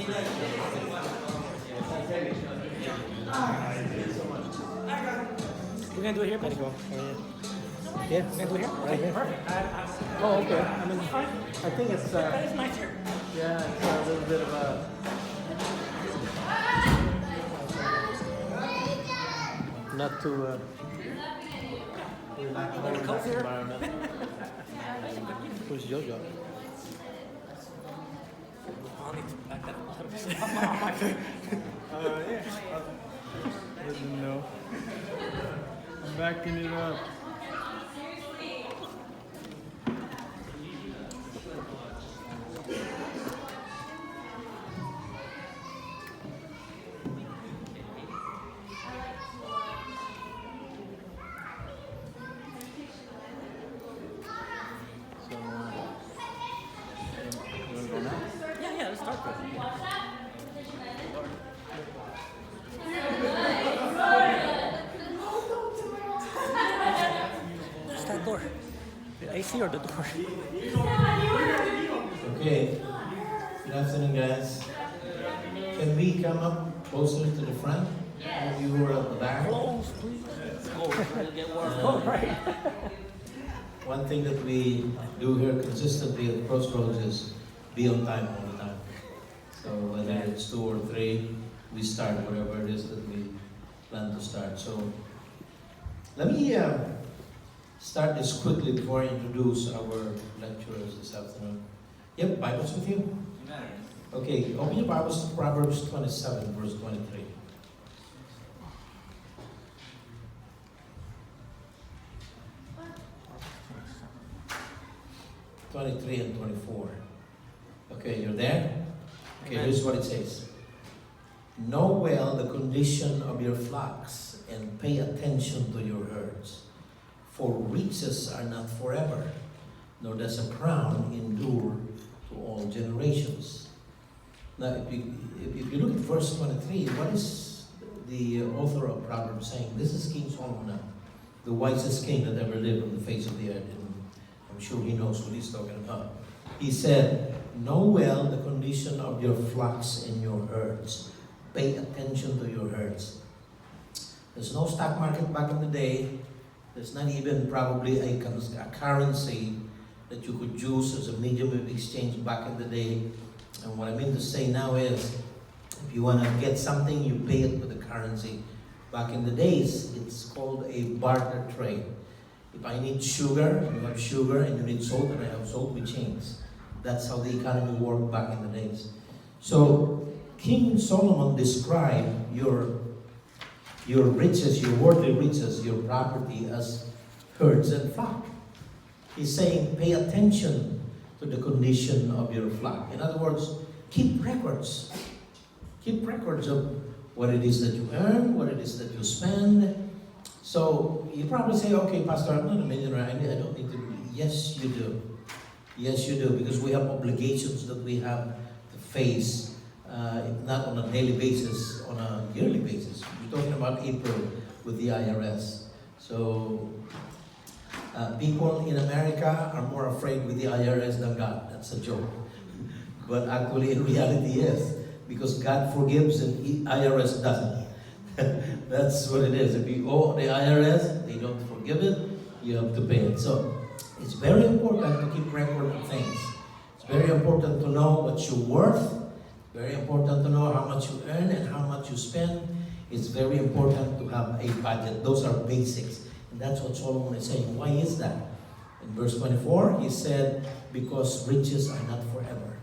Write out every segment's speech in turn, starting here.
We're gonna do it here, buddy. Go. Yeah, we're gonna do it here. Right here. Perfect. Oh, okay. I mean, I think it's It's nicer. yeah, it's a little bit of a not too relaxed environment. Who's JoJo? I'll need to back that up. Yeah. I didn't know. I'm backing it up. So, you want to go now? Yeah, let's start with it. Where's that door? The AC or the door? Okay. Good afternoon, guys. Can we come up closer to the front? All you who are at the back. Close, please. Oh, we'll get warm. Oh, right. One thing that we do here consistently at Crossroads is be on time all the time. So whether it's 2 or 3, we start whatever it is that we plan to start. So let me start this quickly before I introduce our lecturers this afternoon. Yep, Bibles with you? Okay, open your Bibles to Proverbs 27, verse 23. '23 and 24. Okay, you're there? Okay, here's what it says. Know well the condition of your flocks and pay attention to your herds. For riches are not forever, nor does a crown endure to all generations. Now, if you look at verse 23, what is the author of Proverbs saying? This is King Solomon, the wisest king that ever lived on the face of the earth. And I'm sure he knows what he's talking about. He said, know well the condition of your flocks and your herds. Pay attention to your herds. There's no stock market back in the day. There's not even probably a currency that you could use as a medium of exchange back in the day. And what I mean to say now is, if you want to get something, you pay it with the currency. Back in the days, it's called a barter trade. If I need sugar, and you have sugar, and you need salt, and I have salt, we change. That's how the economy worked back in the days. So, King Solomon described your riches, your worldly riches, your property as herds and flock. He's saying, pay attention to the condition of your flock. In other words, keep records. Keep records of what it is that you earn, what it is that you spend. So you probably say, okay, Pastor, I'm not a millionaire. I don't need to. Yes, you do. Yes, you do, because we have obligations that we have to face, if not on a daily basis, on a yearly basis. We're talking about April with the IRS. So people in America are more afraid with the IRS than God. That's a joke. But actually, in reality, yes. Because God forgives and IRS doesn't. That's what it is. If you owe the IRS, they don't forgive it, you have to pay it. So, it's very important to keep record of things. It's very important to know what you're worth. Very important to know how much you earn and how much you spend. It's very important to have a budget. Those are basics. And that's what Solomon is saying. Why is that? In verse 24, he said, because riches are not forever.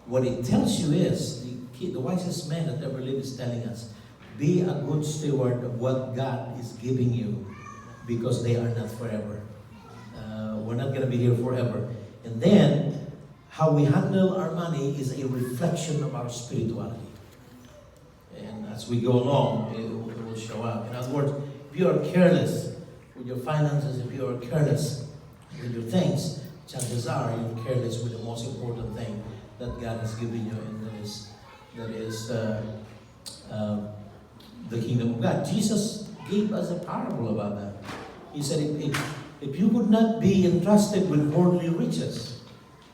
What it tells you is, the wisest man that ever lived is telling us, be a good steward of what God is giving you, because they are not forever. We're not going to be here forever. And then, how we handle our money is a reflection of our spirituality. And as we go along, it will show up. In other words, if you are careless with your finances, if you are careless with your things, chances are you're careless with the most important thing that God has given you, and that is the kingdom of God. Jesus gave us a parable about that. He said, if you would not be entrusted with worldly riches,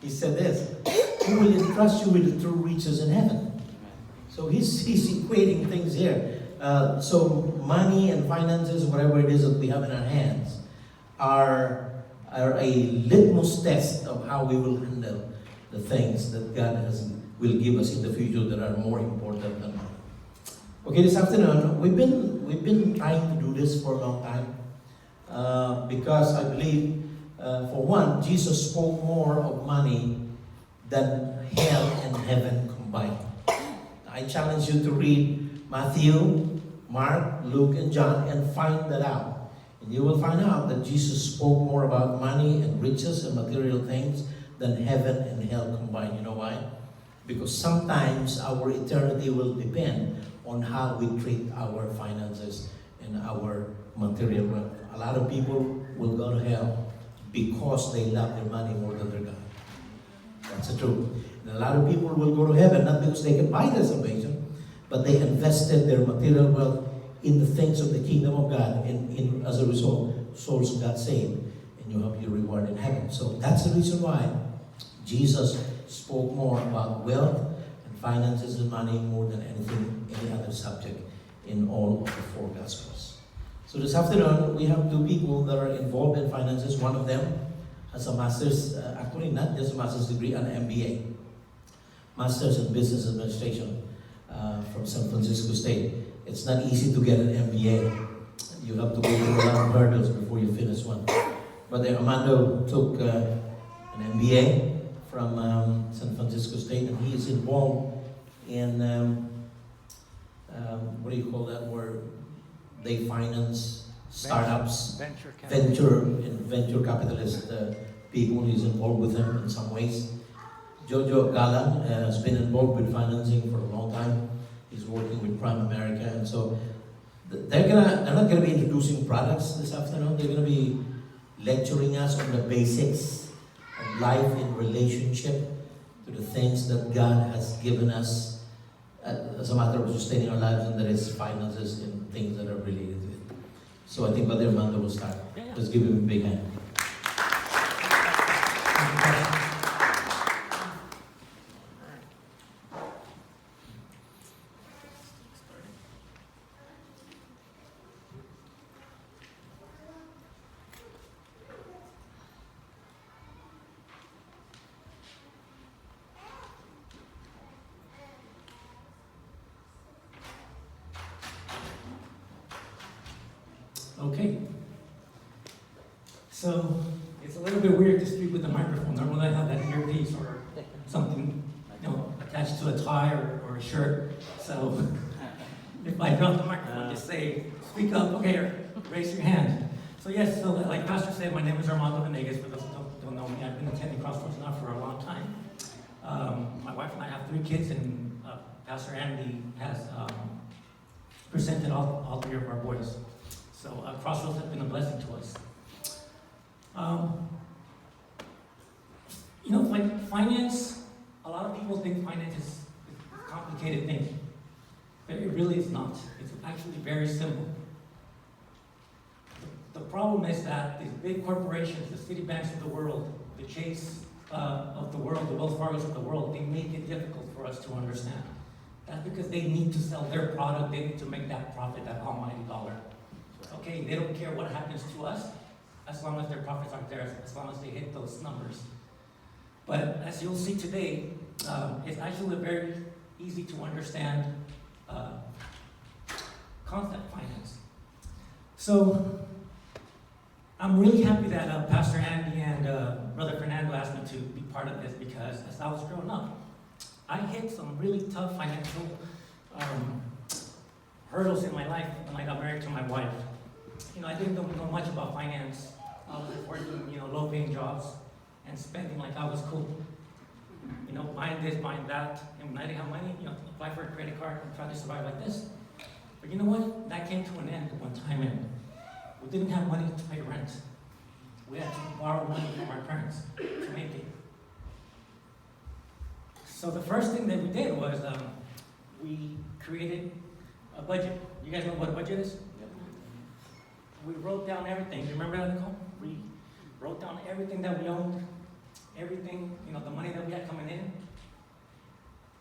he said this, who will entrust you with the true riches in heaven? So he's equating things here. So money and finances, whatever it is that we have in our hands, are a litmus test of how we will handle the things that God will give us in the future that are more important than money. Okay, this afternoon we've been trying to do this for a long time because I believe, for one, Jesus spoke more of money than hell and heaven combined. I challenge you to read Matthew, Mark, Luke, and John and find that out. And you will find out that Jesus spoke more about money and riches and material things than heaven and hell combined. You know why? Because sometimes our eternity will depend on how we treat our finances and our material wealth. A lot of people will go to hell because they love their money more than their God. That's the truth. And a lot of people will go to heaven not because they can buy their salvation, but they invested their material wealth in the things of the kingdom of God, and as a result, souls got saved, and you have your reward in heaven. So that's the reason why Jesus spoke more about wealth and finances and money more than any other subject in all of the four Gospels. So this afternoon, we have two people that are involved in finances. One of them has a master's, actually not just a master's degree, an MBA. Master's in Business Administration from San Francisco State. It's not easy to get an MBA. You have to go through a lot of hurdles before you finish one. But Armando took an MBA from San Francisco State, and he is involved in, what do you call that, where they finance startups, venture capitalist people. He's involved with them in some ways. Jojo Galang has been involved with financing for a long time. He's working with Prime America, and so they're not gonna be introducing products this afternoon. They're gonna be lecturing us on the basics of life in relationship to the things that God has given us as a matter of sustaining our lives, and that is finances and things that are related to it. So I think Brother Armando will start. Let's give him a big hand. Okay. So it's a little bit weird to speak with the microphone. Normally I have that earpiece or something, attached to a tie or a shirt. So if I drop the microphone, just say, speak up, okay, or raise your hand. So yes, so like Pastor said, my name is Armanda Vanegas. For those who don't know me, I've been attending Crossroads now for a long time. My wife and I have 3 kids, and Pastor Andy has presented all 3 of our boys. So Crossroads has been a blessing to us. Like finance, a lot of people think finance is a complicated thing. But it really is not. It's actually very simple. The problem is that these big corporations, the Citibanks of the world, the Chase of the world, the Wells Fargos of the world, they make it difficult for us to understand. That's because they need to sell their product, they need to make that profit, that almighty dollar. Okay, they don't care what happens to us, as long as their profits are there, as long as they hit those numbers. But as you'll see today, it's actually a very easy to understand concept, finance. So I'm really happy that Pastor Andy and Brother Fernando asked me to be part of this, because as I was growing up, I hit some really tough financial hurdles in my life when I got married to my wife. I didn't know much about finance. I was working, low-paying jobs and spending like I was cool. Buying this, buying that, and when I didn't have money, apply for a credit card and try to survive like this. But you know what? That came to an end one time, and we didn't have money to pay rent. We had to borrow money from our parents to make it. So the first thing that we did was we created a budget. You guys know what a budget is? We wrote down everything. You remember that, Nicole? We wrote down everything that we owned, everything, the money that we had coming in.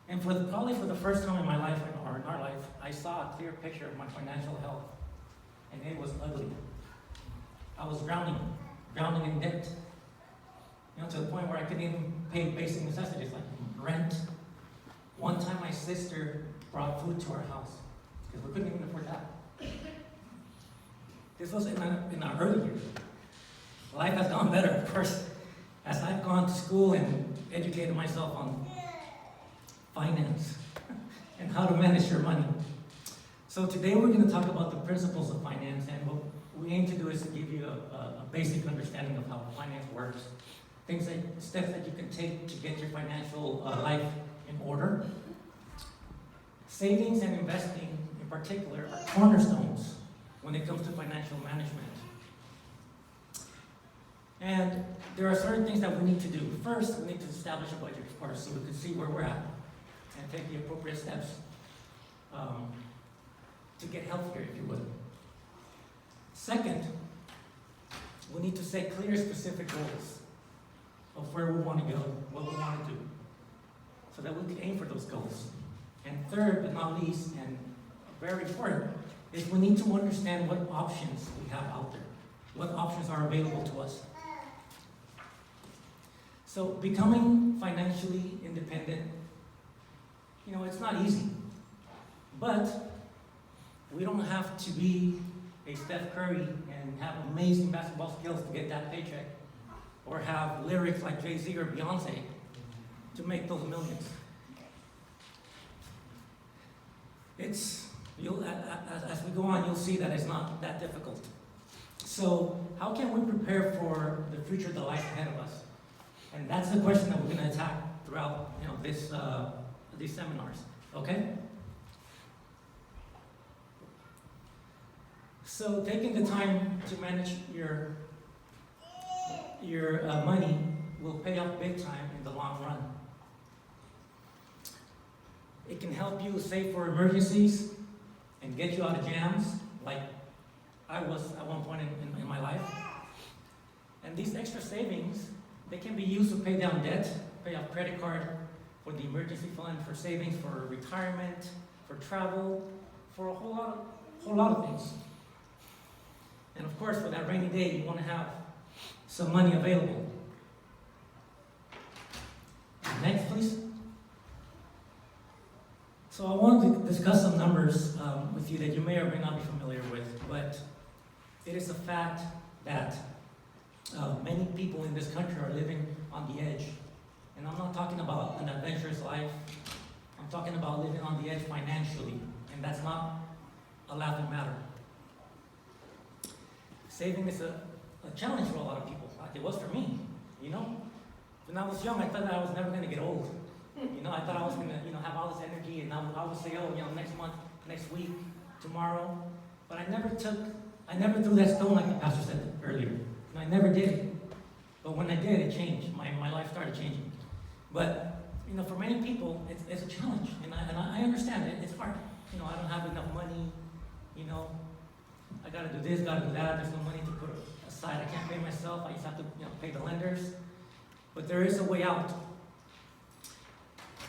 And probably for the first time in my life, or in our life, I saw a clear picture of my financial health. And it was ugly. I was drowning in debt. To the point where I couldn't even pay basic necessities like rent. One time my sister brought food to our house because we couldn't even afford that. This was in our early years. Life has gone better, of course, as I've gone to school and educated myself on finance and how to manage your money. So today we're going to talk about the principles of finance, and what we aim to do is to give you a basic understanding of how finance works, steps that you can take to get your financial life in order. Savings and investing, in particular, are cornerstones when it comes to financial management. And there are certain things that we need to do. First, we need to establish a budget, of course, so we can see where we're at and take the appropriate steps to get healthier, if you would. Second, we need to set clear, specific goals of where we want to go, what we want to do, so that we can aim for those goals. And third, but not least, and very important, is we need to understand what options we have out there, what options are available to us. So becoming financially independent, it's not easy, but we don't have to be a Steph Curry and have amazing basketball skills to get that paycheck, or have lyrics like Jay-Z or Beyonce to make those millions. As we go on, you'll see that it's not that difficult. So how can we prepare for the future that lies ahead of us? And that's the question that we're going to attack throughout these seminars. Okay? So taking the time to manage your money will pay off big time in the long run. It can help you save for emergencies and get you out of jams, like I was at one point in my life. And these extra savings, they can be used to pay down debt, pay off credit card, for the emergency fund, for savings, for retirement, for travel, for a whole lot of things. And of course, for that rainy day, you want to have some money available. Next, please. So I want to discuss some numbers with you that you may or may not be familiar with, but it is a fact that many people in this country are living on the edge. And I'm not talking about an adventurous life. I'm talking about living on the edge financially, and that's not a laughing matter. Saving is a challenge for a lot of people, like it was for me, When I was young, I thought that I was never going to get old. I thought I was going to, have all this energy, and I would say, next month, next week, tomorrow. But I never threw that stone like the pastor said earlier. I never did it. But when I did, it changed. My life started changing. But, for many people, it's a challenge. And I understand it. It's hard. I don't have enough money, I got to do this, got to do that. There's no money to put aside. I can't pay myself. I just have to, pay the lenders. But there is a way out.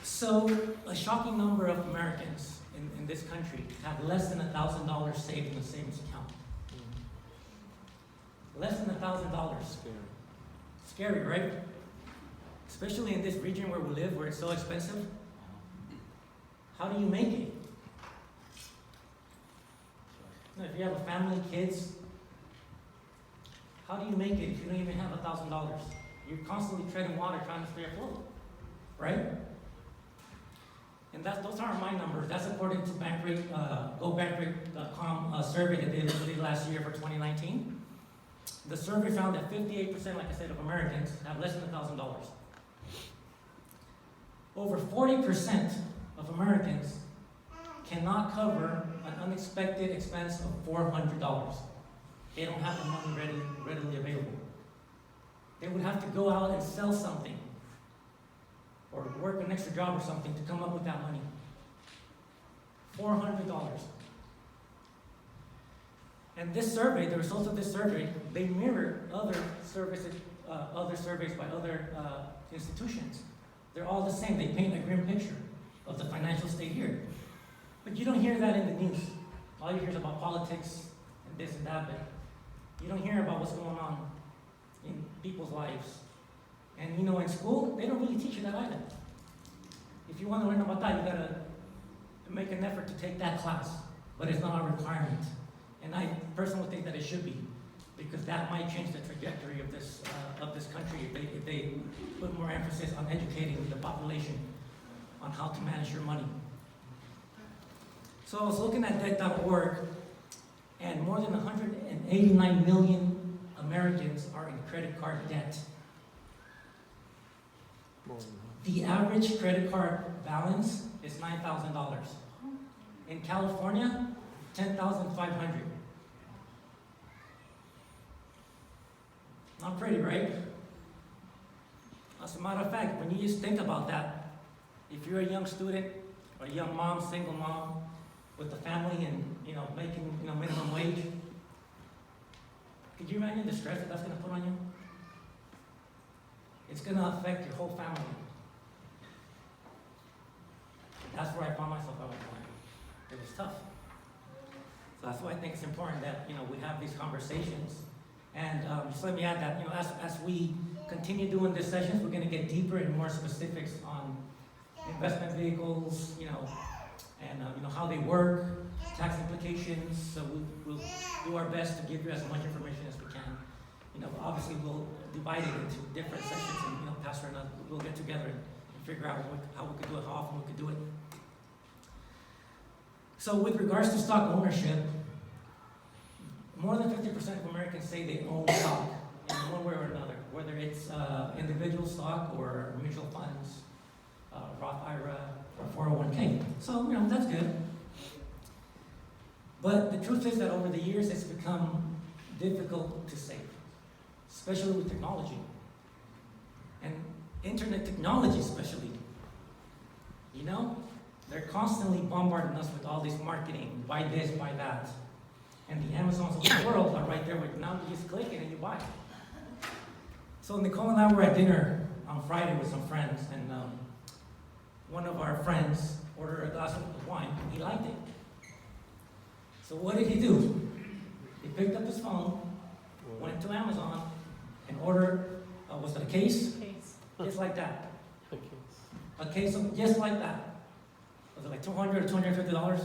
So, a shocking number of Americans in this country have less than $1,000 saved in a savings account. Less than $1,000. Scary, right? Especially in this region where we live, where it's so expensive. How do you make it? If you have a family, kids, how do you make it if you don't even have $1,000? You're constantly treading water trying to stay afloat, right? And those aren't my numbers. That's according to GoBankrate.com survey that they did last year for 2019. The survey found that 58%, like I said, of Americans have less than $1,000. Over 40% of Americans cannot cover an unexpected expense of $400. They don't have the money readily available. They would have to go out and sell something or work an extra job or something to come up with that money. $400. And this survey, the results of this survey, they mirror other surveys by other institutions. They're all the same. They paint a grim picture. of the financial state here. But you don't hear that in the news. All you hear is about politics and this and that, but you don't hear about what's going on in people's lives. And in school, they don't really teach you that either. If you want to learn about that, you gotta make an effort to take that class, but it's not a requirement. And I personally think that it should be, because that might change the trajectory of this country if they put more emphasis on educating the population on how to manage your money. So I was looking at debt.org, and more than 189 million Americans are in credit card debt. The average credit card balance is $9,000. In California, $10,500. Not pretty, right? As a matter of fact, when you just think about that, if you're a young student or a young mom, single mom with a family and making minimum wage, could you imagine the stress that that's going to put on you? It's going to affect your whole family. That's where I found myself at one point. It was tough. So that's why I think it's important that we have these conversations. And just let me add that as we continue doing these sessions, we're going to get deeper and more specifics on investment vehicles, and how they work, tax implications. So we'll do our best to give you as much information as we can. Obviously we'll divide it into different sections, and Pastor and I will get together and figure out how we could do it, how often we could do it. So with regards to stock ownership, more than 50% of Americans say they own stock in one way or another, whether it's individual stock or mutual funds, Roth IRA, or 401k. So, that's good. But the truth is that over the years, it's become difficult to save, especially with technology. And internet technology especially. They're constantly bombarding us with all this marketing, buy this, buy that. And the Amazons of the world are right there with, now you just click it and you buy. So Nicole and I were at dinner on Friday with some friends, and one of our friends ordered a glass of wine, and he liked it. So what did he do? He picked up his phone, went to Amazon, and ordered, was it a case? Just like that. A case of just like that. Was it like $200 or $250?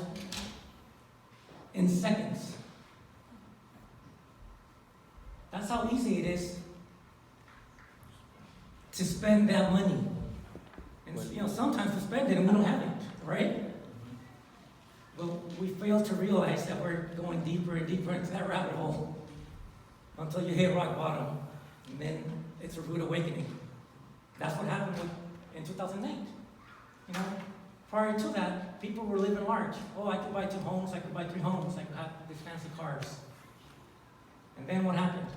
In seconds. That's how easy it is to spend that money. And sometimes we spend it and we don't have it, right? But we fail to realize that we're going deeper and deeper into that rabbit hole until you hit rock bottom, and then it's a rude awakening. That's what happened in 2008. Prior to that, people were living large. Oh, I could buy 2 homes, I could buy 3 homes, I could have these fancy cars. And then what happened?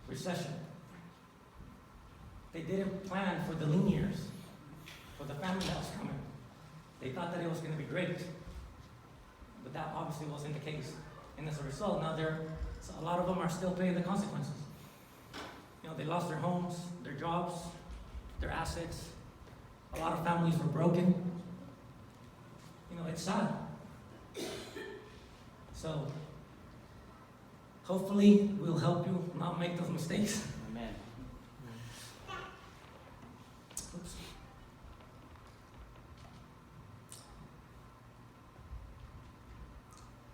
Recession. They didn't plan for the lean years, for the family that was coming. They thought that it was going to be great, but that obviously wasn't the case. And as a result, now a lot of them are still paying the consequences. They lost their homes, their jobs, their assets. A lot of families were broken. It's sad. So, hopefully, we'll help you not make those mistakes. Amen. Oops.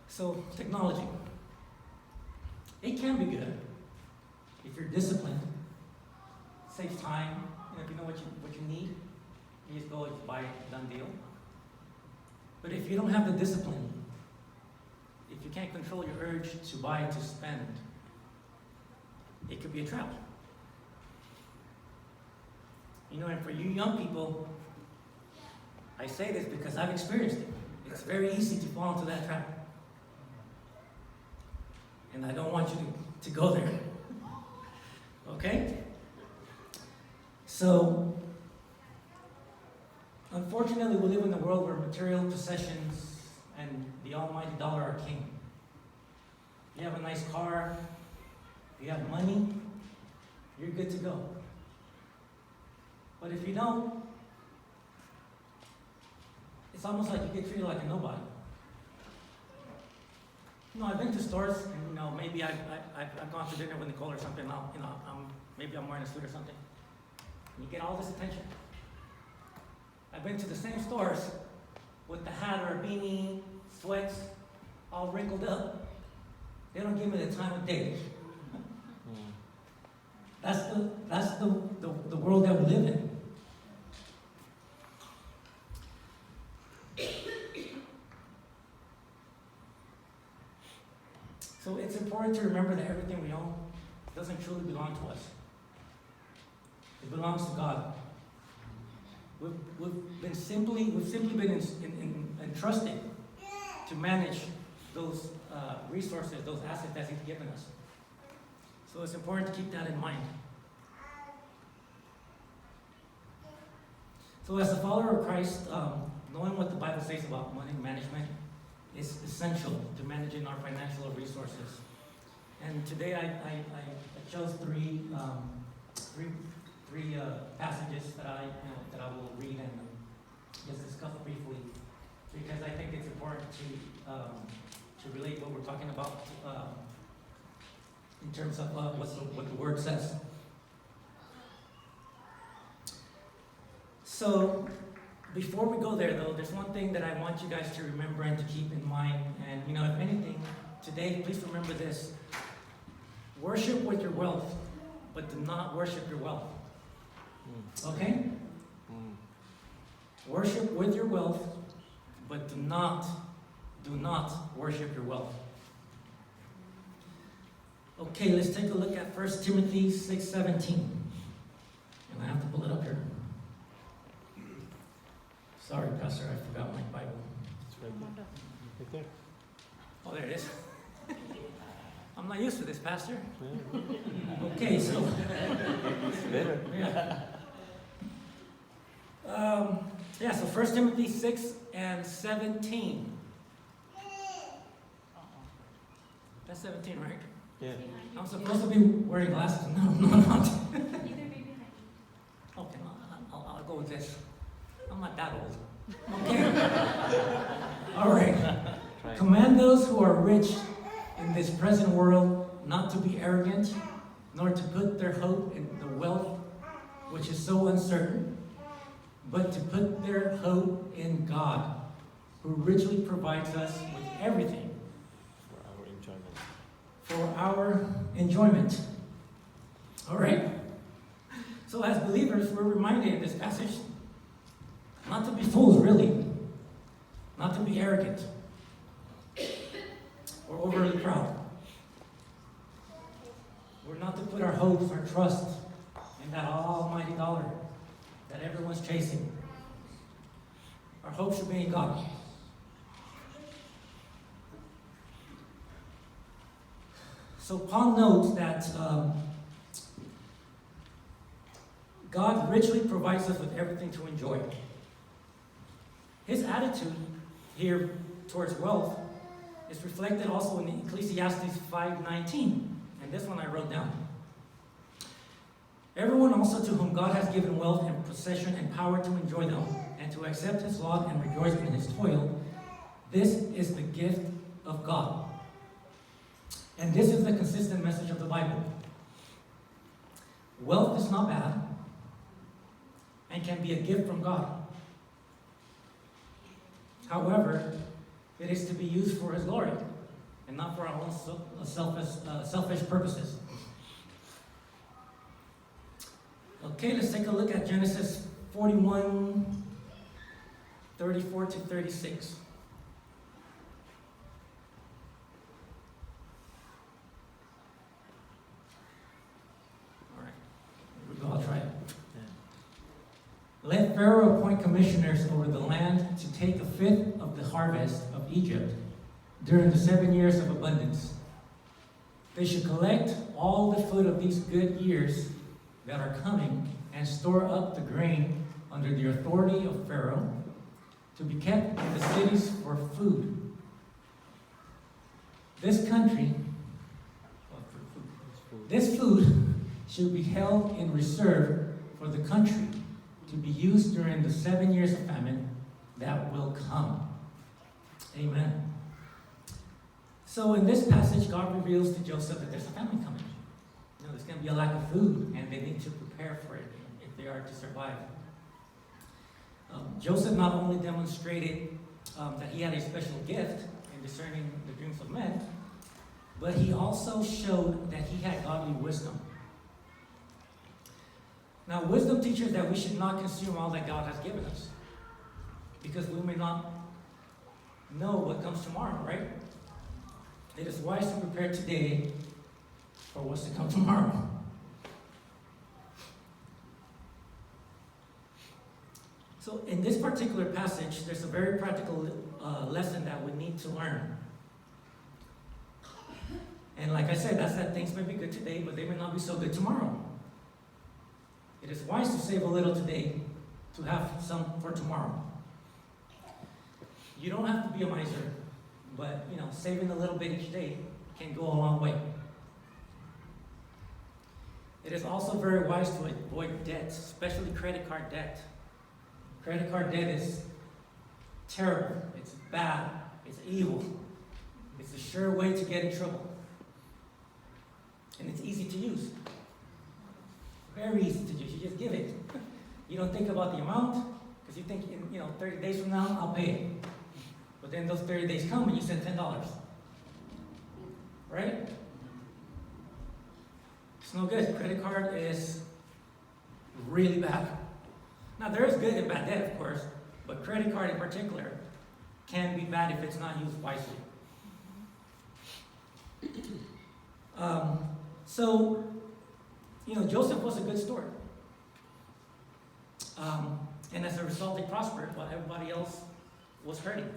So, technology. It can be good if you're disciplined. It saves time. If you know what you need, you just go and buy it, done deal. But if you don't have the discipline, if you can't control your urge to buy, to spend, it could be a trap. And for you young people, I say this because I've experienced it. It's very easy to fall into that trap. And I don't want you to go there. Okay? So, unfortunately, we live in a world where material possessions and the almighty dollar are king. You have a nice car, you have money, you're good to go. But if you don't, it's almost like you get treated like a nobody. I've been to stores, and maybe I've gone to dinner with Nicole or something. Maybe I'm wearing a suit or something. And you get all this attention. I've been to the same stores with the hat or a beanie, sweats, all wrinkled up. They don't give me the time of day. That's the world that we live in. So it's important to remember that everything we own doesn't truly belong to us. It belongs to God. We've simply been entrusted to manage those resources, those assets that He's given us. So it's important to keep that in mind. So as a follower of Christ, knowing what the Bible says about money management is essential to managing our financial resources. And today I chose three passages that I will read and just discuss briefly, because I think it's important to relate what we're talking about in terms of what the Word says. So, before we go there, though, there's one thing that I want you guys to remember and to keep in mind. And, if anything, today, please remember this. Worship with your wealth, but do not worship your wealth. Okay? Worship with your wealth, but do not worship your wealth. Okay, let's take a look at 1 Timothy 6:17. And I have to pull it up here. Sorry, Pastor, I forgot my Bible. It's right there. Oh, there it is. I'm not used to this, Pastor. Yeah. Okay, so. It's better. Yeah. So 1 Timothy 6:17. That's 17, right? Yeah. I'm supposed to be wearing glasses. No, I'm not. Okay, I'll go with this. I'm not that old. Okay. All right. Command those who are rich in this present world not to be arrogant, nor to put their hope in the wealth which is so uncertain, but to put their hope in God, who richly provides us with everything for our enjoyment. All right? So as believers, we're reminded in this passage not to be fools, really. Not to be arrogant or overly proud. We're not to put our hopes, our trust in that almighty dollar that everyone's chasing. Our hope should be in God. So Paul notes that God richly provides us with everything to enjoy. His attitude here towards wealth is reflected also in Ecclesiastes 5:19. And this one I wrote down. Everyone also to whom God has given wealth and possession and power to enjoy them, and to accept his lot and rejoice in his toil, this is the gift of God. And this is the consistent message of the Bible. Wealth is not bad and can be a gift from God. However, it is to be used for his glory and not for our own selfish purposes. Okay, let's take a look at Genesis 41:34-36. All right, here we go, I'll try it. Let Pharaoh appoint commissioners over the land to take a fifth of the harvest of Egypt during the 7 years of abundance. They should collect all the food of these good years that are coming and store up the grain under the authority of Pharaoh to be kept in the cities for food. This food should be held in reserve for the country to be used during the 7 years of famine that will come. Amen. So in this passage, God reveals to Joseph that there's a famine coming. There's going to be a lack of food, and they need to prepare for it if they are to survive. Joseph not only demonstrated that he had a special gift in discerning the dreams of men, but he also showed that he had godly wisdom. Now, wisdom teaches that we should not consume all that God has given us, because we may not know what comes tomorrow, right? It is wise to prepare today for what's to come tomorrow. So in this particular passage, there's a very practical lesson that we need to learn. And like I said, that's that things may be good today, but they may not be so good tomorrow. It is wise to save a little today to have some for tomorrow. You don't have to be a miser, but saving a little bit each day can go a long way. It is also very wise to avoid debt, especially credit card debt. Credit card debt is terrible, it's bad, it's evil. It's a sure way to get in trouble. And it's easy to use. Very easy to use. You just give it. You don't think about the amount, because you think, 30 days from now, I'll pay it. But then those 30 days come and you send $10. Right? It's no good. Credit card is really bad. Now, there is good and bad debt, of course, but credit card in particular can be bad if it's not used wisely. Joseph was a good steward. And as a result, they prospered while everybody else was hurting.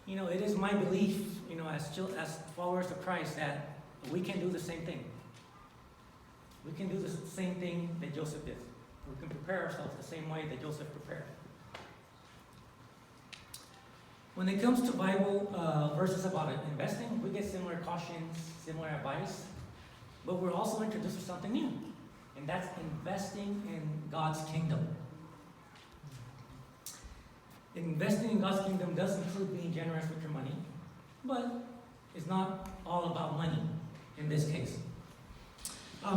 It is my belief, as followers of Christ, that we can do the same thing. We can do the same thing that Joseph did. We can prepare ourselves the same way that Joseph prepared. When it comes to Bible verses about investing, we get similar cautions, similar advice, but we're also introduced to something new, and that's investing in God's kingdom. Investing in God's kingdom does include being generous with your money, but it's not all about money in this case.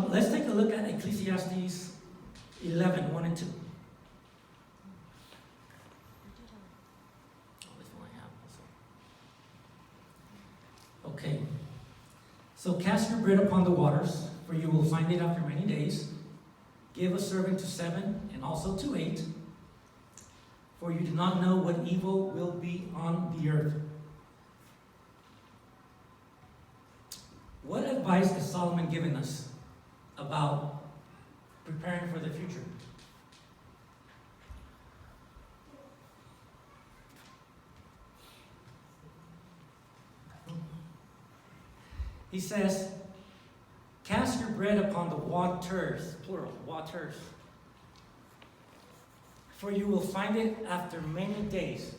Let's take a look at Ecclesiastes 11, 1 and 2. This one I have also. Okay. So cast your bread upon the waters, for you will find it after many days. Give a serving to 7 and also to 8, for you do not know what evil will be on the earth. What advice has Solomon given us about preparing for the future? He says, cast your bread upon the waters, plural, waters, for you will find it after many days.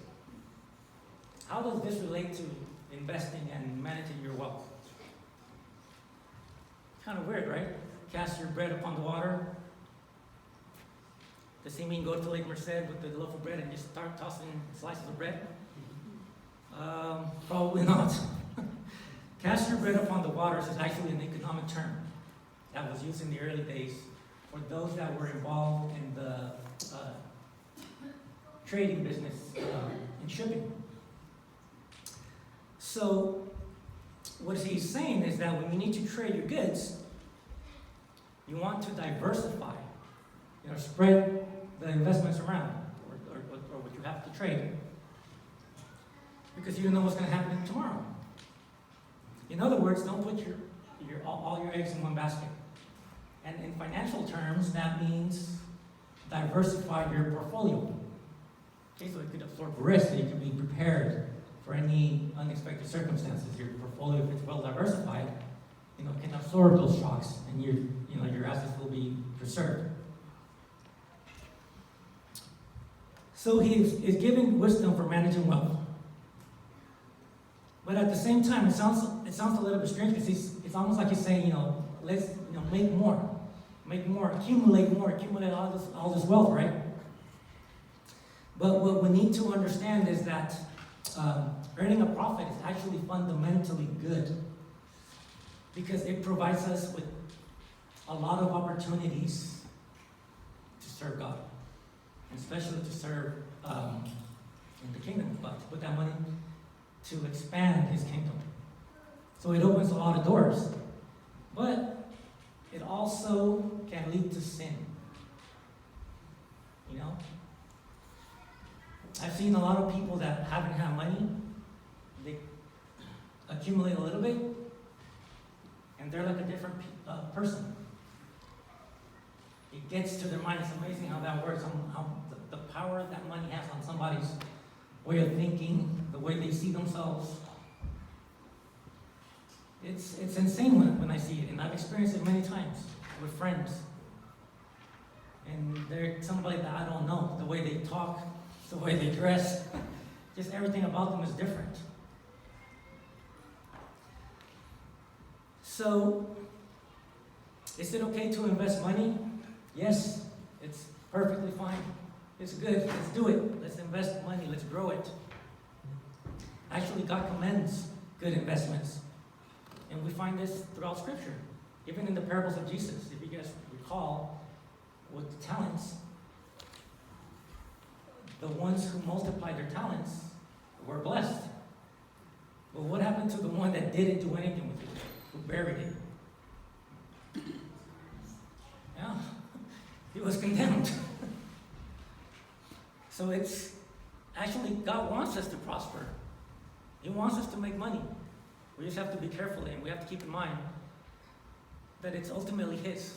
How does this relate to investing and managing your wealth? Kind of weird, right? Cast your bread upon the water. Does he mean go to Lake Merced with the loaf of bread and just start tossing slices of bread? Probably not. Cast your bread upon the waters is actually an economic term that was used in the early days for those that were involved in the trading business and shipping. So what he's saying is that when you need to trade your goods, you want to diversify, spread the investments around, or what you have to trade, because you don't know what's going to happen tomorrow. In other words, don't put all your eggs in one basket. And in financial terms, that means diversify your portfolio. Okay, so it could absorb risk, so you can be prepared for any unexpected circumstances. Your portfolio, if it's well diversified, can absorb those shocks, and your assets will be preserved. So he is giving wisdom for managing wealth. But at the same time, it sounds a little bit strange, because it's almost like he's saying, let's make more, accumulate all this wealth, right? But what we need to understand is that earning a profit is actually fundamentally good because it provides us with a lot of opportunities to serve God, especially to serve in the kingdom of God, to put that money to expand His kingdom. So it opens a lot of doors, but it also can lead to sin. You know? I've seen a lot of people that haven't had money, they accumulate a little bit, and they're like a different person. It gets to their mind. It's amazing how that works, how the power that money has on somebody's way of thinking, the way they see themselves. It's insane when I see it, and I've experienced it many times with friends. And they're somebody that I don't know. The way they talk, the way they dress, just everything about them is different. So, is it okay to invest money? Yes, it's perfectly fine. It's good. Let's do it. Let's invest money. Let's grow it. Actually, God commends good investments. And we find this throughout Scripture. Even in the parables of Jesus, if you guys recall, with the talents, the ones who multiplied their talents were blessed. But what happened to the one that didn't do anything with it, who buried it? Yeah, he was condemned. So it's actually, God wants us to prosper. He wants us to make money. We just have to be careful, and we have to keep in mind that it's ultimately His.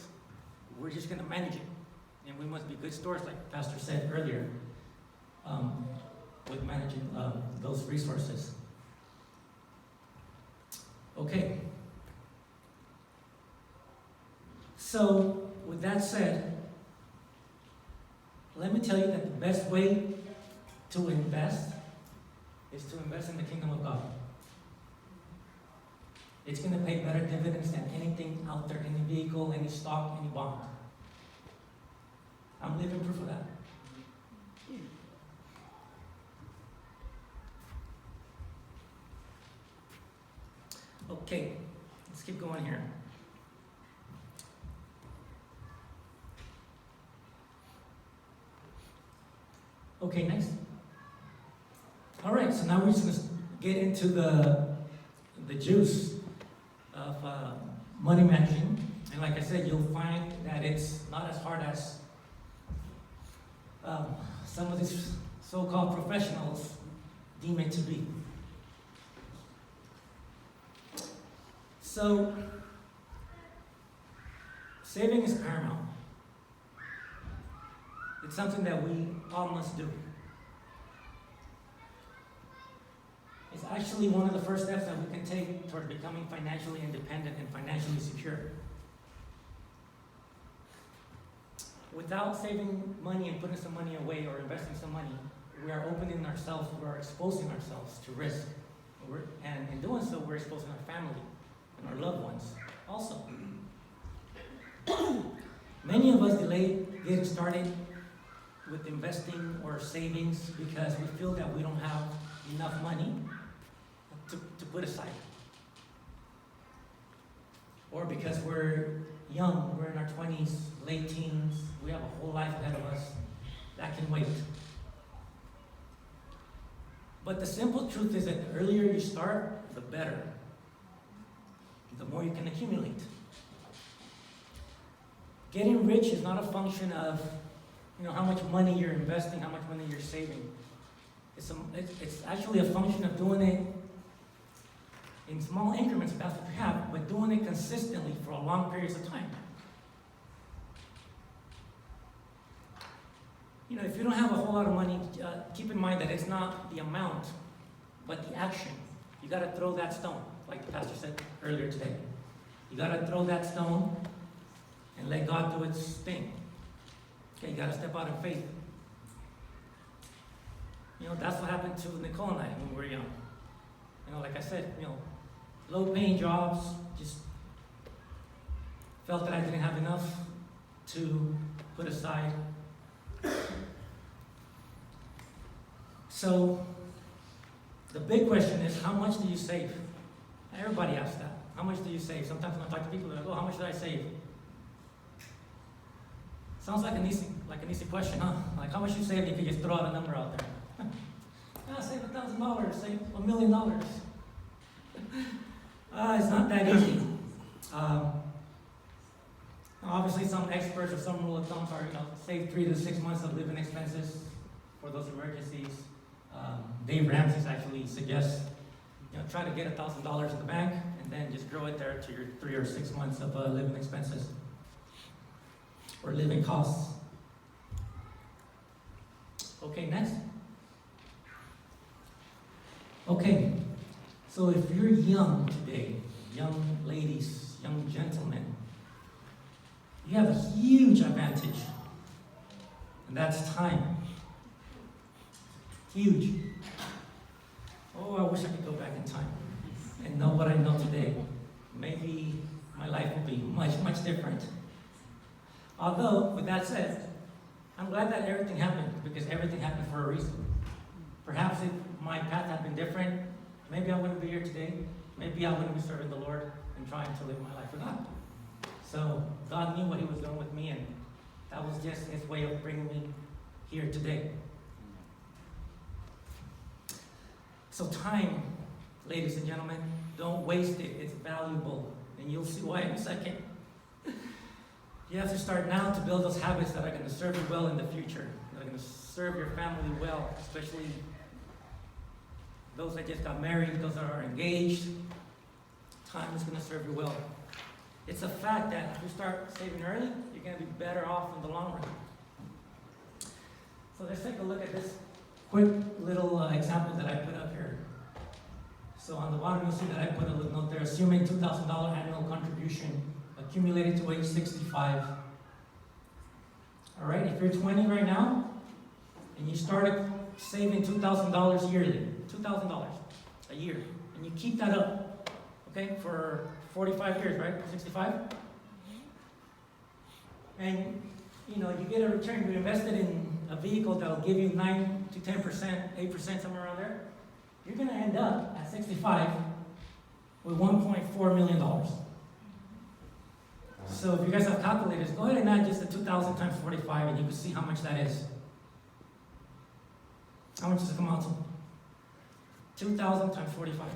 We're just going to manage it. And we must be good stewards, like Pastor said earlier, with managing those resources. Okay. So, with that said, let me tell you that the best way to invest is to invest in the kingdom of God. It's going to pay better dividends than anything out there, any vehicle, any stock, any bond. I'm living proof of that. Okay, let's keep going here. Okay, next. All right, so now we're just going to get into the juice of money managing. And like I said, you'll find that it's not as hard as some of these so-called professionals deem it to be. So, saving is paramount. It's something that we all must do. It's actually one of the first steps that we can take toward becoming financially independent and financially secure. Without saving money and putting some money away or investing some money, we are opening ourselves, we are exposing ourselves to risk. And in doing so, we're exposing our family and our loved ones also. Many of us delay getting started with investing or savings because we feel that we don't have enough money to put aside. Or because we're young, we're in our 20s, late teens, we have a whole life ahead of us. That can wait. But the simple truth is that the earlier you start, the better. The more you can accumulate. Getting rich is not a function of, how much money you're investing, how much money you're saving. It's actually a function of doing it in small increments, if that's what you have, but doing it consistently for a long periods of time. If you don't have a whole lot of money, keep in mind that it's not the amount, but the action. You got to throw that stone, like the pastor said earlier today. You got to throw that stone and let God do its thing. Okay, you got to step out in faith. That's what happened to Nicole and I when we were young. Like I said, low-paying jobs, just felt that I didn't have enough to put aside. So, the big question is, how much do you save? Everybody asks that. How much do you save? Sometimes when I talk to people, they're like, oh, how much did I save? Sounds like an easy question, huh? Like, how much you save, you could just throw out a number out there. Yeah, save $1,000, save $1 million. It's not that easy. Obviously, some experts or some rule of thumbs are, save 3 to 6 months of living expenses for those emergencies. Dave Ramsey's actually suggests, try to get $1,000 in the bank and then just grow it there to your 3 or 6 months of living expenses or living costs. Okay, next. Okay, so if you're young today, young ladies, young gentlemen, you have a huge advantage, and that's time. Huge. Oh, I wish I could go back in time and know what I know today. Maybe my life would be much, much different. Although, with that said, I'm glad that everything happened, because everything happened for a reason. Perhaps if my path had been different, maybe I wouldn't be here today. Maybe I wouldn't be serving the Lord and trying to live my life with God. So God knew what He was doing with me, and that was just His way of bringing me here today. So time, ladies and gentlemen, don't waste it. It's valuable, and you'll see why in a second. You have to start now to build those habits that are going to serve you well in the future. That are going to serve your family well, especially those that just got married, those that are engaged. Time is going to serve you well. It's a fact that if you start saving early, you're going to be better off in the long run. So let's take a look at this quick little example that I put up here. So on the bottom, you'll see that I put a little note there, assuming $2,000 annual contribution accumulated to age 65. All right, if you're 20 right now, and you started saving $2,000 yearly, $2,000 a year, and you keep that up, okay, for 45 years, right, 65? And, you get a return, you invested in a vehicle that'll give you 9 to 10%, 8%, somewhere around there, you're going to end up at 65 with $1.4 million. So if you guys have calculators, go ahead and add just the 2,000 times 45, and you can see how much that is. How much does it come out to? 2,000 times 45.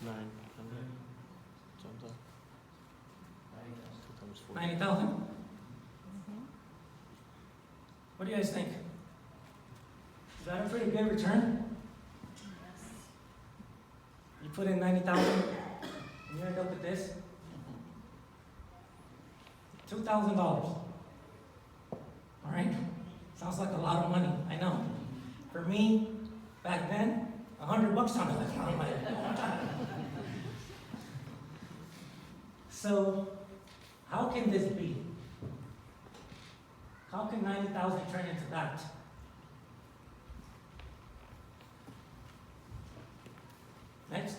900 something. 2 times 4. 90,000? What do you guys think? Is that a pretty good return? You put in 90,000, and you end up with this. $2,000. All right? Sounds like a lot of money, I know. For me, back then, $100 sounded like a lot of money. So, how can this be? How can 90,000 turn into that? Next.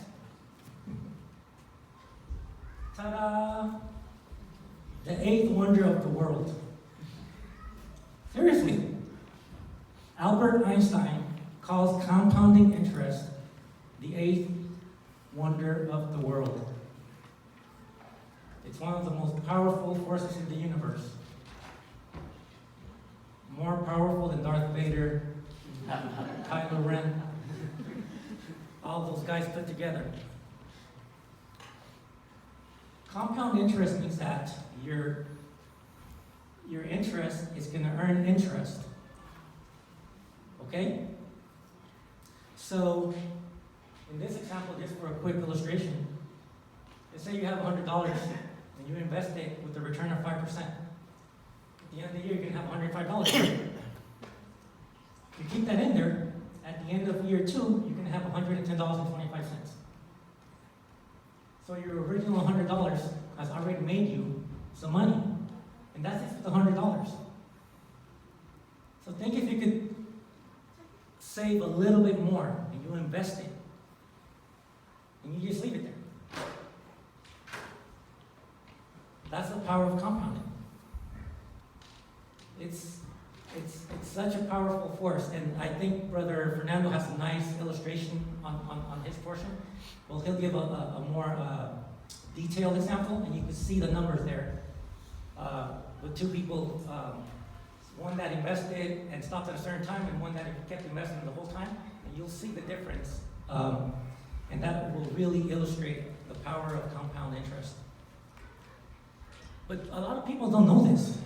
Ta-da! The 8th wonder of the world. Seriously. Albert Einstein calls compounding interest the 8th wonder of the world. It's one of the most powerful forces in the universe. More powerful than Darth Vader, Kylo Ren, all those guys put together. Compound interest means that your interest is going to earn interest. Okay? So, in this example, just for a quick illustration, let's say you have $100 and you invest it with a return of 5%. At the end of the year, you're going to have $105. You keep that in there, at the end of year 2, you're going to have $110.25. So your original $100 has already made you some money. And that's it for the $100. So think if you could save a little bit more and you invest it, and you just leave it there. That's the power of compounding. It's it's such a powerful force, and I think Brother Fernando has a nice illustration on his portion. Well, he'll give a more detailed example, and you can see the numbers there. With two people, one that invested and stopped at a certain time, and one that kept investing the whole time, and you'll see the difference. And that will really illustrate the power of compound interest. But a lot of people don't know this.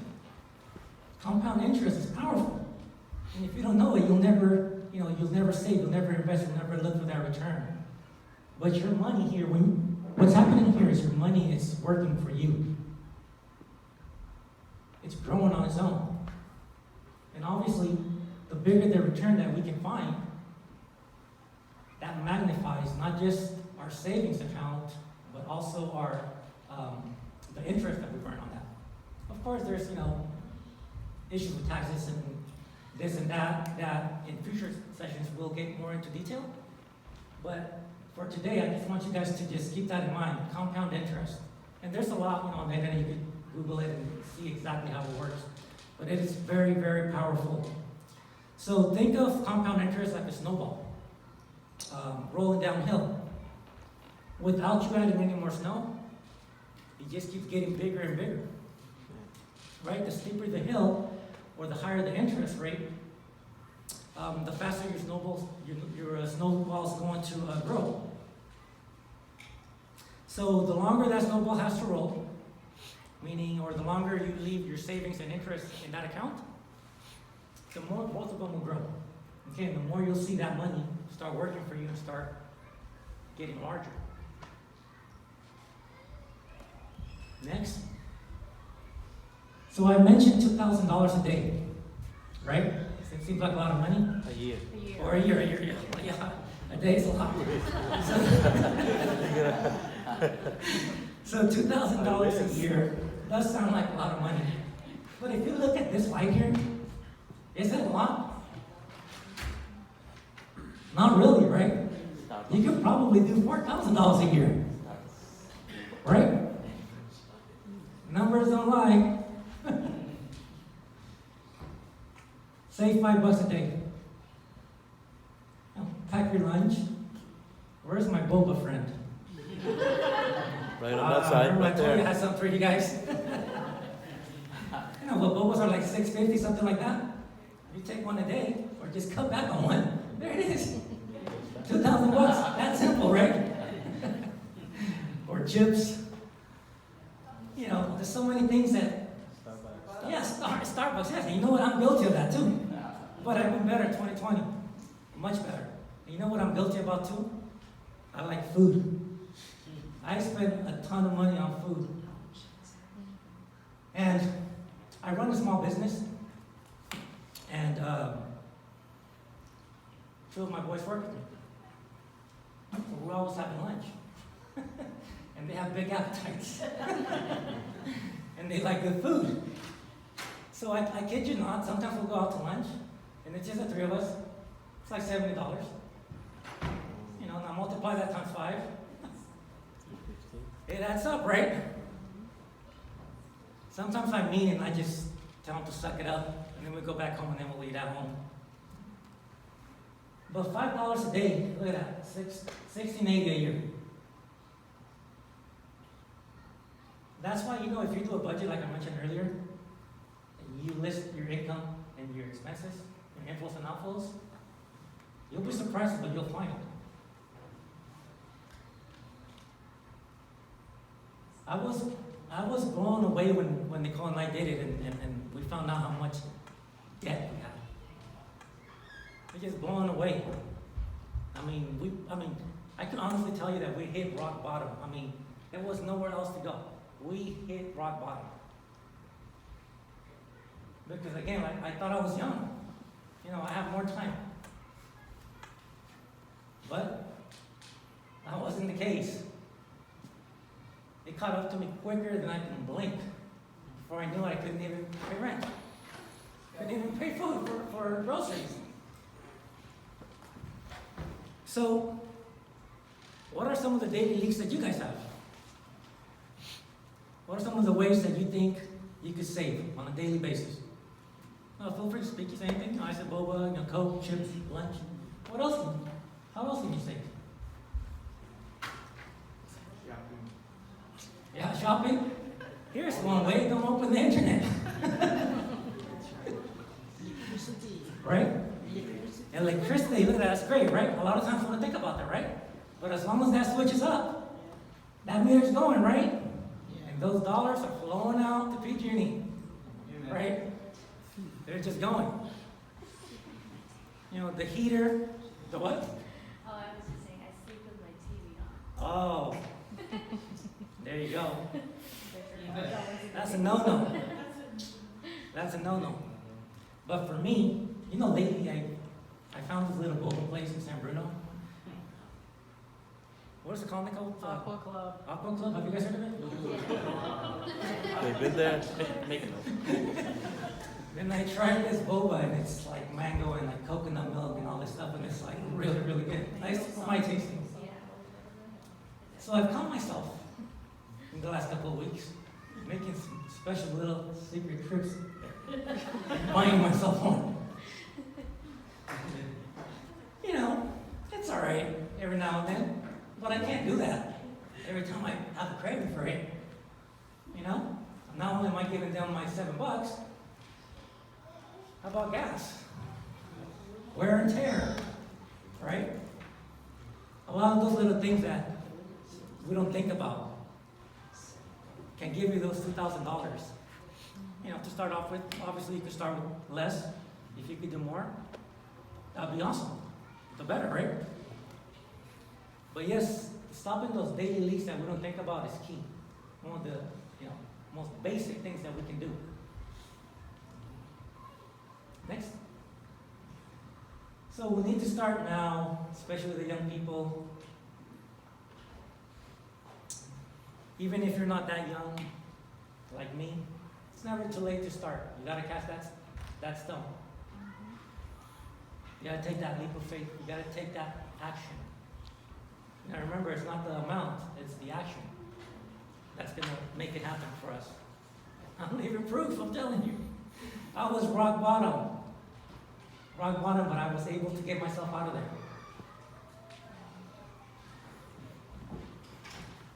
Compound interest is powerful. And if you don't know it, you'll never save, you'll never invest, you'll never look for that return. But your money here, what's happening here is your money is working for you. It's growing on its own. And obviously, the bigger the return that we can find, that magnifies not just our savings account, but also our the interest that we earn on that. Of course, there's issues with taxes and this and that in future sessions we'll get more into detail. But for today, I just want you guys to just keep that in mind, compound interest. And there's a lot on the internet, you can Google it and see exactly how it works. But it is very, very powerful. So think of compound interest like a snowball, rolling downhill. Without you adding any more snow, it just keeps getting bigger and bigger. Right? The steeper the hill, or the higher the interest rate, the faster your snowball's going to grow. So the longer that snowball has to roll, or the longer you leave your savings and interest in that account, the more both of them will grow. Okay, and the more you'll see that money start working for you and start getting larger. Next. So I mentioned $2,000 a day, right? It seems like a lot of money. A year. Or a year, yeah. A day is a lot. So $2,000 a year does sound like a lot of money. But if you look at this right here, is it a lot? Not really, right? You could probably do $4,000 a year. Right? Numbers don't lie. Save $5 a day. Now, pack your lunch. Where's my boba friend? Right on that side, right I told you I there. had something for you guys. What bobas are like $6.50, something like that. You take one a day, or just cut back on one. There it is. $2,000. That's simple, right? Or chips. There's so many things that. Yeah, Starbucks. Yes, and you know what? I'm guilty of that too. But I've been better in 2020. Much better. And you know what I'm guilty about too? I like food. I spend a ton of money on food. And I run a small business. And two of my boys work with me. So we're always having lunch. And they have big appetites. And they like good food. So I kid you not, sometimes we'll go out to lunch, and it's just the three of us. It's like $70. Now multiply that times 5. It adds up, right? Sometimes I'm mean and I just tell them to suck it up, and then we go back home and then we'll eat at home. But $5 a day, look at that, $16.80 a year. That's why, if you do a budget like I mentioned earlier, and you list your income and your expenses, your inflows and outflows, you'll be surprised what you'll find. I was blown away when Nicole and I did it and we found out how much debt we had. We're just blown away. I can honestly tell you that we hit rock bottom. There was nowhere else to go. We hit rock bottom. Because again, I thought I was young. I have more time. But that wasn't the case. It caught up to me quicker than I can blink. Before I knew it, I couldn't even pay rent. Couldn't even pay food for groceries. So, what are some of the daily leaks that you guys have? What are some of the ways that you think you could save on a daily basis? No, feel free to speak. You say anything? No, I said boba, Coke, chips, lunch. What else? How else can you say? Yeah, shopping. Here's one way. Don't open the internet. Right? Electricity. Look at that. That's great, right? A lot of times we don't think about that, right? But as long as that switch is up, that meter's going, right? And those dollars are flowing out to PG&E, right? They're just going. The heater, the what? Oh, I was just saying, I sleep with my TV on. Oh, there you go. That's a no-no. That's a no-no. But for me, lately I found this little boba place in San Bruno. What is it called, Nicole? Aqua Club. Aqua Club? Have you guys heard of it? They've been there. Make a note. Then I tried this boba, and it's like mango and like coconut milk and all this stuff, and it's like really, really good. Nice for my tasting. So I've caught myself in the last couple of weeks making some special little secret trips, buying myself one. It's all right every now and then, but I can't do that every time I have a craving for it. Not only am I giving them my $7, how about gas? Wear and tear, right? A lot of those little things that we don't think about can give you those $2,000. To start off with, obviously you could start with less. If you could do more, that'd be awesome. The better, right? But yes, stopping those daily leaks that we don't think about is key. One of the most basic things that we can do. Next. So we need to start now, especially the young people. Even if you're not that young, like me, it's never too late to start. You gotta cast that stone. You gotta take that leap of faith. You gotta take that action. Now remember, it's not the amount, it's the action that's gonna make it happen for us. I'm living proof, I'm telling you. I was rock bottom, but I was able to get myself out of there.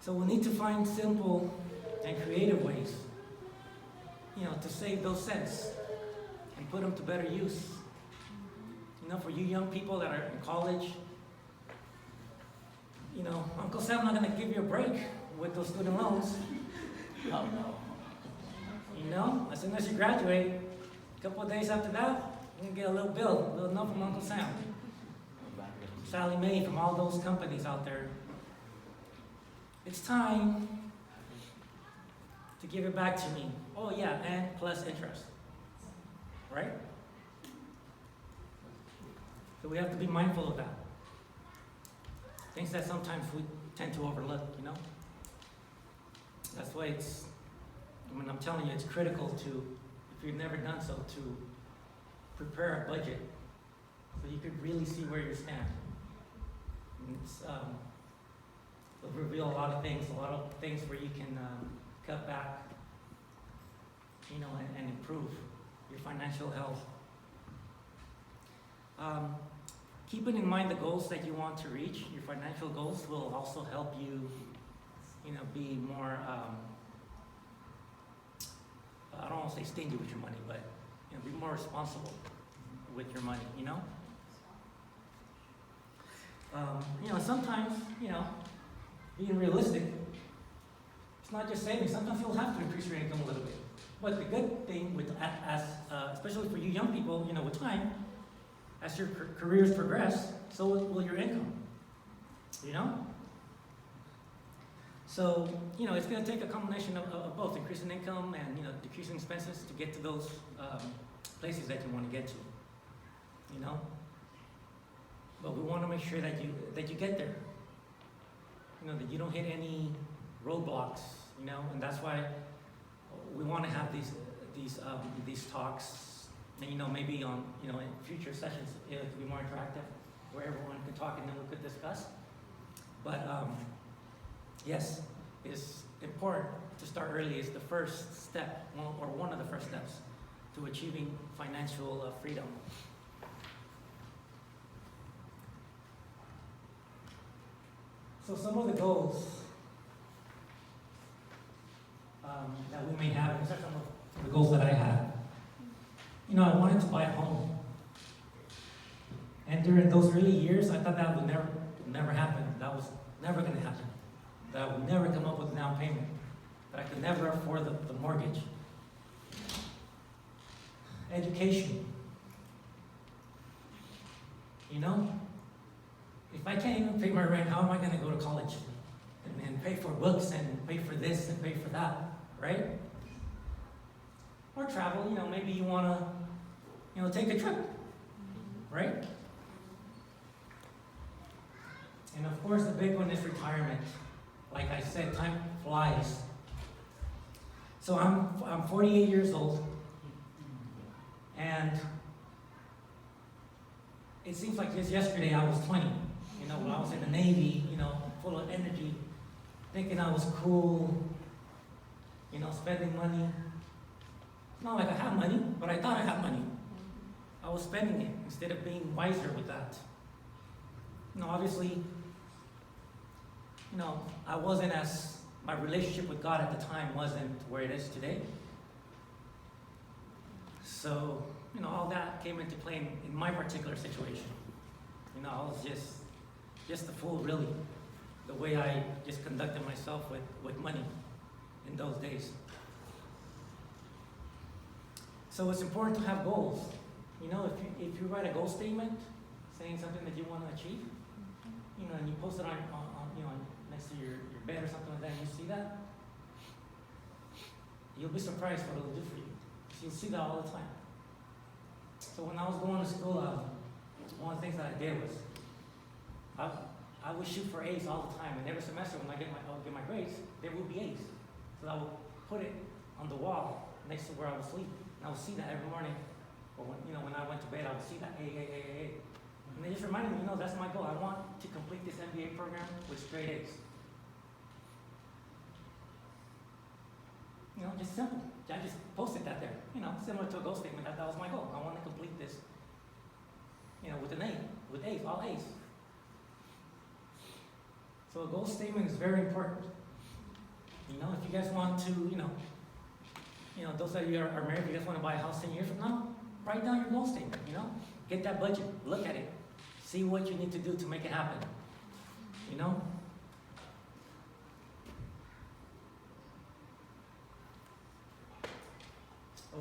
So we need to find simple and creative ways, to save those cents and put them to better use. For you young people that are in college, Uncle Sam's not going to give you a break with those student loans. Oh no. As soon as you graduate, a couple of days after that, you're going to get a little note from Uncle Sam. Sally Mae, from all those companies out there. It's time to give it back to me. Oh yeah, and plus interest. Right? So we have to be mindful of that. Things that sometimes we tend to overlook, That's why I'm telling you, it's critical to, if you've never done so, to prepare a budget so you could really see where you stand. And it'll reveal a lot of things where you can cut back, and improve your financial health. Keeping in mind the goals that you want to reach, your financial goals will also help you, be more, I don't want to say stingy with your money, but, be more responsible with your money, Sometimes, being realistic, it's not just saving. Sometimes you'll have to increase your income a little bit. But the good thing especially for you young people, with time, as your careers progress, so will your income. So, it's going to take a combination of both increasing income and, decreasing expenses to get to those places that you want to get to. But we want to make sure that you get there. That you don't hit any roadblocks, and that's why we want to have these talks, and maybe on in future sessions it could be more interactive, where everyone can talk and then we could discuss. But yes, it's important to start early. Is the first step, or one of the first steps, to achieving financial freedom. So some of the goals that we may have, these are some of the goals that I had. You know, I wanted to buy a home. And during those early years, I thought that would never happen. That was never going to happen. That I would never come up with a down payment. That I could never afford the mortgage. Education. You know, if I can't even pay my rent, how am I going to go to college? And pay for books and pay for this and pay for that, right? Or travel, you know, maybe you want to, you know, take a trip, right? And of course, the big one is retirement. Like I said, time flies. So I'm 48 years old, and it seems like just yesterday I was 20. You know, when I was in the Navy, you know, full of energy, thinking I was cool, you know, spending money. Not like I have money, but I thought I had money. I was spending it instead of being wiser with that. You know, obviously, you know, my relationship with God at the time wasn't where it is today. So, you know, all that came into play in my particular situation. You know, I was just a fool, really, the way I just conducted myself with money in those days. So it's important to have goals. You know, if you write a goal statement saying something that you want to achieve, you know, and you post it on you know, next to your bed or something like that, and you see that, you'll be surprised what it'll do for you. You'll see that all the time. So when I was going to school, one of the things that I did was I would shoot for A's all the time, and every semester when I would get my grades, they would be A's. So I would put it on the wall next to where I would sleep, and I would see that every morning. Or when I went to bed, I would see that A. And they just reminded me, you know, that's my goal. I want to complete this MBA program with straight A's. You know, just simple. I just posted that there. You know, similar to a goal statement. That was my goal. I want to complete this, you know, with an A, with A's, all A's. So a goal statement is very important. You know, if you guys want to, you know, those of you are married, if you guys want to buy a house 10 years from now, write down your goal statement, you know? Get that budget, look at it, see what you need to do to make it happen, you know?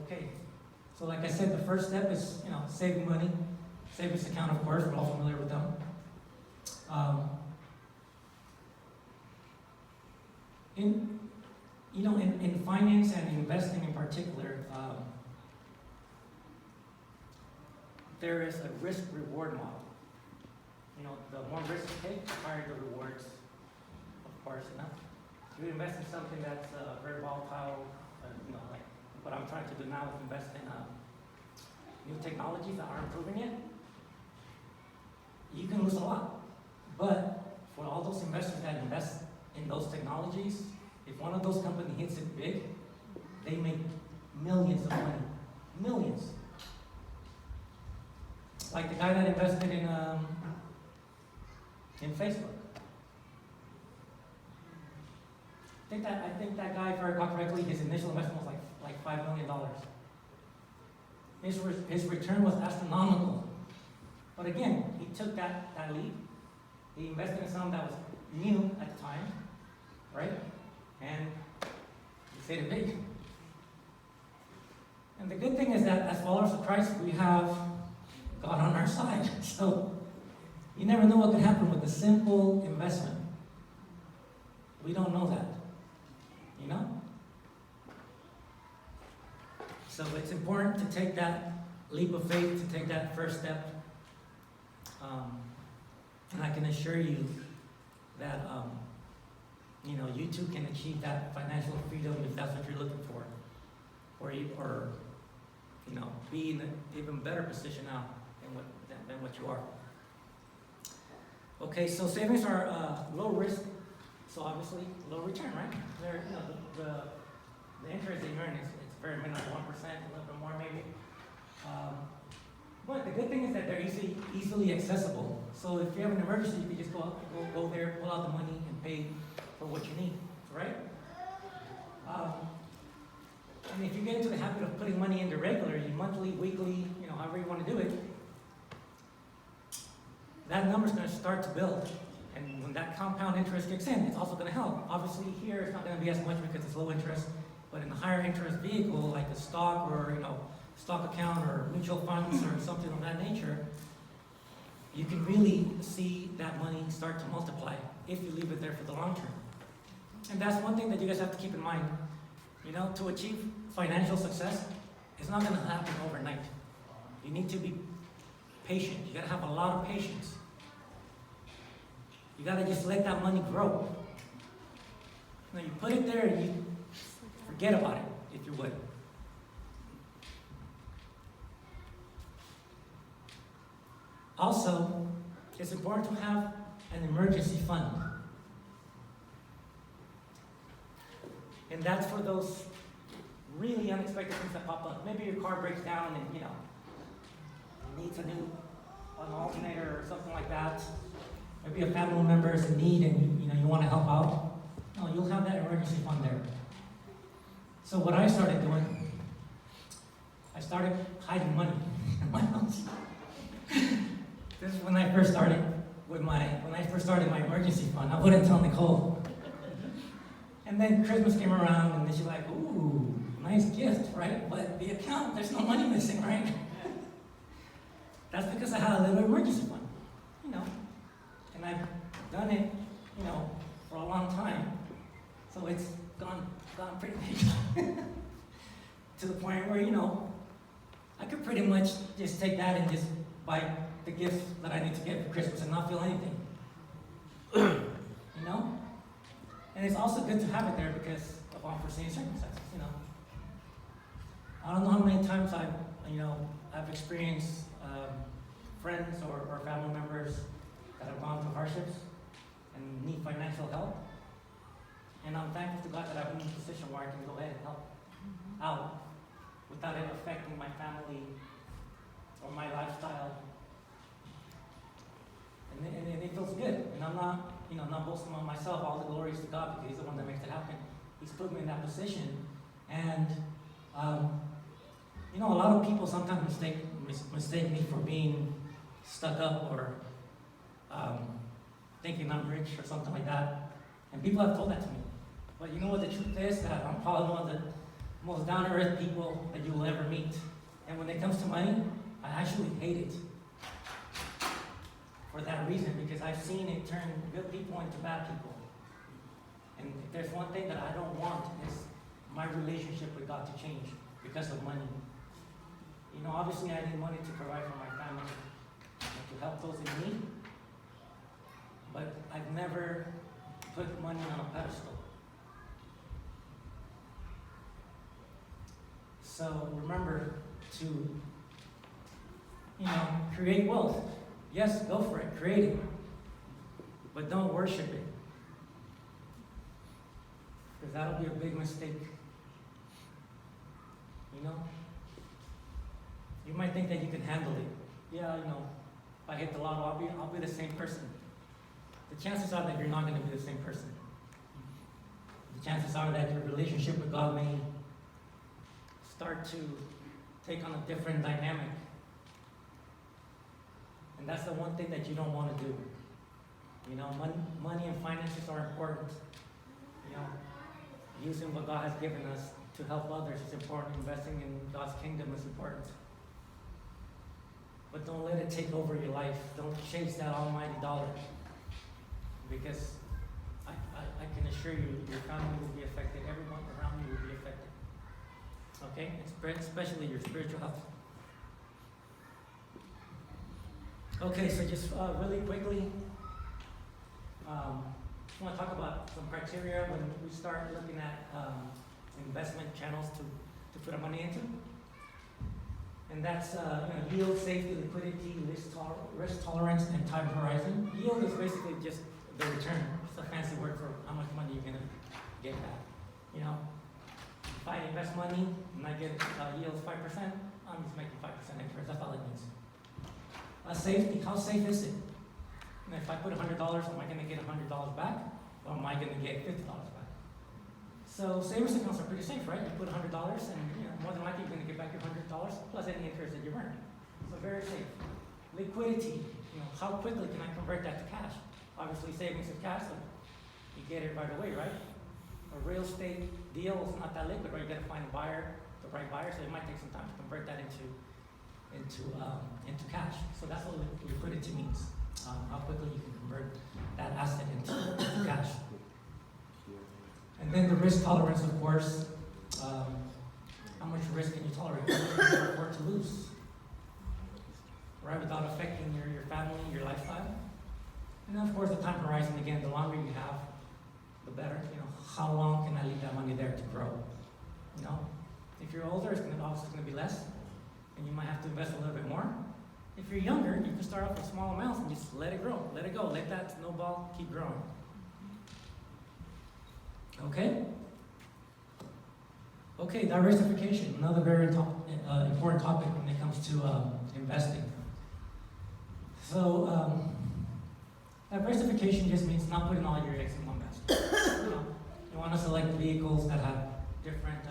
Okay, so like I said, the first step is, you know, saving money. Savings account, of course, we're all familiar with them. In finance and investing in particular, there is a risk-reward model. You know, the more risk you take, the higher the rewards, of course. You know, if you invest in something that's very volatile, you know, like what I'm trying to do now is invest in new technologies that aren't improving yet, you can lose a lot. But for all those investors that invest in those technologies, if one of those companies hits it big, they make millions of money. Millions. Like the guy that invested in Facebook. I think that guy, if I recall correctly, his initial investment was like $5 million. His return was astronomical. But again, he took that leap. He invested in something that was new at the time, right? And he stayed it big. And the good thing is that as followers of Christ, we have God on our side. So you never know what could happen with a simple investment. We don't know that, you know? So it's important to take that leap of faith, to take that first step. And I can assure you that, you too can achieve that financial freedom if that's what you're looking for. Or be in an even better position now than what you are. Okay, so savings are low risk, so obviously low return, right? The interest that you earn is very minimum 1%, a little bit more maybe. But the good thing is that they're easily accessible. So if you have an emergency, you can just go there, pull out the money, and pay for what you need, right? And if you get into the habit of putting money into regularly, monthly, weekly, however you want to do it, that number's going to start to build. And when that compound interest kicks in, it's also going to help. Obviously here it's not going to be as much because it's low interest, but in a higher interest vehicle like a stock or stock account or mutual funds or something of that nature, you can really see that money start to multiply if you leave it there for the long term. And that's one thing that you guys have to keep in mind. To achieve financial success, it's not going to happen overnight. You need to be patient. You got to have a lot of patience. You got to just let that money grow. You put it there and you forget about it, if you would. Also, it's important to have an emergency fund. And that's for those really unexpected things that pop up. Maybe your car breaks down and, needs an alternator or something like that. Maybe a family member is in need and, you want to help out. No, you'll have that emergency fund there. So what I started doing, I started hiding money in my house. This is when I first started my emergency fund. I wouldn't tell Nicole. And then Christmas came around, and then she's like, ooh, nice gift, right? But the account, there's no money missing, right? That's because I had a little emergency fund, And I've done it, for a long time. So it's gone pretty big. To the point where, I could pretty much just take that and just buy the gifts that I need to get for Christmas and not feel anything. And it's also good to have it there because of unforeseen circumstances, I don't know how many times I've experienced friends or family members that have gone through hardships and need financial help. And I'm thankful to God that I'm in a position where I can go ahead and help out without it affecting my family or my lifestyle. And it feels good. And I'm not boasting on myself. All the glory is to God because He's the one that makes it happen. He's put me in that position. And, a lot of people sometimes mistake me for being stuck up or thinking I'm rich or something like that. And people have told that to me. But you know what the truth is? That I'm probably one of the most down-to-earth people that you will ever meet. And when it comes to money, I actually hate it. For that reason, because I've seen it turn good people into bad people. And if there's one thing that I don't want is my relationship with God to change because of money. Obviously I need money to provide for my family and to help those in need. But I've never put money on a pedestal. So remember to, create wealth. Yes, go for it, create it. But don't worship it. Because that'll be a big mistake. You might think that you can handle it. Yeah, if I hit the lotto, I'll be the same person. The chances are that you're not going to be the same person. The chances are that your relationship with God may start to take on a different dynamic. And that's the one thing that you don't want to do. Money and finances are important. Using what God has given us to help others is important. Investing in God's kingdom is important. But don't let it take over your life. Don't chase that almighty dollar. Because I can assure you, your family will be affected. Everyone around you will be affected. Okay? Especially your spiritual health. Okay, so just really quickly, I want to talk about some criteria when we start looking at investment channels to put our money into. And that's yield, safety, liquidity, risk tolerance, and time horizon. Yield is basically just the return. It's a fancy word for how much money you're going to get back. If I invest money and I get yields 5%, I'm just making 5% interest. That's all it means. Safety, how safe is it? And if I put $100, am I going to get $100 back, or am I going to get $50 back? So savings accounts are pretty safe, right? You put $100, and more than likely you're going to get back your $100 plus any interest that you earn. So very safe. Liquidity, how quickly can I convert that to cash? Obviously, savings is cash, so you get it right away, right? A real estate deal is not that liquid, right? You got to find a buyer, the right buyer, so it might take some time to convert that into cash. So that's what liquidity means. How quickly you can convert that asset into cash. And then the risk tolerance, of course. How much risk can you tolerate? How much can you afford to lose? Right, without affecting your family, your lifestyle. And then, of course, the time horizon. Again, the longer you have, the better. How long can I leave that money there to grow? If you're older, it's obviously going to be less, and you might have to invest a little bit more. If you're younger, you can start off with small amounts and just let it grow, let it go, let that snowball keep growing. Okay, diversification, another very important topic when it comes to investing. So, diversification just means not putting all your eggs in one basket. You want to select vehicles that have different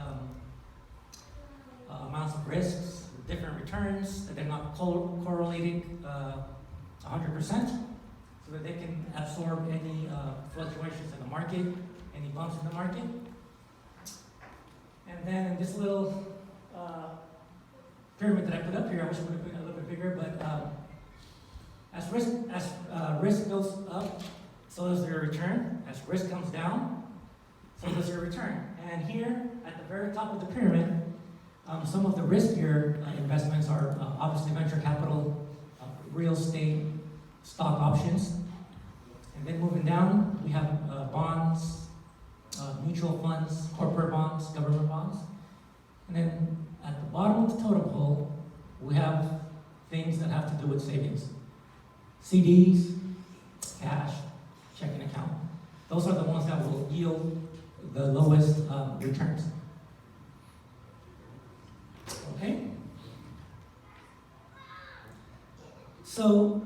amounts of risks, different returns, that they're not correlated 100%, so that they can absorb any fluctuations in the market, any bumps in the market. And then in this little pyramid that I put up here, I wish I would have put it a little bit bigger, but as risk goes up, so does your return. As risk comes down, so does your return. And here, at the very top of the pyramid, some of the riskier investments are obviously venture capital, real estate, stock options. And then moving down, we have bonds, mutual funds, corporate bonds, government bonds. And then at the bottom of the totem pole, we have things that have to do with savings. CDs, cash, checking account. Those are the ones that will yield the lowest returns. Okay? So,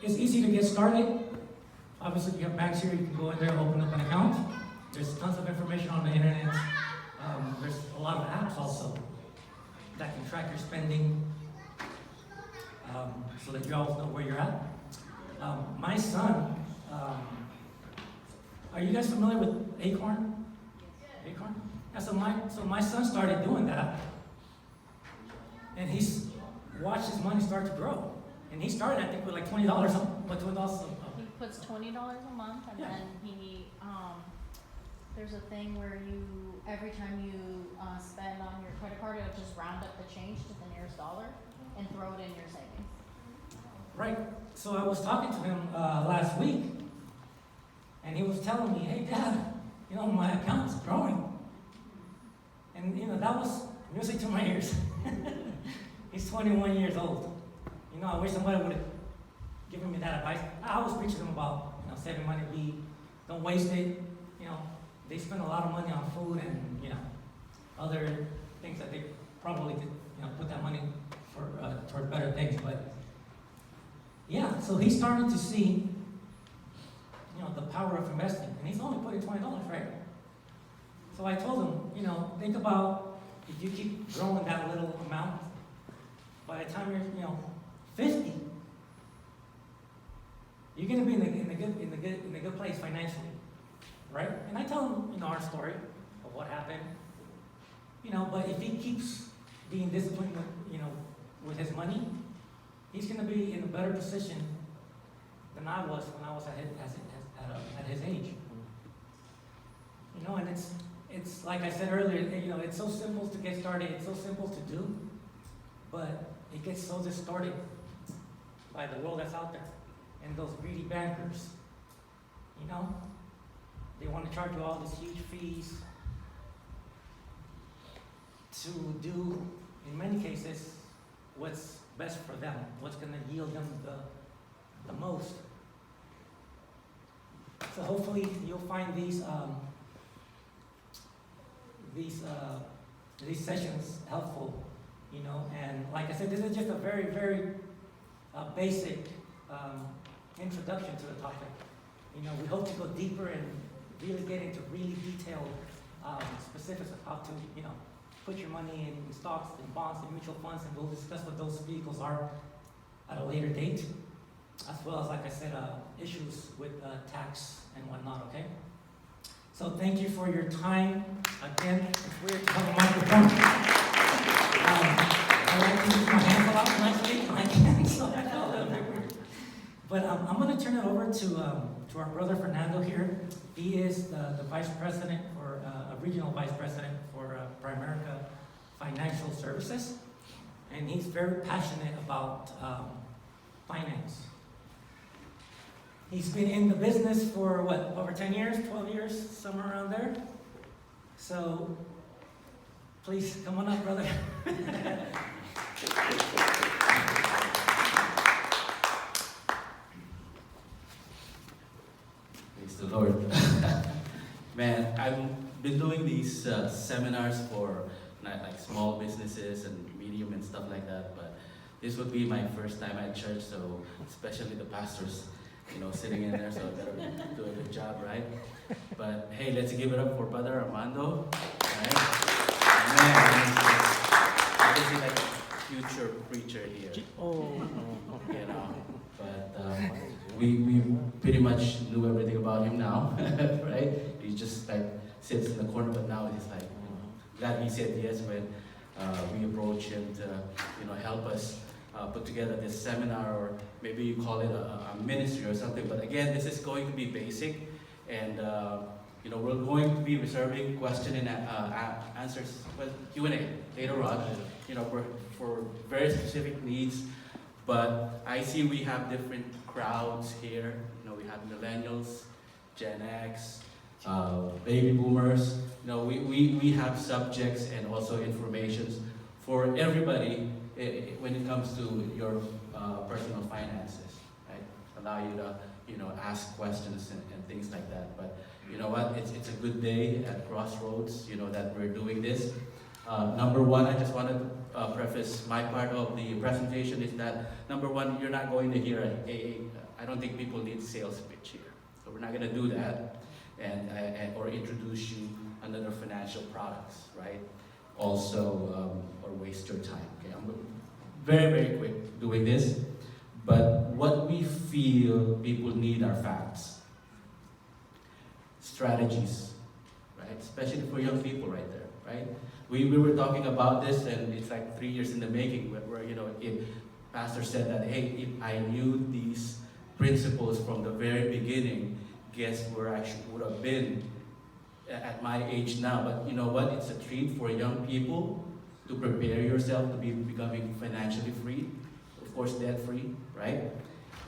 it's easy to get started. Obviously, you have banks here, you can go in there and open up an account. There's tons of information on the internet. There's a lot of apps also that can track your spending so that you always know where you're at. My son, are you guys familiar with Acorn? Acorn? Yeah, so my son started doing that, and he's watched his money start to grow. And he started, I think, with like $20 but $20 He puts $20 a month, and Yeah. then he, there's a thing where every time you spend on your credit card, it'll just round up the change to the nearest dollar and throw it in your savings. Right. So I was talking to him last week, and he was telling me, "Hey, Dad, my account's growing." And that was music to my ears. He's 21 years old. I wish somebody would have given me that advice. I always preach to them about saving money. Don't waste it. They spend a lot of money on food and other things that they probably could put that money for toward better things. But yeah, so he's starting to see the power of investing, and he's only putting $20, right? So I told him, think about if you keep growing that little amount, by the time you're 50, you're going to be in a good place financially, right? And I tell him our story of what happened, but if he keeps being disciplined with his money, he's going to be in a better position than I was when I was at his age. And it's like I said earlier, it's so simple to get started, it's so simple to do, but it gets so distorted by the world that's out there and those greedy bankers. They want to charge you all these huge fees to do, in many cases, what's best for them, what's going to yield them the most. So hopefully you'll find these these sessions helpful, and like I said, this is just a very, very basic introduction to the topic. We hope to go deeper and really get into really detailed specifics of how to, put your money in stocks and bonds and mutual funds, and we'll discuss what those vehicles are at a later date, as well as, like I said, issues with tax and whatnot, okay? So thank you for your time. Again, it's weird to have a microphone. I like to use my hands a lot when I speak, and I can't, so I feel a little bit weird. But I'm going to turn it over to our brother Fernando here. He is the vice president, or a regional vice president for Primerica Financial Services, and he's very passionate about finance. He's been in the business for over 10 years, 12 years, somewhere around there. So please come on up, brother. Praise the Lord. Man, I've been doing these seminars for like small businesses and medium and stuff like that, but this would be my first time at church, so especially the pastors, sitting in there, so I better do a good job, right? But hey, let's give it up for Brother Armando, right? Man, this is like a future preacher here. But we pretty much knew everything about him now, right? He just like sits in the corner, but now he's like, glad he said yes when we approached him to, help us put together this seminar, or maybe you call it a ministry or something. But again, this is going to be basic, and we're going to be reserving question and answers, Q&A later on, for very specific needs. But I see we have different crowds here. We have millennials, Gen X, baby boomers. We have subjects and also informations for everybody when it comes to your personal finances, right? Allow you to, ask questions and things like that. But you know what? It's a good day at Crossroads, that we're doing this. Number one, I just wanted to preface my part of the presentation is that, number one, you're not going to hear I don't think people need sales pitch here. So we're not going to do that and or introduce you another financial products, right? Also, or waste your time. Okay, I'm very, very quick doing this. But what we feel people need are facts, strategies, right? Especially for young people right there, right? We were talking about this, and it's like 3 years in the making, where if Pastor said that, hey, if I knew these principles from the very beginning, guess where I would have been at my age now. But you know what? It's a treat for young people to prepare yourself to be becoming financially free, of course debt-free, right?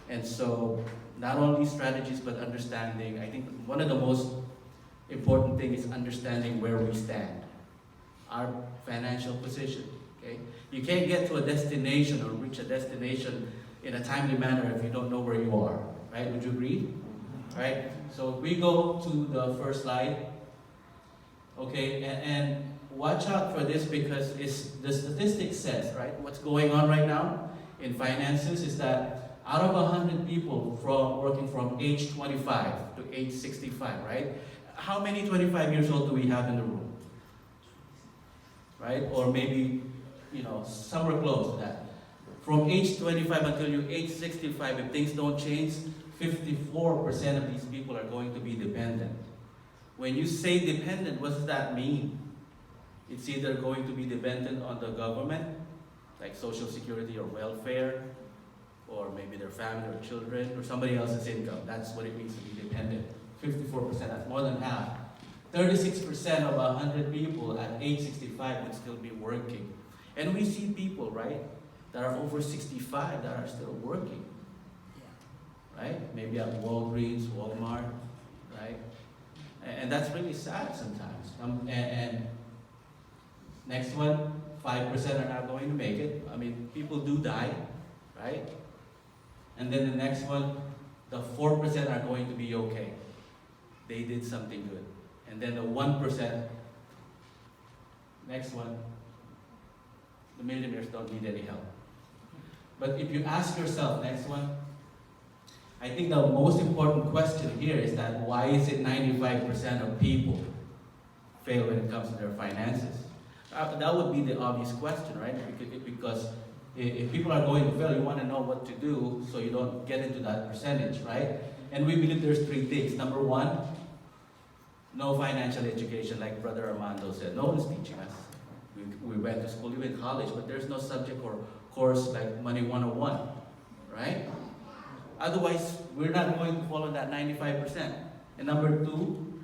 And so not only strategies, but understanding. I think one of the most important things is understanding where we stand, our financial position, okay? You can't get to a destination or reach a destination in a timely manner if you don't know where you are, right? Would you agree? Right? So if we go to the first slide, okay, and watch out for this, because the statistics says, right, what's going on right now in finances is that out of 100 people working from age 25 to age 65, right? How many 25 years old do we have in the room? Right? Or maybe, somewhere close to that. From age 25 until you age 65, if things don't change, 54% of these people are going to be dependent. When you say dependent, what does that mean? It's either going to be dependent on the government, like Social Security or welfare, or maybe their family or children, or somebody else's income. That's what it means to be dependent. 54%, that's more than half. 36% of 100 people at age 65 would still be working. And we see people, right, that are over 65 that are still working. Right? Maybe at Walgreens, Walmart, right? And that's really sad sometimes. And next one, 5% are not going to make it. I mean, people do die, right? And then the next one, the 4% are going to be okay. They did something good. And then the 1% Next one. The millionaires don't need any help. But if you ask yourself, next one, I think the most important question here is that why is it 95% of people fail when it comes to their finances? That would be the obvious question, right? Because if people are going to fail, you want to know what to do so you don't get into that percentage, right? And we believe there's three things. Number one, no financial education, like Brother Armando said. No one's teaching us. We went to school, even college, but there's no subject or course like Money 101, right? Otherwise, we're not going to follow that 95%. And number two,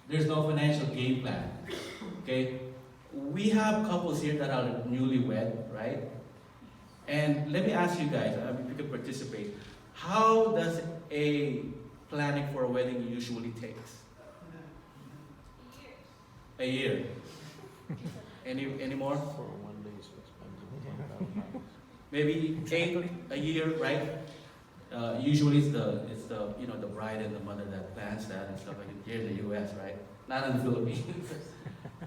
there's no financial game plan, okay? We have couples here that are newlywed, right? And let me ask you guys, if you could participate, how does a planning for a wedding usually takes? A year. Any more? Maybe 8 a year, right? Usually it's the the bride and the mother that plans that and stuff like that here in the U.S., right? Not in the Philippines.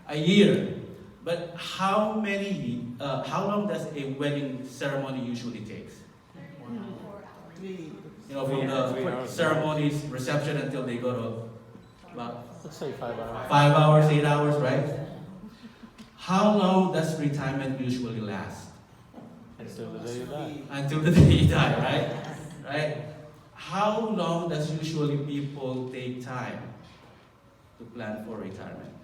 A year. But how long does a wedding ceremony usually takes? 4 hours. From the ceremonies, reception until they go to about Let's say 5 hours. 5 hours, 8 hours, right? How long does retirement usually last? Until the day you die. Until the day you die, right? Right? How long does usually people take time to plan for retirement?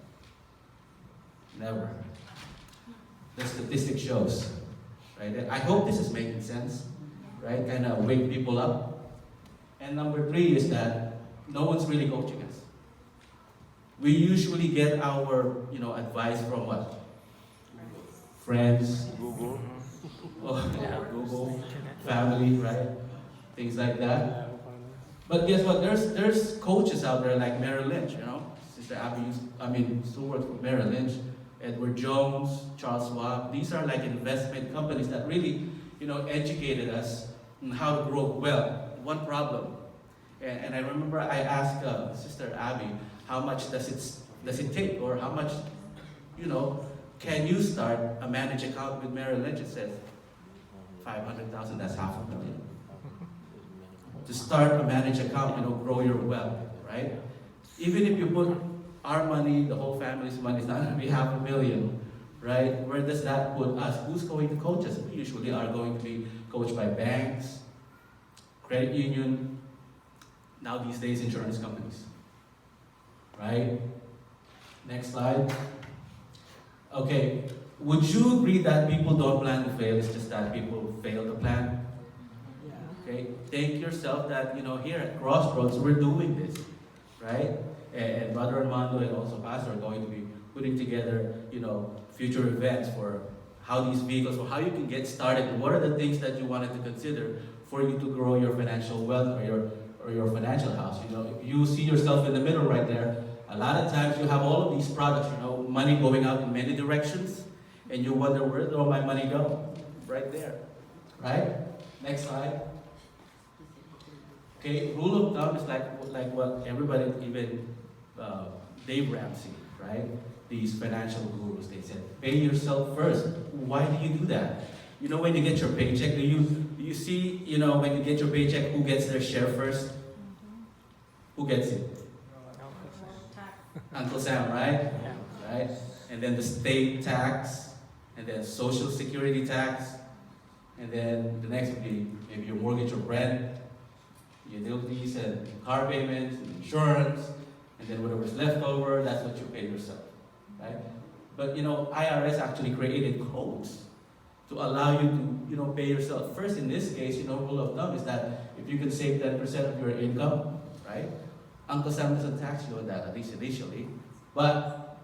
Never. The statistic shows, right? And I hope this is making sense, right? Kind of wake people up. And number three is that no one's really coaching us. We usually get our, advice from what? Friends, Google. Google, family, right? Things like that. But guess what? There's coaches out there like Merrill Lynch, Sister Abby still works for Merrill Lynch, Edward Jones, Charles Schwab. These are like investment companies that really, educated us on how to grow well. One problem, and I remember I asked Sister Abby, how much does it take, or how much, can you start a managed account with Merrill Lynch? It says 500,000. That's $500,000. To start a managed account, grow your wealth, right? Even if you put our money, the whole family's money, it's not going to be $500,000, right? Where does that put us? Who's going to coach us? We usually are going to be coached by banks, credit union, now these days insurance companies, right? Next slide. Okay, would you agree that people don't plan to fail? It's just that people fail to plan? Okay, think yourself that, here at Crossroads, we're doing this, right? And Brother Armando and also Pastor are going to be putting together, future events for how these vehicles, or how you can get started. What are the things that you wanted to consider for you to grow your financial wealth or your financial house? If you see yourself in the middle right there, a lot of times you have all of these products, money going out in many directions, and you wonder, where did all my money go? Right there, right? Next slide. Okay, rule of thumb is like what everybody, even Dave Ramsey, right? These financial gurus, they said, pay yourself first. Why do you do that? When you get your paycheck, do you see, when you get your paycheck, who gets their share first? Who gets it? Uncle Sam, right? Right? And then the state tax, and then social security tax, and then the next would be maybe your mortgage or rent, utilities and car payments, and insurance, and then whatever's left over, that's what you pay yourself, right? But IRS actually created codes to allow you to pay yourself. First, in this case, rule of thumb is that if you can save 10% of your income, right? Uncle Sam doesn't tax you on that, at least initially. But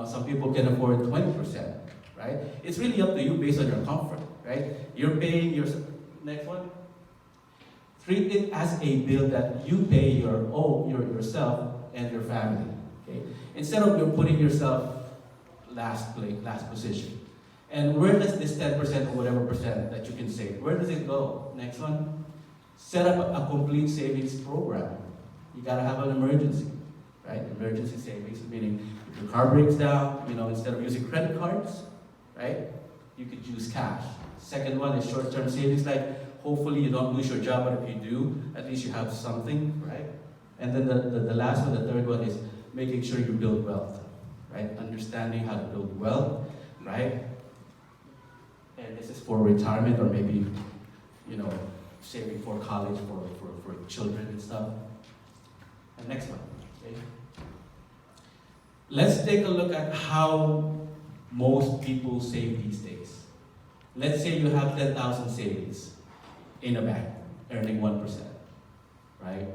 some people can afford 20%, right? It's really up to you based on your comfort, right? You're paying your next one. Treat it as a bill that you pay yourself and your family. Okay? Instead of you putting yourself last position. And where does this 10% or whatever percent that you can save, where does it go? Next one. Set up a complete savings program. You gotta have an emergency. right? Emergency savings, meaning if your car breaks down, instead of using credit cards, right? You could use cash. Second one is short-term savings, like hopefully you don't lose your job, but if you do, at least you have something, right? And then the last one, the third one is making sure you build wealth, right? Understanding how to build wealth, right? And this is for retirement or maybe, saving for college for children and stuff. And next one, okay? Let's take a look at how most people save these days. Let's say you have 10,000 savings in a bank, earning 1%, right?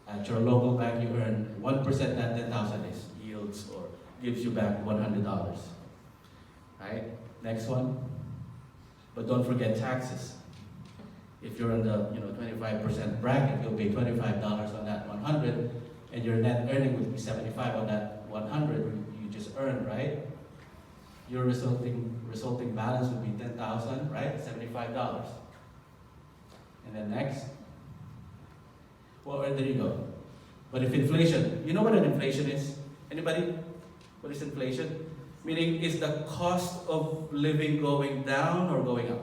At your local bank, you earn 1%, that 10,000 is yields or gives you back $100, right? Next one. But don't forget taxes. If you're in the 25% bracket, you'll pay $25 on that 100, and your net earning would be 75 on that 100 you just earned, right? Your resulting balance would be 10,000, right? $75. And then next. Well, there you go. But if inflation, you know what an inflation is? Anybody? What is inflation? Meaning, is the cost of living going down or going up?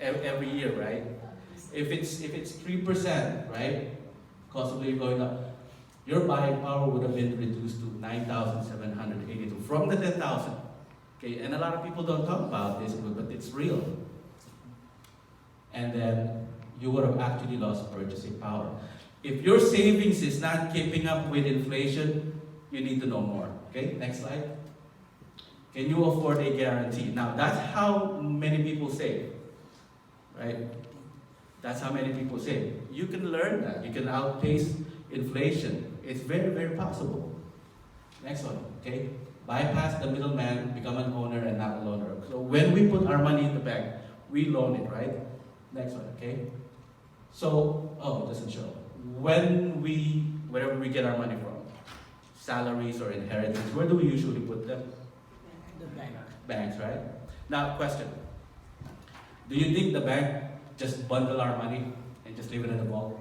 Every year, right? If it's 3%, right? Cost of living going up, your buying power would have been reduced to 9,782 from the 10,000. Okay, and a lot of people don't talk about this, but it's real. And then you would have actually lost purchasing power. If your savings is not keeping up with inflation, you need to know more. Okay, next slide. Can you afford a guarantee? Now, that's how many people save, right? That's how many people save. You can learn that. You can outpace inflation. It's very, very possible. Next one, okay? Bypass the middleman, become an owner and not a loaner. So when we put our money in the bank, we loan it, right? Next one, okay? So, it doesn't show. Wherever we get our money from, salaries or inheritance, where do we usually put them? The bank. Banks, right? Now, question. Do you think the bank just bundle our money and just leave it in the vault?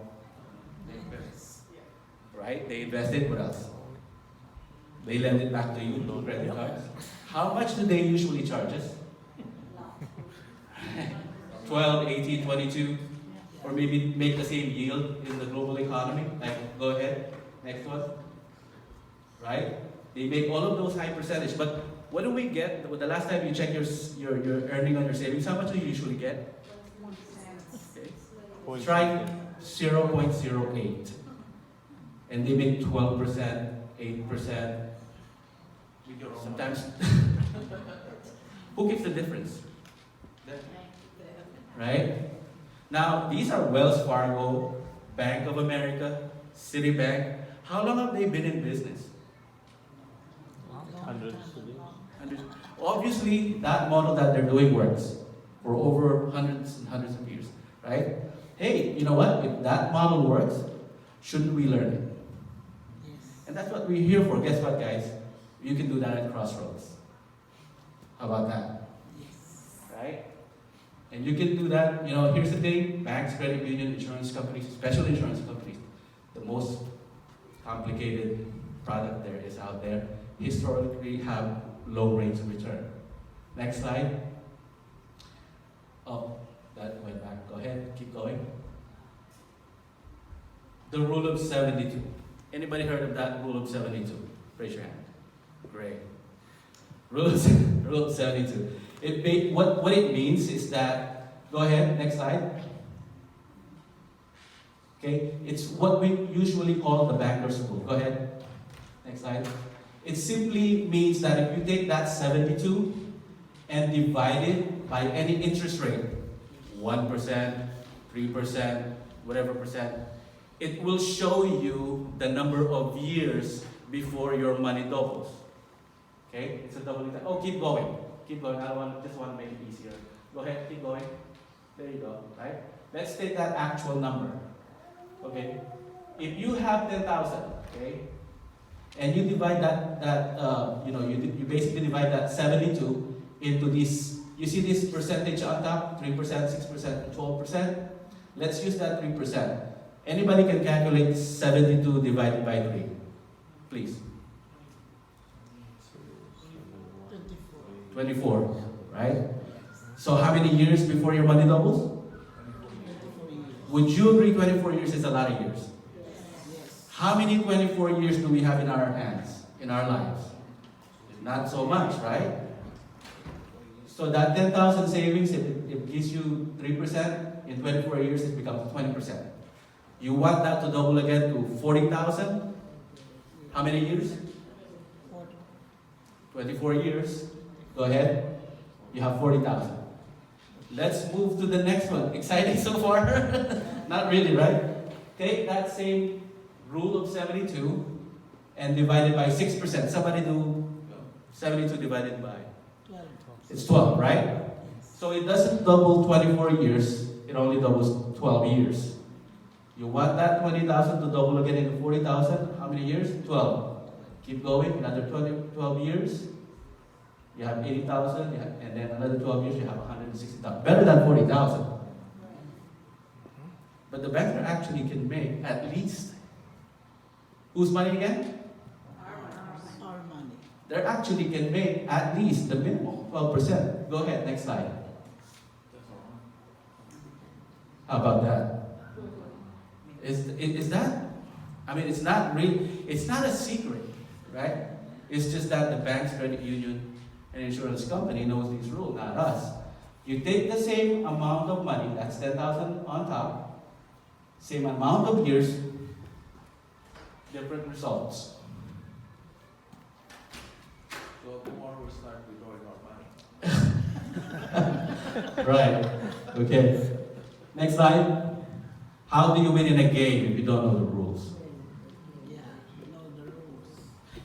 Right? They invest it, what else? They lend it back to you, no credit cards. How much do they usually charge us? 12, 18, 22, or maybe make the same yield in the global economy. Like, go ahead, next one. Right? They make all of those high percentage, but what do we get? The last time you check your earning on your savings, how much do you usually get? Okay. Try 0.08. And they make 12%, 8%. Sometimes, who gives the difference? Right? Now, these are Wells Fargo, Bank of America, Citibank. How long have they been in business? Hundreds. Obviously, that model that they're doing works for over hundreds and hundreds of years, right? Hey, you know what? If that model works, shouldn't we learn it? Yes. And that's what we're here for. Guess what, guys? You can do that at Crossroads. How about that? Yes. Right? And you can do that, here's the thing, banks, credit union, insurance companies, special insurance companies, the most complicated product there is out there, historically have low rates of return. Next slide. Oh, that went back. Go ahead, keep going. The rule of 72. Anybody heard of that rule of 72? Raise your hand. Great. Rule of 72. What it means is that, go ahead, next slide. Okay, it's what we usually call the banker's rule. Go ahead, next slide. It simply means that if you take that 72 and divide it by any interest rate, 1%, 3%, whatever percent, it will show you the number of years before your money doubles. Okay, it's a doubling. Oh, keep going. Keep going. Just want to make it easier. Go ahead, keep going. There you go. Right? Let's take that actual number. Okay. If you have 10,000, okay, and you divide you basically divide that 72 into this. You see this percentage on top? 3%, 6%, 12%. Let's use that 3%. Anybody can calculate 72 divided by 3? Please. 24. 24, right? So how many years before your money doubles? 24 years. Would you agree 24 years is a lot of years? Yes. How many 24 years do we have in our hands, in our lives? Not so much, right? So that 10,000 savings, if it gives you 3%, in 24 years it becomes 20%. You want that to double again to 40,000? How many years? 40. 24 years. Go ahead. You have 40,000. Let's move to the next one. Exciting so far? Not really, right? Take that same rule of 72 and divide it by 6%. Somebody do 72 divided by? 12. It's 12, right? So it doesn't double 24 years. It only doubles 12 years. You want that 20,000 to double again into 40,000? How many years? 12. Keep going. Another 12 years. You have 80,000, and then another 12 years, you have 160,000. Better than 40,000. But the banker actually can make at least, whose money again? Our money. They actually can make at least the minimum, 12%. Go ahead, next slide. How about that? Is that, I mean, it's not a secret, right? It's just that the bank's credit union and insurance company knows these rules, not us. You take the same amount of money, that's 10,000 on top, same amount of years, different results. So tomorrow we start withdrawing our money. Right, okay. Next slide. How do you win in a game if you don't know the rules? Yeah, know the rules.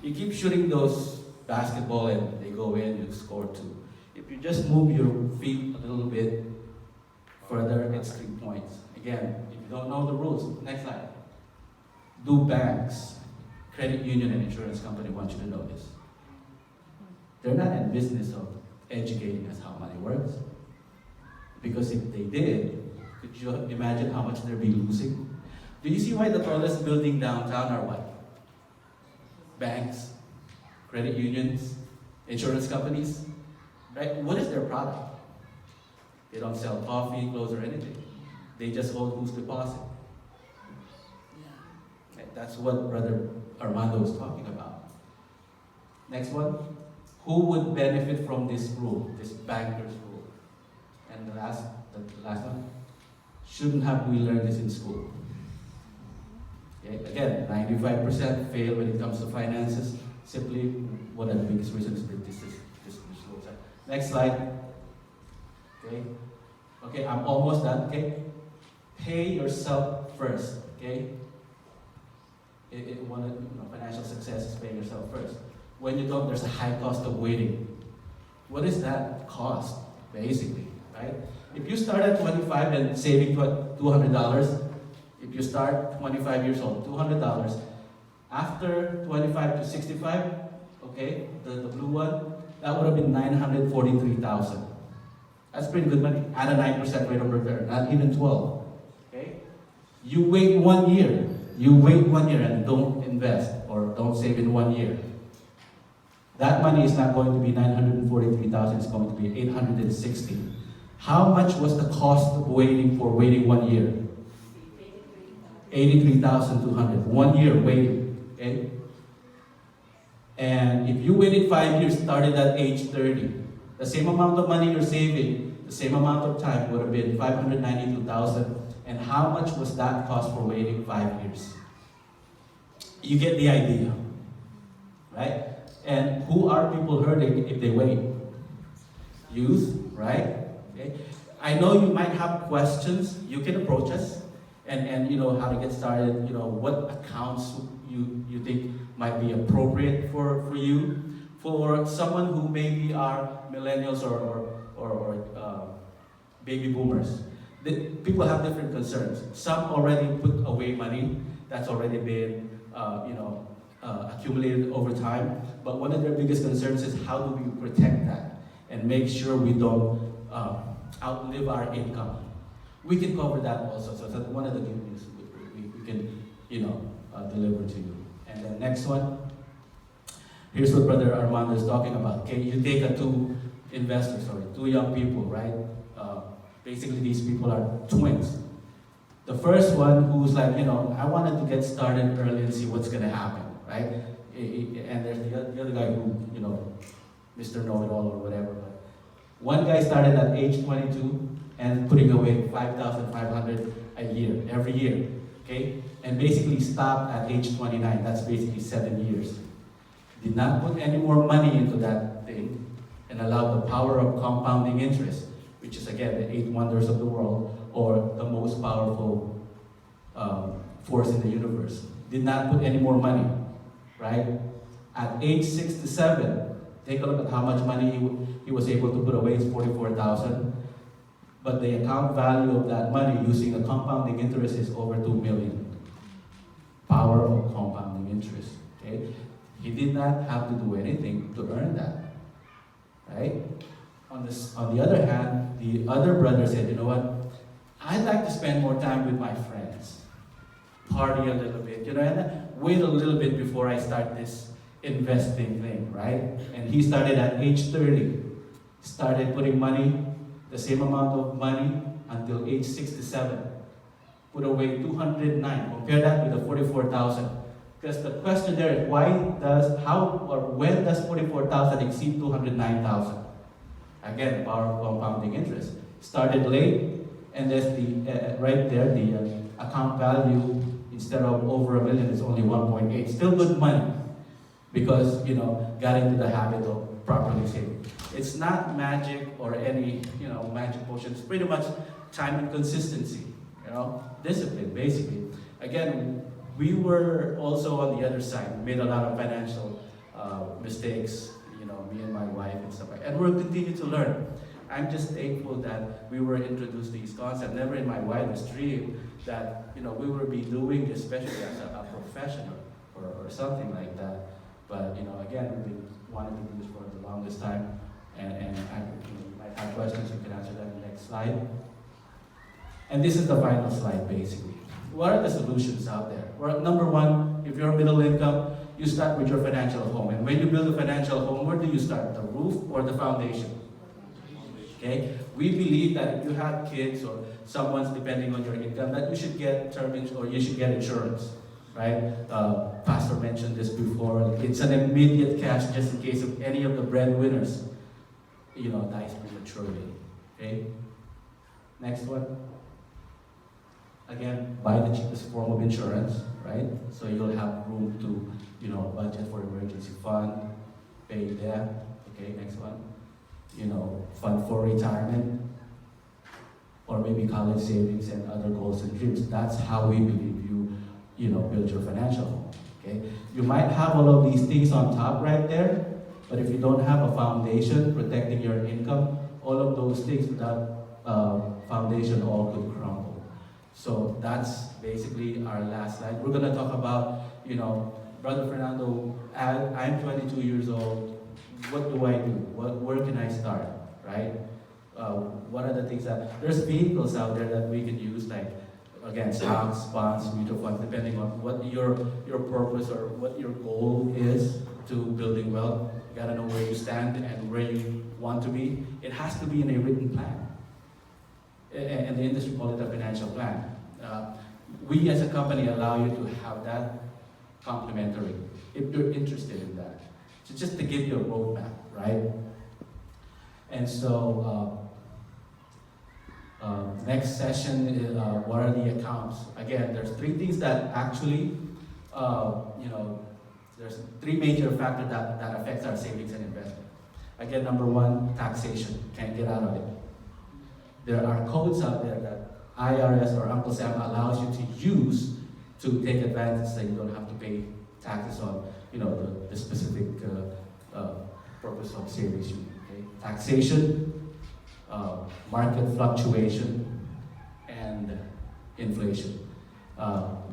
You keep shooting those basketball and they go in, you score 2. If you just move your feet a little bit further, it's 3 points. Again, if you don't know the rules, next slide. Do banks, credit union and insurance company want you to know this? They're not in business of educating us how money works. Because if they did, could you imagine how much they'd be losing? Do you see why the tallest building downtown are what? Banks, credit unions, insurance companies, right? What is their product? They don't sell coffee, clothes, or anything. They just hold whose deposit. Yeah. Right? That's what Brother Armando was talking about. Next one. Who would benefit from this rule, this banker's rule? And the last one. Shouldn't have we learned this in school? Okay? Again, 95% fail when it comes to finances. Simply, one of the biggest reasons that this rules. Next slide. Okay, I'm almost done. Okay, pay yourself first. Okay, financial success is paying yourself first. When you don't, there's a high cost of waiting. What is that cost, basically, right? If you start at 25 and saving $200, if you start 25 years old, $200. After 25 to 65, okay, the blue one, that would have been $943,000. That's pretty good money. At a 9% rate of return, not even 12. Okay? You wait 1 year. You wait 1 year and don't invest or don't save in 1 year. That money is not going to be $943,000, it's going to be $860,000. How much was the cost of waiting 1 year? $83,200. 1 year waiting. Okay? And if you waited 5 years, started at age 30, the same amount of money you're saving, the same amount of time would have been $592,000. And how much was that cost for waiting 5 years? You get the idea, right? And who are people hurting if they wait? Youth, right? Okay. I know you might have questions. You can approach us, and you know how to get started. You know what accounts you think might be appropriate for you. For someone who maybe are millennials or baby boomers, people have different concerns. Some already put away money that's already been accumulated over time. But one of their biggest concerns is how do we protect that and make sure we don't outlive our income. We can cover that also. So that's one of the good news. We delivered to you. And then next one, here's what Brother Armando is talking about. Okay, you take two young people, right? Basically, these people are twins. The first one who's like, I wanted to get started early and see what's going to happen, right? And there's the other guy who, Mr. Know-it-all or whatever. But one guy started at age 22 and putting away $5,500 a year, every year, okay? And basically stopped at age 29. That's basically 7 years. Did not put any more money into that thing and allowed the power of compounding interest, which is again the 8 wonders of the world, or the most powerful force in the universe. Did not put any more money, right? At age 67, take a look at how much money he was able to put away. It's $44,000. But the account value of that money using the compounding interest is over $2 million. Power of compounding interest, okay? He did not have to do anything to earn that, right? On the other hand, the other brother said, you know what? I'd like to spend more time with my friends, party a little bit, and wait a little bit before I start this investing thing, right? And he started at age 30, started putting money, the same amount of money until age 67. Put away 209. Compare that with the 44,000. Because the question there is when does 44,000 exceed 209,000? Again, power of compounding interest. Started late, and there's right there the account value instead of over $1 million is only 1.8. Still good money because got into the habit of properly saving. It's not magic or any magic potion. It's pretty much time and consistency. Discipline basically. Again, we were also on the other side. We made a lot of financial mistakes. Me and my wife and stuff like that. And we'll continue to learn. I'm just thankful that we were introduced to these concepts. Never in my wildest dream that we would be doing this, especially as a professional or something like that. But again, we've been wanting to do this for the longest time. And you might have questions, you can answer that in the next slide. And this is the final slide, basically. What are the solutions out there? Well, number one, if you're middle income, you start with your financial home. And when you build a financial home, where do you start? The roof or the foundation? Okay? We believe that if you have kids or someone's depending on your income, that you should get term insurance or you should get insurance, right? Pastor mentioned this before. It's an immediate cash just in case of any of the breadwinners, dies prematurely. Okay? Next one. Again, buy the cheapest form of insurance, right? So you'll have room to, budget for emergency fund, pay debt. Okay, next one. Fund for retirement, or maybe college savings and other goals and dreams. That's how we believe you build your financial home. Okay, you might have all of these things on top right there, but if you don't have a foundation protecting your income, all of those things without foundation all could crumble. So that's basically our last slide. We're gonna talk about, Brother Fernando, I'm 22 years old. What do I do? Where can I start, right? What are the things there's vehicles out there that we can use, like, again, stocks, bonds, mutual funds, depending on what your purpose or what your goal is to building wealth. You gotta know where you stand and where you want to be. It has to be in a written plan. And the industry calls it a financial plan. We as a company allow you to have that complimentary, if you're interested in that. So just to give you a roadmap, right? And so, next session is what are the accounts? Again, there's 3 things that actually, there's 3 major factors that affects our savings and investment. Again, number 1, taxation. Can't get out of it. There are codes out there that IRS or Uncle Sam allows you to use to take advantage so you don't have to pay taxes on, the specific purpose of savings. Okay? Taxation, market fluctuation, and inflation.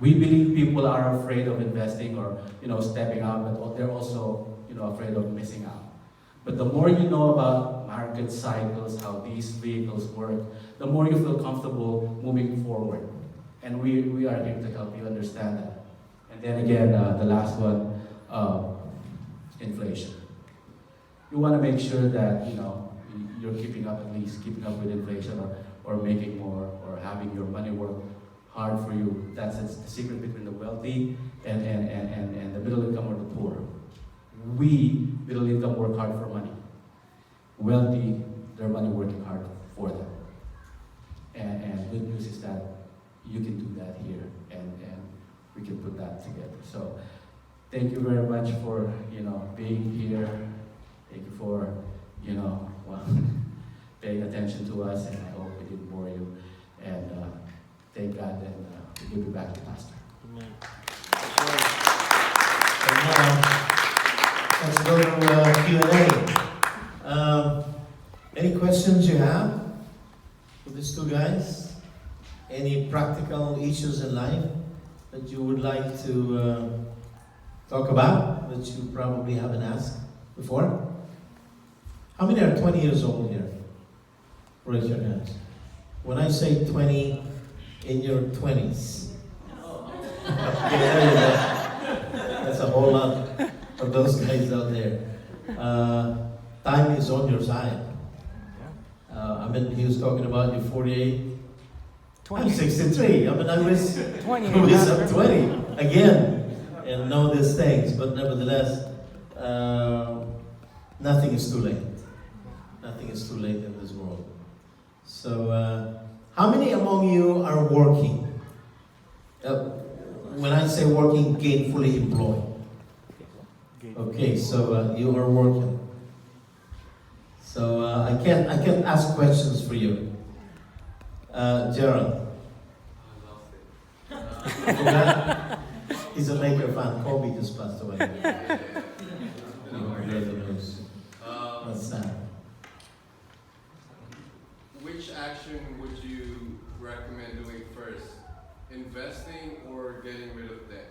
We believe people are afraid of investing or stepping out, but they're also afraid of missing out. But the more you know about market cycles, how these vehicles work, the more you feel comfortable moving forward. And we are here to help you understand that. And then again, the last one, inflation. You want to make sure that, you're keeping up with inflation, or making more, or having your money work hard for you. That's the secret between the wealthy and the middle income or the poor. We, middle income, work hard for money. Wealthy, their money working hard for them. And good news is that you can do that here, and we can put that together. So thank you very much for, being here. Thank you for, paying attention to us, and I hope we didn't bore you. And thank God, and we'll give it back to Pastor. Amen. And now, let's go to Q&A. Any questions you have for these two guys? Any practical issues in life that you would like to talk about that you probably haven't asked before? How many are 20 years old here? Raise your hands. When I say 20, in your 20s. Okay, there you go. That's a whole lot of those guys out there. Time is on your side. He was talking about you 48. 20. I'm 63. I was 20. I'm 20 again, and know these things. But nevertheless, nothing is too late. Nothing is too late in this world. So, how many among you are working? When I say working, gainfully employed. Okay, so you are working. So I can't ask questions for you. Gerald. He's a Laker fan. Kobe just passed away. You heard the news. That's sad. Which action would you recommend doing first? Investing or getting rid of debt?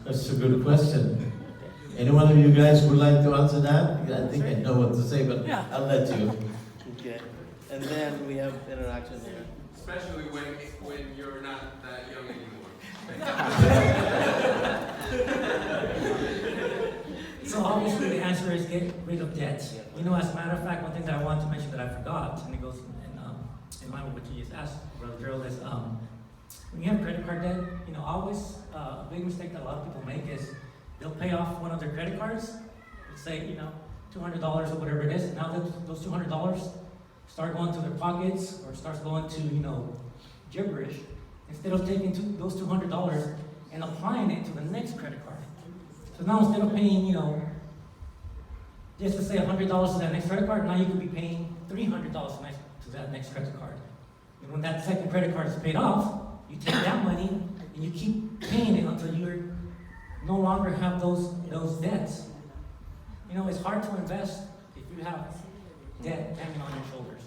That's a good question. Any one of you guys would like to answer that? I think I know what to say, but I'll let you. Okay. And then we have interaction here. Especially when you're not that young anymore. So obviously the answer is get rid of debt. As a matter of fact, one thing that I wanted to mention that I forgot, and it goes in line with what you just asked, Brother Gerald, is when you have credit card debt, always a big mistake that a lot of people make is they'll pay off one of their credit cards, let's say, $200 or whatever it is, and now that those $200 start going to their pockets or starts going to, gibberish, instead of taking those $200 and applying it to the next credit card. So now instead of paying, just to say $100 to that next credit card, now you could be paying $300 to that next credit card. And when that second credit card is paid off, you take that money and you keep paying it until you no longer have those debts. It's hard to invest if you have debt hanging on your shoulders.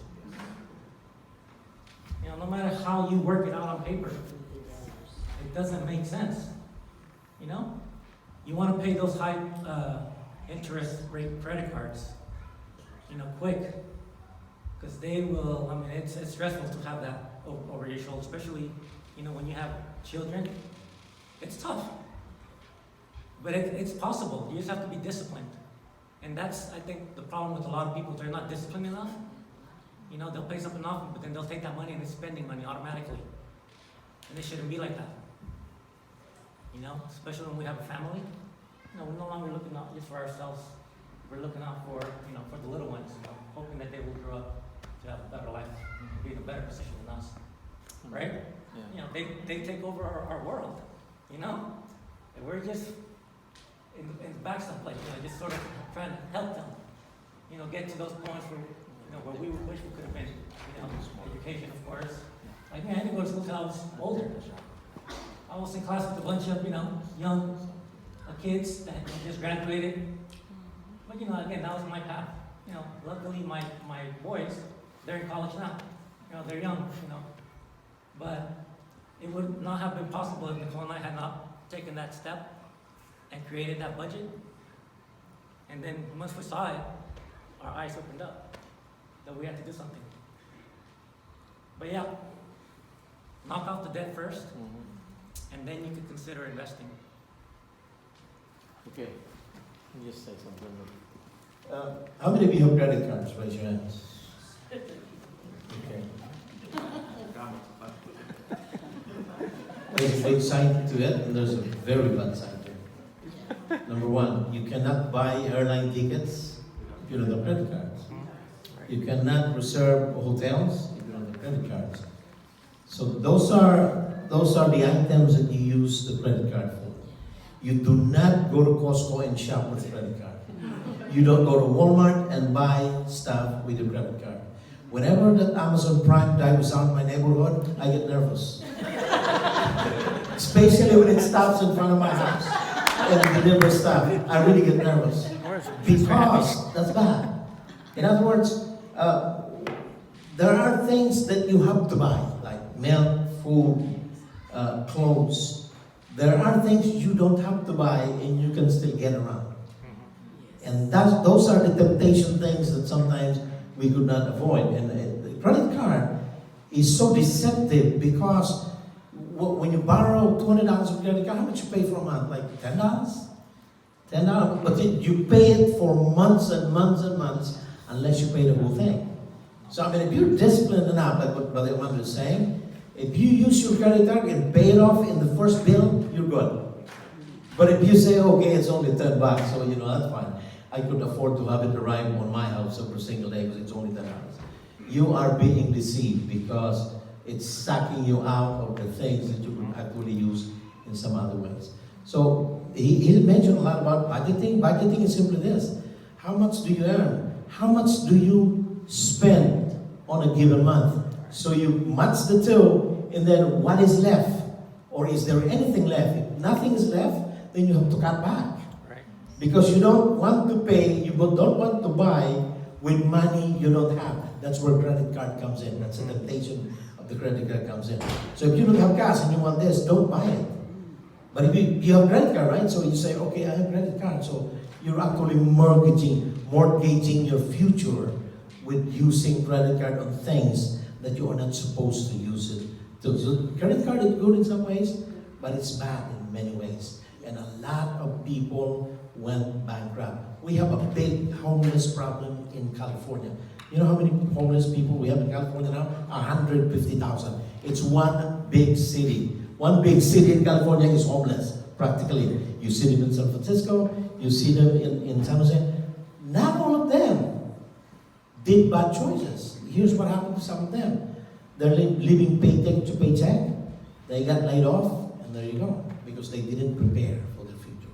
No matter how you work it out on paper, it doesn't make sense. You want to pay those high interest rate credit cards, quick, because they will. It's stressful to have that over your shoulder, especially when you have children. It's tough, but it's possible. You just have to be disciplined, and that's, I think, the problem with a lot of people. They're not disciplined enough. They'll pay something off, but then they'll take that money and it's spending money automatically, and it shouldn't be like that. Especially when we have a family. We're no longer looking out just for ourselves. We're looking out for the little ones, hoping that they will grow up to have a better life, be in a better position than us, right? Yeah. They take over our world, and we're just in the back stuff, just sort of trying to help them, get to those points where we wish we could have been, education, of course. I didn't go to school until I was older. I was in class with a bunch of, young kids that just graduated. But, again, that was my path. Luckily my boys, they're in college now. They're young, But it would not have been possible if Nicole and I had not taken that step and created that budget. And then once we saw it, our eyes opened up that we had to do something. But yeah, knock out the debt first, Mhm. and then you could consider investing. Okay. You just say something. How many of you have credit cards? Raise your hands. Okay. There's a good side to it, and there's a very bad side to it. Number one, you cannot buy airline tickets if you don't have credit cards. You cannot reserve hotels if you don't have credit cards. So those are the items that you use the credit card for. You do not go to Costco and shop with a credit card. You don't go to Walmart and buy stuff with your credit card. Whenever that Amazon Prime drives out my neighborhood, I get nervous. Especially when it stops in front of my house and delivers stuff. I really get nervous. Because that's bad. In other words, there are things that you have to buy, like milk, food, clothes. There are things you don't have to buy and you can still get around. And those are the temptation things that sometimes we could not avoid. And the credit card is so deceptive because when you borrow $20 from credit card, how much you pay for a month? Like $10? $10. But you pay it for months and months and months unless you pay the whole thing. So I mean, if you're disciplined enough, like what Brother Armanda is saying, if you use your credit card and pay it off in the first bill, you're good. But if you say, okay, it's only $10, so that's fine. I could afford to have it arrive on my house every single day because it's only $10. You are being deceived because it's sucking you out of the things that you could actually use in some other ways. So he mentioned a lot about budgeting. Budgeting is simply this. How much do you earn? How much do you spend on a given month? So you match the two, and then what is left? Or is there anything left? If nothing is left, then you have to cut back. Because you don't want to pay, you don't want to buy with money you don't have. That's where credit card comes in. That's the temptation of the credit card comes in. So if you don't have cash and you want this, don't buy it. But if you have credit card, right? So you say, okay, I have credit card. So you're actually mortgaging your future with using credit card on things that you are not supposed to use it to. So credit card is good in some ways, but it's bad in many ways. And a lot of people went bankrupt. We have a big homeless problem in California. You know how many homeless people we have in California now? 150,000. It's one big city. One big city in California is homeless, practically. You see them in San Francisco, you see them in San Jose. Not all of them did bad choices. Here's what happened to some of them. They're living paycheck to paycheck. They got laid off, and there you go, because they didn't prepare for their future.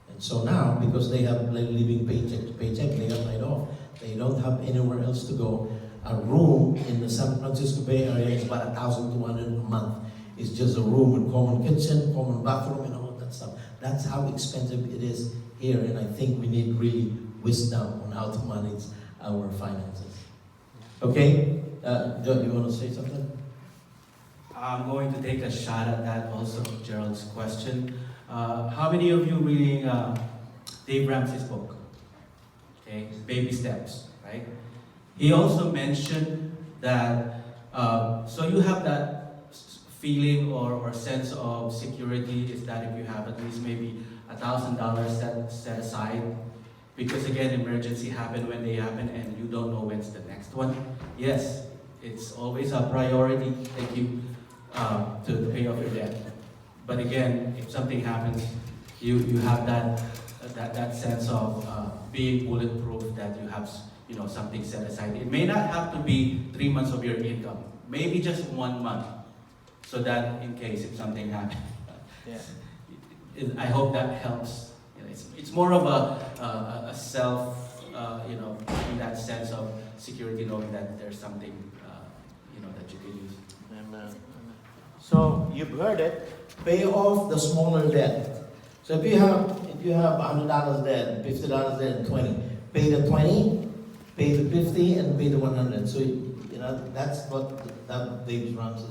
And so now, because they have living paycheck to paycheck, they got laid off. They don't have anywhere else to go. A room in the San Francisco Bay Area is about $1,200 a month. It's just a room with common kitchen, common bathroom, and all of that stuff. That's how expensive it is here, and I think we need really wisdom on how to manage our finances. Okay? John, you want to say something? I'm going to take a shot at that also, Gerald's question. How many of you reading Dave Ramsey's book? Okay, Baby Steps, right? He also mentioned that, so you have that feeling or sense of security is that if you have at least maybe $1,000 set aside, because again, emergency happen when they happen and you don't know when's the next one. Yes, it's always a priority, thank you, to pay off your debt. But again, if something happens, you have that sense of being bulletproof, that you have something set aside. It may not have to be 3 months of your income, maybe just 1 month, so that in case if something happens. Yeah. I hope that helps. It's more of a self, in that sense of security, knowing that there's something, that you can use. Amen. So you've heard it. Pay off the smaller debt. So if you have $100 debt, $50 debt, and 20, pay the 20, pay the 50, and pay the 100. So that's what that Dave Ramsey.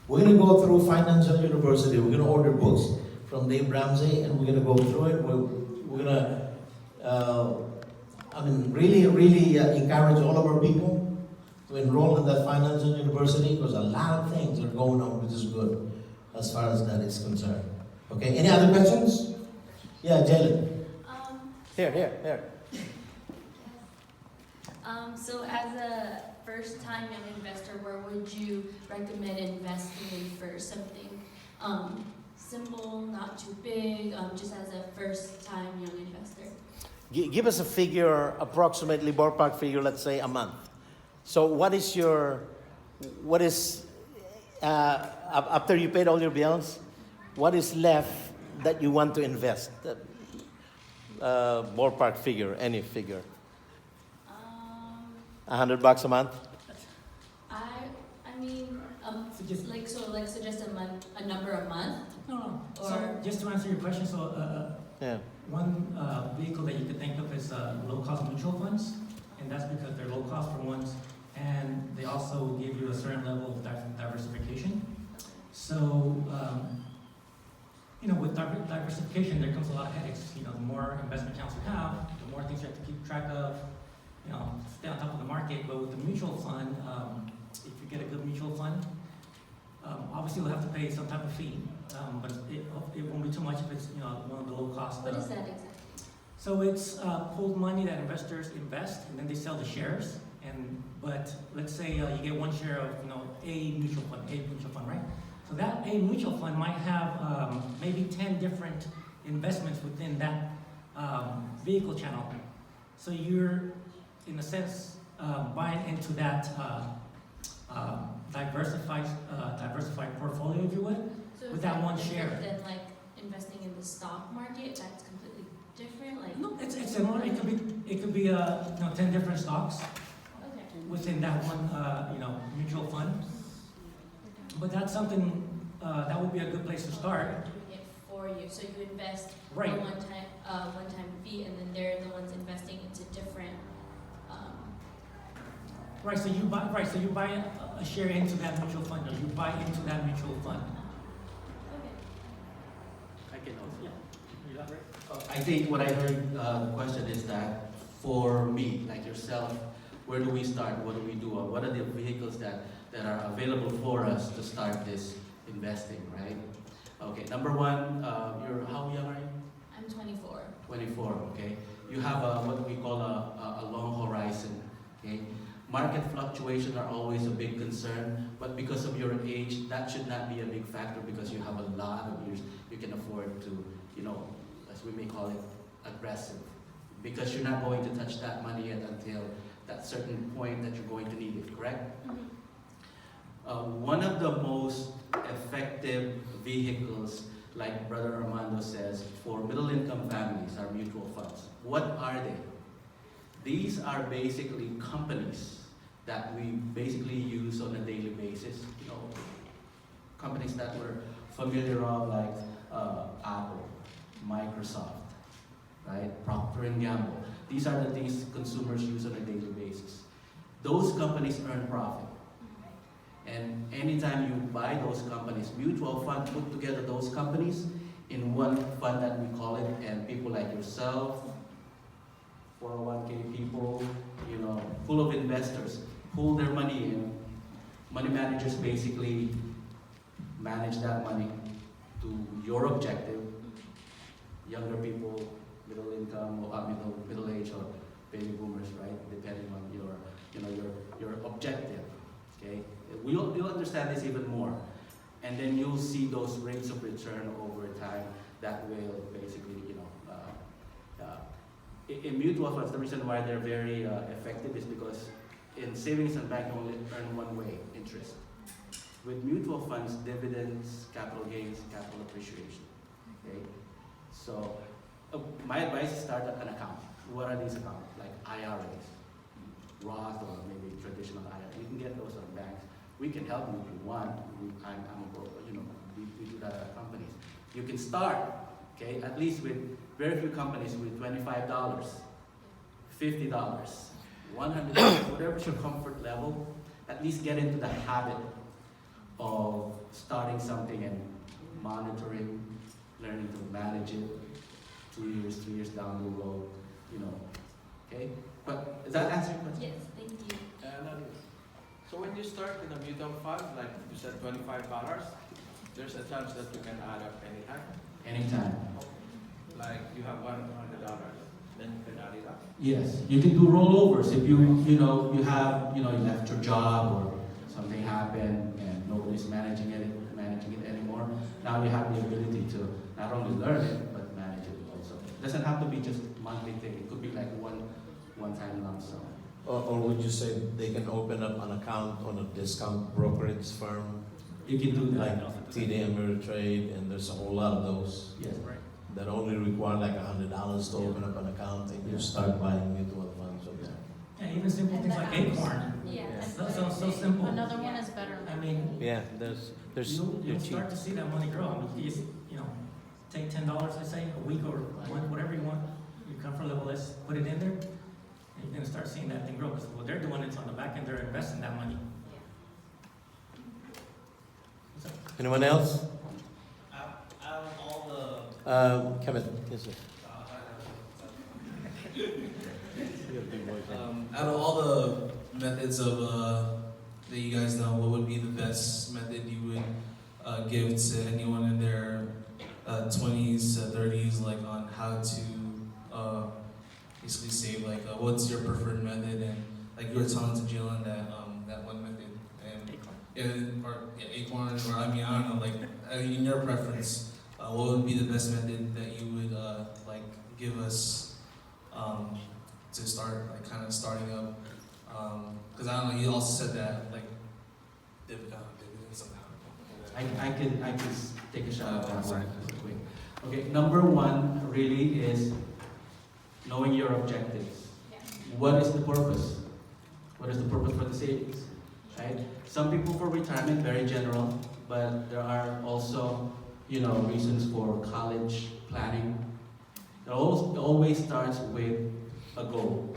We're going to go through Financial University. We're going to order books from Dave Ramsey, and we're going to go through it. We're going to, really encourage all of our people to enroll in that financial university, because a lot of things are going on which is good as far as that is concerned. Okay, any other questions? Yeah, Jalen. Here. So as a first-time young investor, where would you recommend investing in first? Something simple, not too big, just as a first-time young investor. Give us a figure, approximately ballpark figure, let's say a month. So what is after you paid all your bills, what is left that you want to invest? Ballpark figure, any figure. $100 a month? I mean, So just, suggest a number a month? no. So Or- just to answer your question, Yeah. one vehicle that you could think of is low-cost mutual funds, and that's because they're low-cost for ones, and they also give you a certain level of diversification. So, with diversification, there comes a lot of headaches. The more investment accounts you have, the more things you have to keep track of, stay on top of the market. But with the mutual fund, if you get a good mutual fund, obviously you'll have to pay some type of fee, but it won't be too much if it's one of the low cost. What is that exactly? So it's pooled money that investors invest, and then they sell the shares. But let's say you get one share of a mutual fund, right? So that a mutual fund might have maybe 10 different investments within that vehicle channel. So you're, in a sense, buying into that diversified portfolio, if you would. So With that one different share. than like investing in the stock market? That's completely different. Like No, it's similar. It could be 10 different stocks okay. within that one mutual fund. But that's something that would be a good place to start. Doing it for you. So you invest Right. a one-time fee, and then they're the ones investing into different. Right. So you buy a share into that mutual fund, or you buy into that mutual fund. Okay. I can also. Yeah. I think what I heard the question is that for me, like yourself, where do we start? What do we do? Or what are the vehicles that are available for us to start this investing, right? Okay, number one, how young are you? I'm 24. 24, okay? You have what we call a long horizon, okay? Market fluctuations are always a big concern, but because of your age, that should not be a big factor because you have a lot of years you can afford to, as we may call it, aggressive. Because you're not going to touch that money yet until that certain point that you're going to need it, correct? One of the most effective vehicles, like Brother Armando says, for middle-income families are mutual funds. What are they? These are basically companies that we basically use on a daily basis. Companies that we're familiar of, like Apple, Microsoft, right? Procter & Gamble. These are the things consumers use on a daily basis. Those companies earn profit. And anytime you buy those companies, mutual funds put together those companies in one fund that we call it, and people like yourself, 401k people, full of investors, pull their money in. Money managers basically manage that money to your objective. Younger people, middle income, or middle age, or baby boomers, right? Depending on your objective. Okay, you'll understand this even more, and then you'll see those rates of return over time that will basically, in mutual funds, the reason why they're very effective is because in savings and bank you only earn one way, interest. With mutual funds, dividends, capital gains, capital appreciation. Okay, so my advice is start an account. What are these accounts? Like IRAs, Roth, or maybe traditional IRA. You can get those on banks. We can help you if you want. I'm a broker, we do that at companies. You can start, okay, at least with very few companies with $25, $50, $100, whatever's your comfort level. At least get into the habit of starting something and monitoring, learning to manage it 2 years, 3 years down the road, okay? But does that answer your question? Yes, thank you. So when you start in a mutual fund, like you said, $25, there's a chance that you can add up anytime. Anytime. Like you have $100, then you can add it up. Yes, you can do rollovers if you left your job or something happened and nobody's managing it anymore. Now you have the ability to not only learn it but manage it also. It doesn't have to be just monthly thing. It could be like one-time lump sum. Or would you say they can open up an account on a discount brokerage firm You can do that. like TD Ameritrade, and there's a whole lot of those Yes. that only require like $100 to open up an account, and you start buying mutual funds from there. And even simple things like Acorn. Yeah. So simple. Another one is better. I mean, Yeah, there's you'll they're cheap. start to see that money grow. I mean, you just, take $10, I say, a week or a month, whatever you want. Your comfort level is, put it in there, and you're gonna start seeing that thing grow. Because what they're doing is on the back end, they're investing that money. So, Anyone else? Out of all the Kevin, yes, sir. out of all the methods of that you guys know, what would be the best method you would give to anyone in their 20s to 30s, like on how to basically save? Like, what's your preferred method? And like you were telling to Jalen that one method, and Acorn, or I mean, I don't know, like in your preference, what would be the best method that you would like give us to start, like kind of starting up? Because I don't know, you also said that like dividend somehow. I could take a shot at that one real quick. Okay, number one really is knowing your objectives. What is the purpose? What is the purpose for the savings? Right? Some people for retirement, very general, but there are also, reasons for college planning. It always starts with a goal.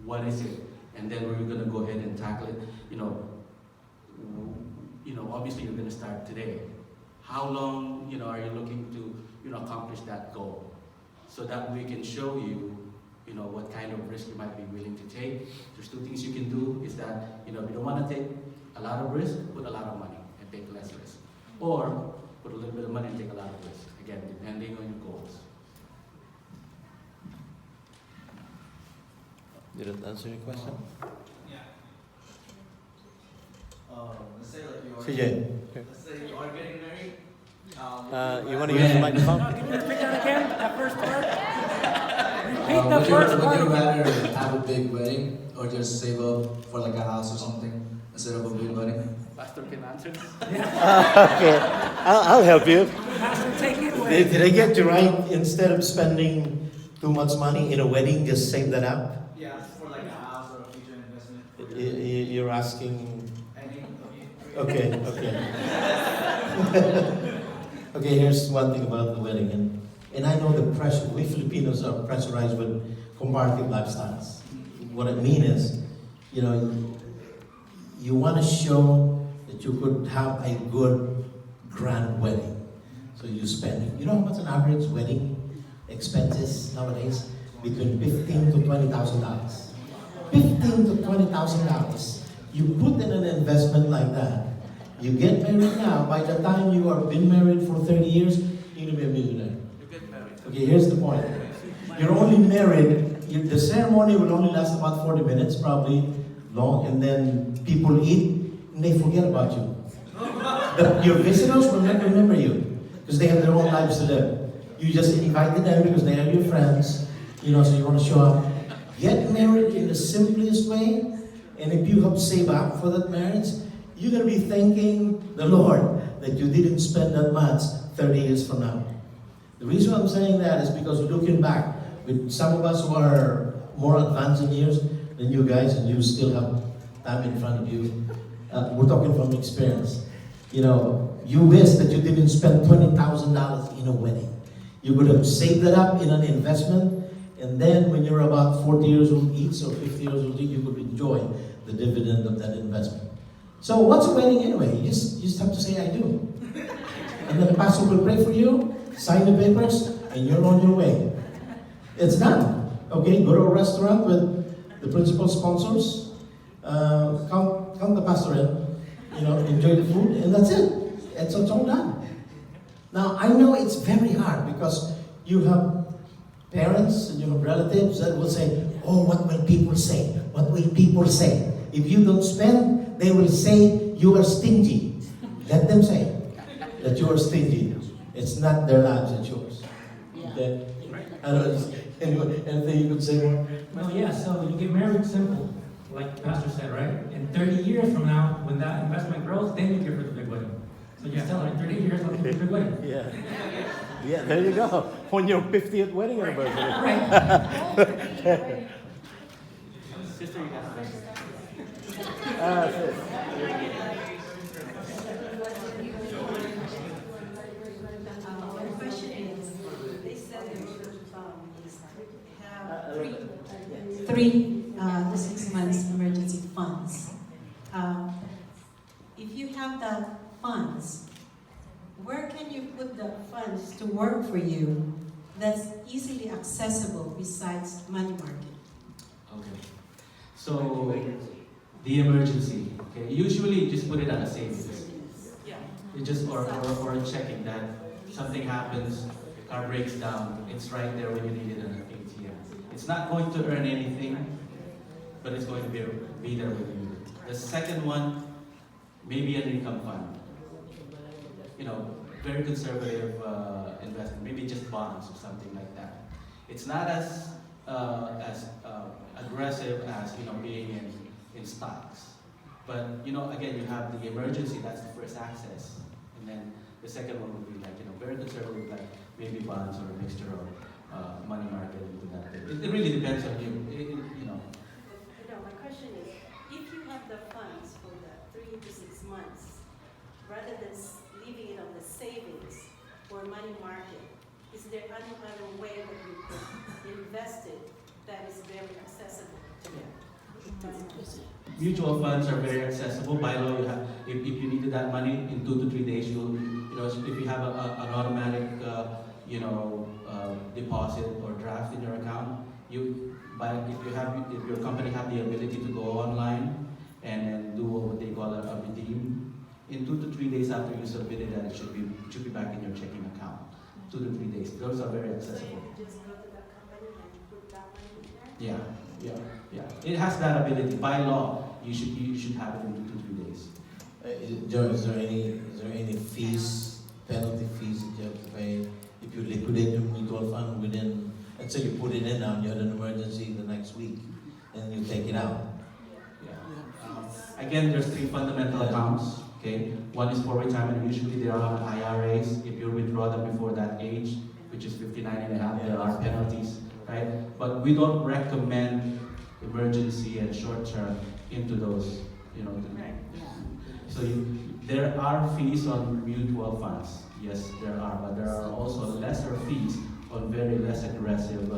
What is it? And then we're going to go ahead and tackle it. Obviously you're going to start today. How long, are you looking to, accomplish that goal? So that we can show you, what kind of risk you might be willing to take. There's two things you can do is that, if you don't want to take a lot of risk, put a lot of money and take less risk. Or put a little bit of money and take a lot of risk. Again, depending on your goals. Did it answer your question? Yeah. Let's say like you are. CJ. Let's say you are getting married. You want to use the microphone? Can you repeat that again? That first part? Would you rather have a big wedding or just save up for like a house or something instead of a big wedding? Pastor can answer this. Okay, I'll help you. Pastor, take it away. Did I get you right? Instead of spending too much money in a wedding, just save that up? Yeah, for like a house or a future investment. You're asking. Any of you? Okay. Okay, here's one thing about the wedding, and I know the pressure. We Filipinos are pressurized with comparative lifestyles. What I mean is, you want to show that you could have a good, grand wedding. So you spend, how much an average wedding expenses nowadays? Between $15,000 to $20,000. $15,000 to $20,000. You put in an investment like that. You get married now. By the time you are been married for 30 years, you're gonna be a millionaire. You get married. Okay, here's the point. You're only married. The ceremony will only last about 40 minutes, probably long, and then people eat and they forget about you. Your visitors will not remember you because they have their own lives to live. You just invited them because they are your friends, so you want to show up. Get married in the simplest way, and if you have saved up for that marriage, you're going to be thanking the Lord that you didn't spend that much 30 years from now. The reason I'm saying that is because looking back, with some of us who are more advanced in years than you guys, and you still have time in front of you, we're talking from experience. You wish that you didn't spend $20,000 in a wedding. You would have saved that up in an investment, and then when you're about 40 years old each or 50 years old, you could enjoy the dividend of that investment. So what's a wedding anyway? You just have to say, I do. And then the pastor will pray for you, sign the papers, and you're on your way. It's done. Okay, go to a restaurant with the principal sponsors. Count come to pastorate, enjoy the food, and that's it. It's all done. Now, I know it's very hard because you have parents and you have relatives that will say, oh, what will people say? What will people say? If you don't spend, they will say you are stingy. Let them say that you are stingy. It's not their lives, it's yours. Okay? I don't know, anything you could say more? No, yeah, so you get married simple, like the pastor said, right? And 30 years from now, when that investment grows, then you give her the big wedding. So you tell her, in 30 years, I'll give you the big wedding. Yeah. Yeah, there you go. On your 50th wedding anniversary. Right. Sister, you got a question? Sis. The question is, they said the rule of thumb is have three to 6 months emergency funds. If you have the funds, where can you put the funds to work for you that's easily accessible besides money market? Okay. So, the emergency, okay? Usually you just put it on a savings. Yeah. You just, or checking that something happens, your car breaks down, it's right there when you need it in an ATM. It's not going to earn anything, but it's going to be there when you need it. The second one, maybe an income fund. Very conservative investment, maybe just bonds or something like that. It's not as aggressive as being in stocks. But again, you have the emergency. That's the first access, and then the second one would be like very conservative, like maybe bonds or a mixture of money market into that. It really depends on you. My question is, if you have the funds for the 3 to 6 months, rather than leaving it on the savings or money market, is there any other way that you could invest it that is very accessible to them? Mutual funds are very accessible. By law, you have if you needed that money in 2 to 3 days, if you have an automatic deposit or draft in your account, if your company have the ability to go online and do what they call a redeem. In 2 to 3 days after you submitted that, it should be back in your checking account. 2 to 3 days. Those are very accessible. So you just go to that company and put that money in there? Yeah. It has that ability. By law, you should have it in 2 to 3 days. Joe, is there any fees, penalty fees that you have to pay if you liquidate your mutual fund within? Let's say you put it in now, and you had an emergency the next week, and you take it out. Again, there's 3 fundamental accounts. Okay, one is for retirement. Usually there are IRAs. If you withdraw them before that age, which is 59 and a half, there are penalties, right? But we don't recommend emergency and short term into those, So there are fees on mutual funds. Yes, there are, but there are also lesser fees on very less aggressive,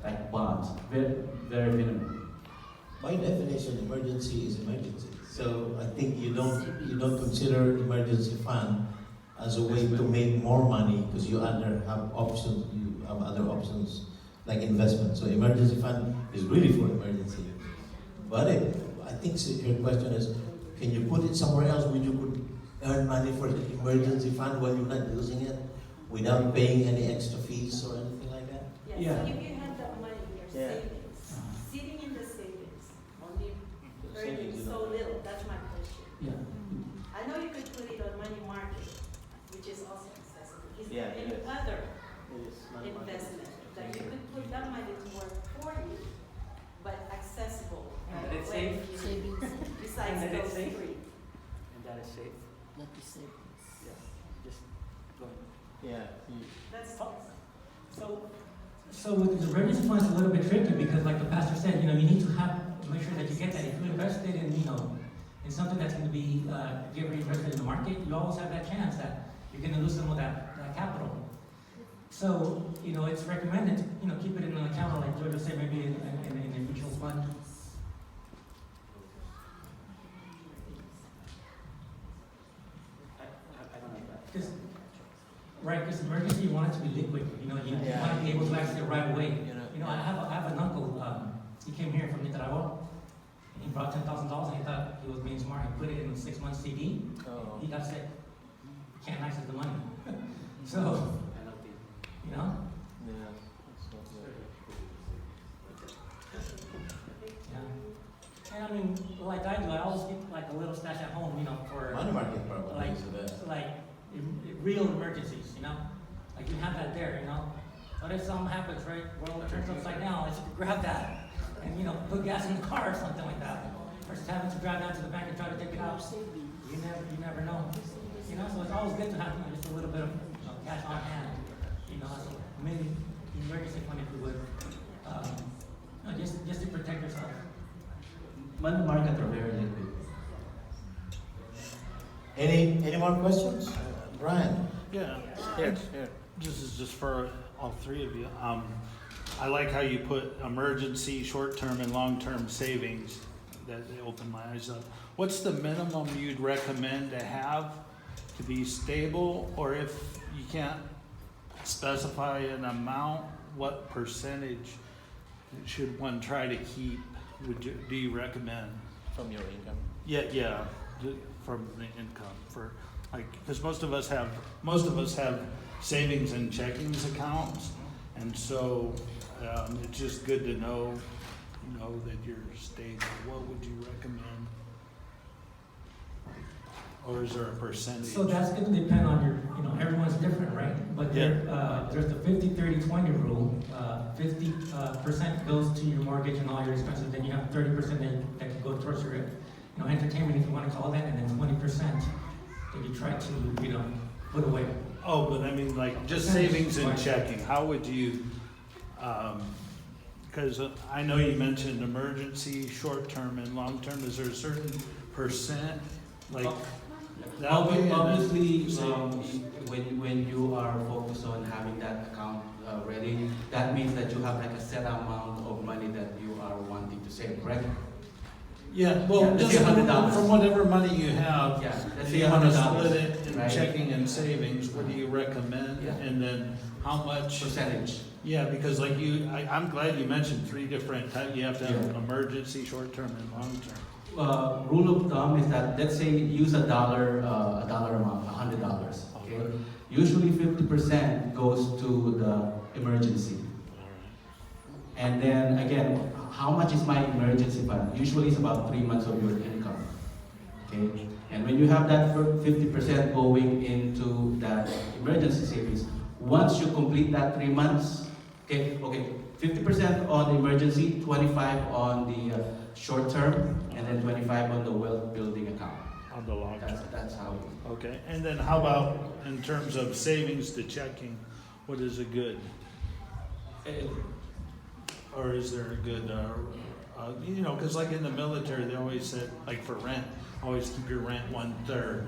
like bonds. Very, very minimum. By definition, emergency is emergency. So I think you don't consider emergency fund as a way to make more money because you have options. You have other options like investment. So emergency fund is really for emergency. But I think your question is, can you put it somewhere else where you could earn money for the emergency fund while you're not using it without paying any extra fees or anything like that? Yeah. So if you have that money in your savings, sitting in the savings, only earning so little, that's my question. Yeah. I know you could put it on money market, which is also accessible. Is there Yeah, it any is. other It is money market. investment that you could put that money to work for you, but accessible? And it's when safe. you- Besides And it's those safe. 3. And that is safe. That is savings. Yeah. Just go ahead. Yeah. That's So with the emergency fund, it's a little bit tricky because, like the pastor said, you need to make sure that you get that. If you invested in something that's going to be if you ever invested in the market, you always have that chance that you're going to lose some of that capital. So it's recommended to keep it in an account, or like Georgia said, maybe in a mutual fund. I don't know that. Because emergency, you want it to be liquid. You want to be able to access it right away. I have an uncle. He came here from Nicaragua, He brought $10,000 and he thought he was being smart. He put it in a 6-month CD. Oh. He got sick. Can't access the money. So, you know? Yeah, that's not good. Yeah. And I mean, like I do, I always keep like a little stash at home, you know, for Money market probably like, is the best. real emergencies, you know? Like you have that there, you know? What if something happens, right? World turns upside down, let's grab that and, you know, put gas in the car or something like that. Versus having to drive down to the bank and try to take it out. You never know. You know, so it's always good to have, you know, just a little bit of cash on hand. You know, as a mini emergency fund if you would. You know, just to protect yourself. Money market are very liquid. Any more questions? Brian? Yeah. Here. This is just for all three of you. I like how you put emergency, short-term, and long-term savings. That opened my eyes up. What's the minimum you'd recommend to have to be stable? Or if you can't specify an amount, what percentage should one try to keep? Do you recommend? From your income? Yeah, from the income for like, because most of us have savings and checkings accounts, and so it's just good to know, you know, that you're stable. What would you recommend? Or is there a percentage? So that's going to depend on your, you know, everyone's different, right? But there's the 50-30-20 rule. 50% goes to your mortgage and all your expenses. Then you have 30% that can go towards your, you know, entertainment, if you want to call that, and then 20% that you try to, you know, put away. Oh, but I mean, like, just savings and checking, how would you, because I know you mentioned emergency, short-term and long-term, is there a certain percent, like, that way? Obviously, when you are focused on having that account ready, that means that you have like a set amount of money that you are wanting to save, correct? Yeah, well, let's just say $100. from whatever money you have, Yeah, let's say you want to $100, split it in right? checking and savings, what do you recommend? Yeah. And then how much? Percentage. Yeah, because like I'm glad you mentioned 3 different types. You have to have emergency, short-term, and long-term. Rule of thumb is that, let's say use a dollar amount, $100. Okay. Usually 50% goes to the emergency. And then again, how much is my emergency fund? Usually it's about 3 months of your income. Okay. And when you have that 50% going into that emergency savings, once you complete that 3 months, okay, 50% on the emergency, 25 on the short term, and then 25 on the wealth building account. On the long term. That's how. Okay, and then how about in terms of savings to checking? What is a good? Or is there a good, you know, because like in the military, they always said, like for rent, always keep your rent 1/3.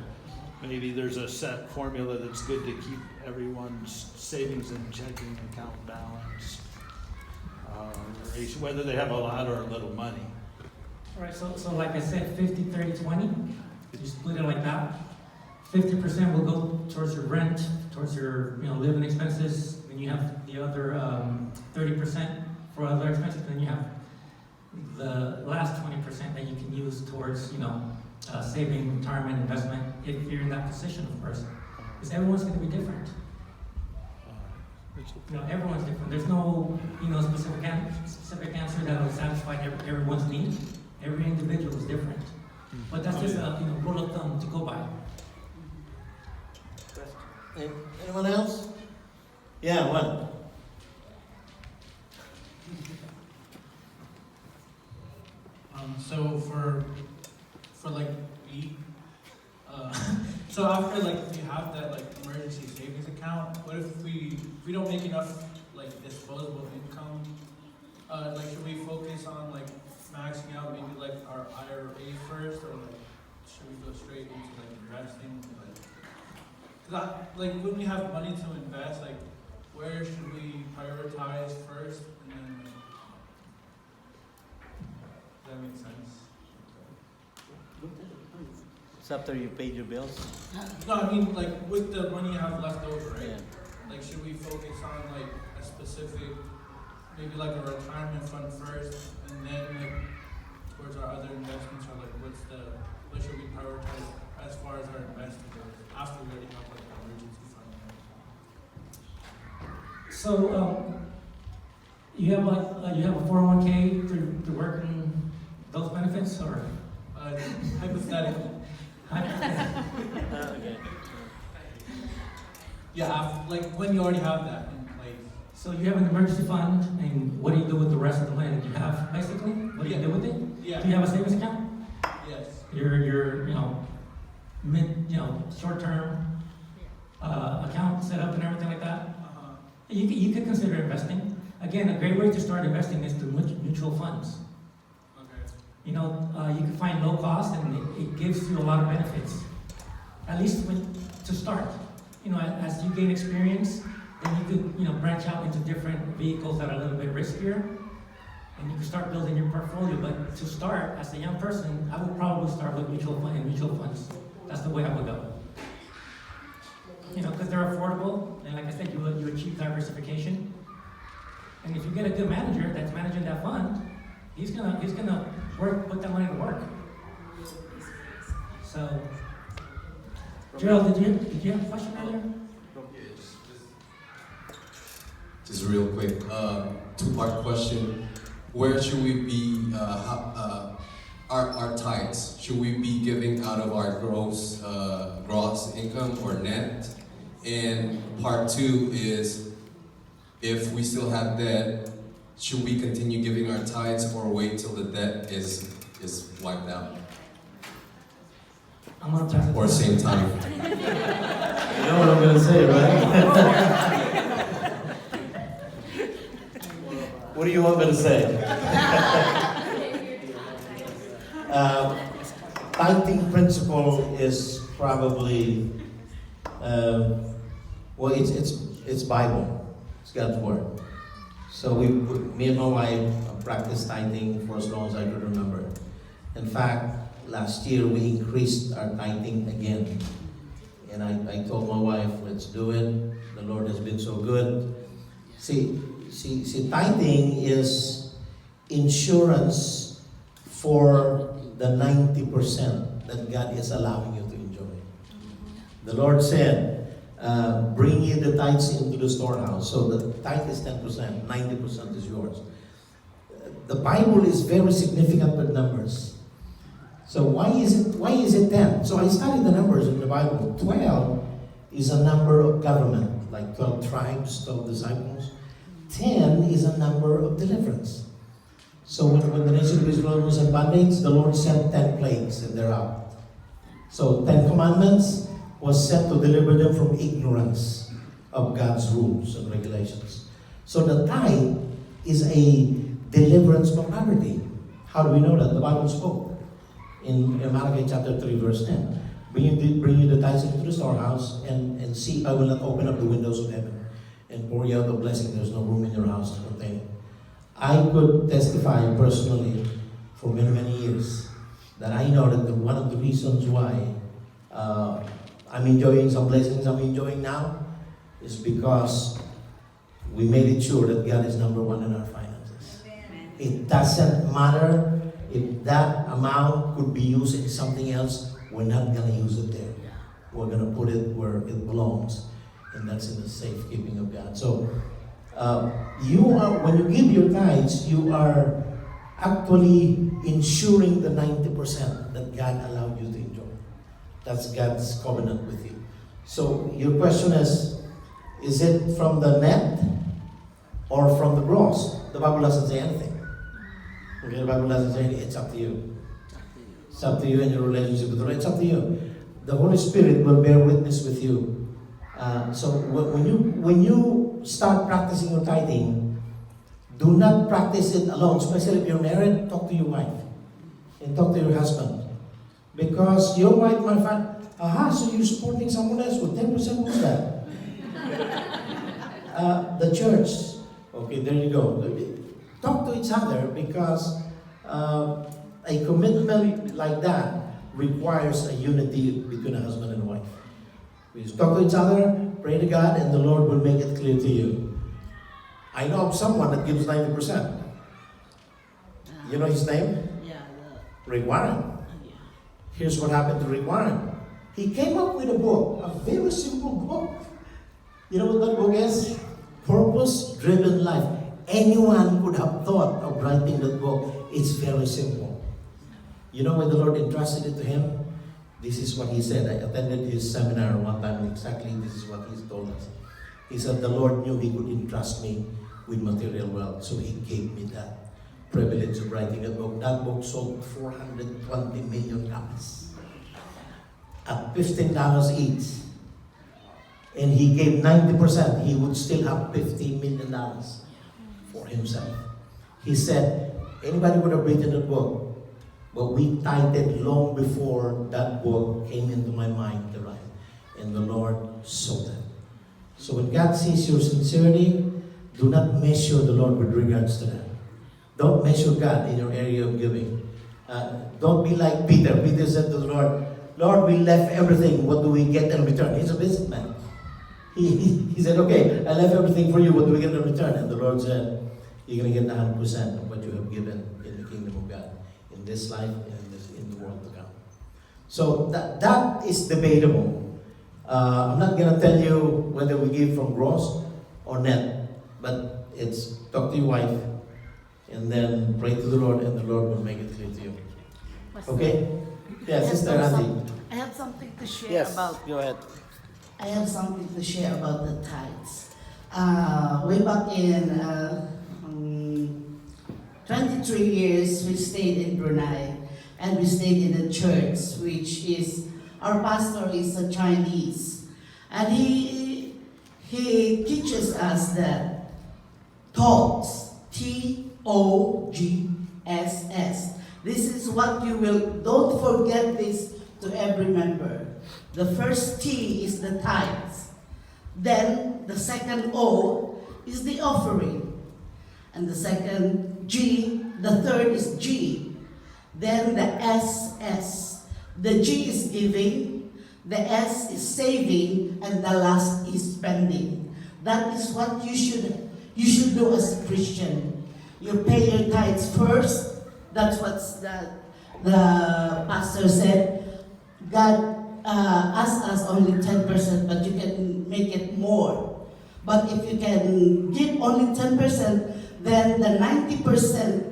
Maybe there's a set formula that's good to keep everyone's savings and checking account balance, whether they have a lot or a little money. All right, so like I said, 50-30-20, you split it like that. 50% will go towards your rent, towards your, you know, living expenses. Then you have the other 30% for other expenses. Then you have the last 20% that you can use towards, you know, saving, retirement, investment, if you're in that position, of course. Because everyone's going to be different. You know, everyone's different. There's no, you know, specific answer that will satisfy everyone's need. Every individual is different. But that's just a, you know, rule of thumb to go by. Anyone else? Yeah, one. So for like so after like you have that like emergency savings account, what if we don't make enough like disposable income? Like should we focus on like maxing out maybe like our IRA first, or like should we go straight into like investing? Like when we have money to invest, like where should we prioritize first, and then like, does that make sense? It's after you paid your bills? No, I mean like with the money you have left over, right? Yeah. Like should we focus on like a specific, maybe like a retirement fund first, and then like towards our other investments, or like what should we prioritize as far as our investing goes after we already have like an emergency fund? So, you have you have a 401k to work in those benefits, or? Hypothetically. Yeah, like when you already have that in place. So you have an emergency fund, and what do you do with the rest of the money that you have, basically? What do you do with it? Yeah. Do you have a savings account? Yes. Your short-term account set up and everything like that? Uh-huh. You could consider investing. Again, a great way to start investing is through mutual funds. Okay. You can find low cost, and it gives you a lot of benefits. At least to start. As you gain experience, then you could branch out into different vehicles that are a little bit riskier, and you can start building your portfolio. But to start, as a young person, I would probably start with mutual funds. That's the way I would go. Because they're affordable, and like I said, you achieve diversification. And if you get a good manager that's managing that fund, he's gonna put that money to work. So, Gerald, did you have a question earlier? Just real quick, two-part question. Where should we be, our tithes? Should we be giving out of our gross income or net? And part two is, if we still have debt, should we continue giving our tithes or wait till the debt is wiped out? I'm gonna pass it. Or same time? You know what I'm going to say, right? What do you want me to say? Tithing principle is probably, it's Bible. It's God's word. So me and my wife practiced tithing for as long as I could remember. In fact, last year we increased our tithing again. And I told my wife, let's do it. The Lord has been so good. See, tithing is insurance for the 90% that God is allowing you to enjoy. The Lord said, bring ye the tithes into the storehouse. So the tithe is 10%, 90% is yours. The Bible is very significant with numbers. So why is it 10? So I studied the numbers in the Bible. 12 is a number of government, like 12 tribes, 12 disciples. 10 is a number of deliverance. So when the nation of Israel was in bondage, the Lord sent 10 plagues and they're out. So 10 commandments was sent to deliver them from ignorance of God's rules and regulations. So the tithe is a deliverance from poverty. How do we know that? The Bible spoke in Malachi chapter 3 verse 10. Bring you the tithes into the storehouse and see, I will not open up the windows of heaven and pour you out a blessing. There's no room in your house to contain it. I could testify personally for many, many years that I know that one of the reasons why I'm enjoying some blessings I'm enjoying now is because we made it sure that God is number one in our finances. Amen. It doesn't matter if that amount could be used in something else, we're not going to use it there. We're going to put it where it belongs, and that's in the safekeeping of God. So, when you give your tithes, you are actually ensuring the 90% that God allowed you to enjoy. That's God's covenant with you. So your question is it from the net or from the gross? The Bible doesn't say anything. Okay, the Bible doesn't say anything. It's up to you. It's up to you and your relationship with the Lord. It's up to you. The Holy Spirit will bear witness with you. So when you start practicing your tithing, do not practice it alone. Especially if you're married, talk to your wife and talk to your husband. Because your wife might find, so you're supporting someone else with 10%, who's that? The church. Okay, there you go. Talk to each other because a commitment like that requires a unity between a husband and a wife. We just talk to each other, pray to God, and the Lord will make it clear to you. I know of someone that gives 90%. You know his name? Yeah, Rick Warren. Here's what happened to Rick Warren. He came up with a book, a very simple book. You know what that book is? Purpose-Driven Life. Anyone could have thought of writing that book. It's very simple. You know when the Lord entrusted it to him? This is what he said. I attended his seminar one time, and exactly this is what he told us. He said the Lord knew he could entrust me with material wealth, so he gave me that privilege of writing a book. That book sold 420 million copies at $15 each. And he gave 90%. He would still have $50 million for himself. He said, anybody would have written a book, but we typed it long before that book came into my mind to write. And the Lord saw that. So when God sees your sincerity, do not measure the Lord with regards to that. Don't measure God in your area of giving. Don't be like Peter. Peter said to the Lord, Lord, we left everything. What do we get in return? He's a businessman. He said, okay, I left everything for you. What do we get in return? And the Lord said, you're going to get 100% of what you have given in the kingdom of God, in this life and in the world to come. So that is debatable. I'm not going to tell you whether we give from gross or net, but it's talk to your wife and then pray to the Lord, and the Lord will make it clear to you. Okay? Yeah, Sister Andy. I have something to share Yes, about. go ahead. I have something to share about the tithes. Way back in 23 years, we stayed in Brunei, and we stayed in a church, which is, our pastor is a Chinese. And he teaches us that TOGS, TOGSS. This is what you will, don't forget this to every member. The first T is the tithes. Then the second O is the offering. And the second G, the third is G. Then the SS. The G is giving, the S is saving, and the last is spending. That is what you should do as a Christian. You pay your tithes first. That's what the pastor said. God asked us only 10%, but you can make it more. But if you can give only 10%, then the 90%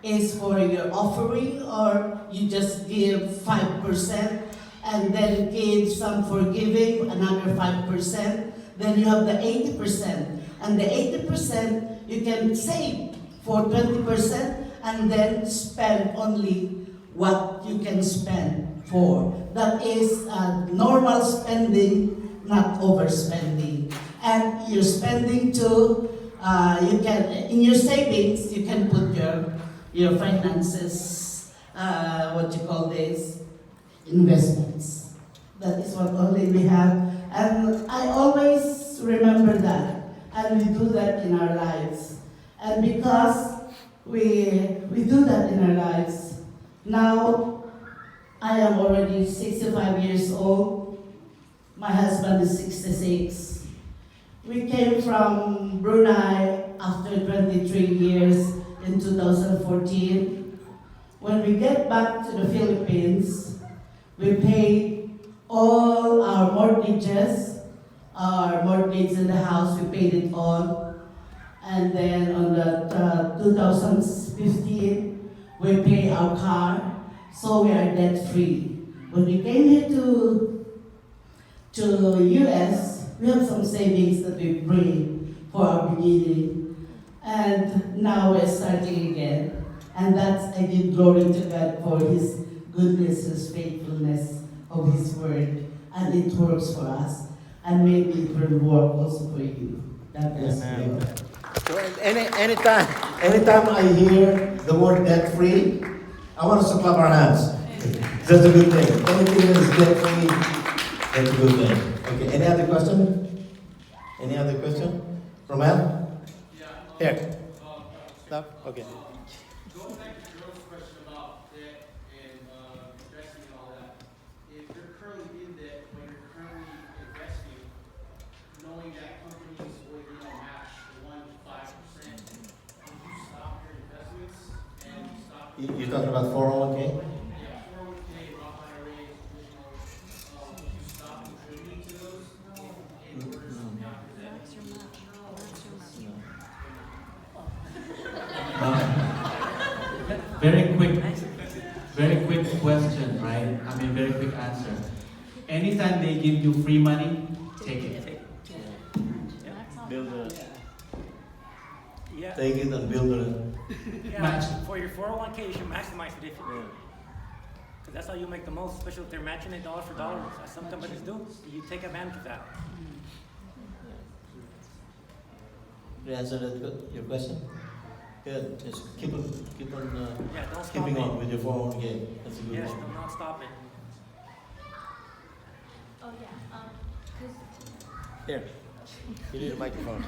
is for your offering, or you just give 5% and then give some for giving, another 5%. Then you have the 80%. And the 80% you can save for 20% and then spend only what you can spend for. That is normal spending, not overspending. And your spending too, you can, in your savings, you can put your finances, what you call this, investments. That is what only we have. And I always remember that. And we do that in our lives. And because we do that in our lives, now I am already 65 years old. My husband is 66. We came from Brunei after 23 years in 2014. When we get back to the Philippines, we paid all our mortgages, our mortgage in the house, we paid it all. And then on the 2015, we pay our car, so we are debt free. When we came here to US, we have some savings that we bring for our beginning. And now we're starting again. And that's, I give glory to God for His goodness, His faithfulness of His word. And it works for us. And maybe it will work also for you. God bless you. So anytime I hear the word debt-free, I want us to clap our hands. That's a good thing. Anything that is debt-free, that's a good thing. Okay, any other question? Any other question? Romel? Here. No? Okay. Going back to Joe's question about debt and investing and all that, if you're currently in debt when you're currently investing, knowing that companies will match 1 to 5%, would you stop your investments and stop? You're talking about 401k? Very quick question, right? I mean, very quick answer. Anytime they give you free money, take it. Build it. Yeah. Take it and build it. Yeah, Match. for your 401k, you should maximize it if you do. Because that's how you make the most, especially if they're matching it dollar for dollar, as some companies do. You take advantage of that. Did I answer your question? Good. Just keep on Yeah, don't stop keeping it. on with your 401k. That's a good Yes, one. do not stop it. Oh, yeah, 'cause Here. You need a microphone.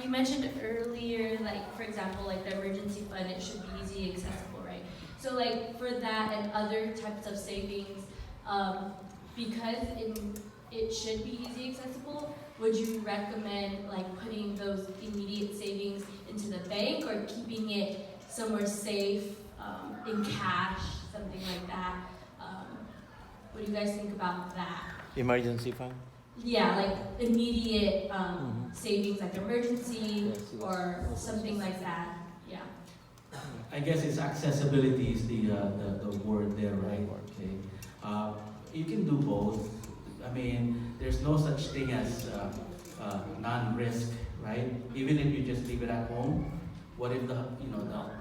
You mentioned earlier, like, for example, like the emergency fund, it should be easy accessible, right? So like for that and other types of savings, because it should be easy accessible, would you recommend like putting those immediate savings into the bank or keeping it somewhere safe, in cash, something like that? What do you guys think about that? Emergency fund? Yeah, like immediate savings, like emergency or something like that. Yeah. I guess it's accessibility is the word there, right? Okay. You can do both. I mean, there's no such thing as non-risk, right? Even if you just leave it at home, what if the house,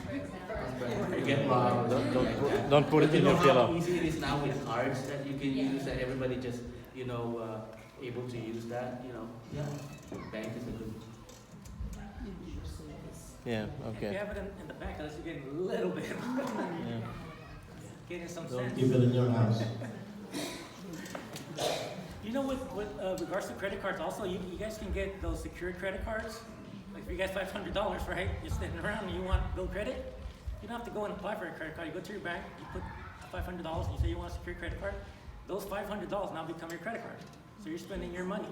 for example. you get robbed? Don't put it in your How pillow. easy it is now with cards that you can use, that everybody just able to use that. Yeah, bank is a good. Yeah, If you okay. have it in the bank, unless you're getting a little bit, Yeah. getting some Don't sense. keep it in your house. You know, with regards to credit cards, also, you guys can get those secured credit cards. Like if you guys $500, right? You're sitting around and you want bill credit. You don't have to go and apply for a credit card. You go to your bank, you put $500, and you say you want a secured credit card. Those $500 now become your credit card. So you're spending your money.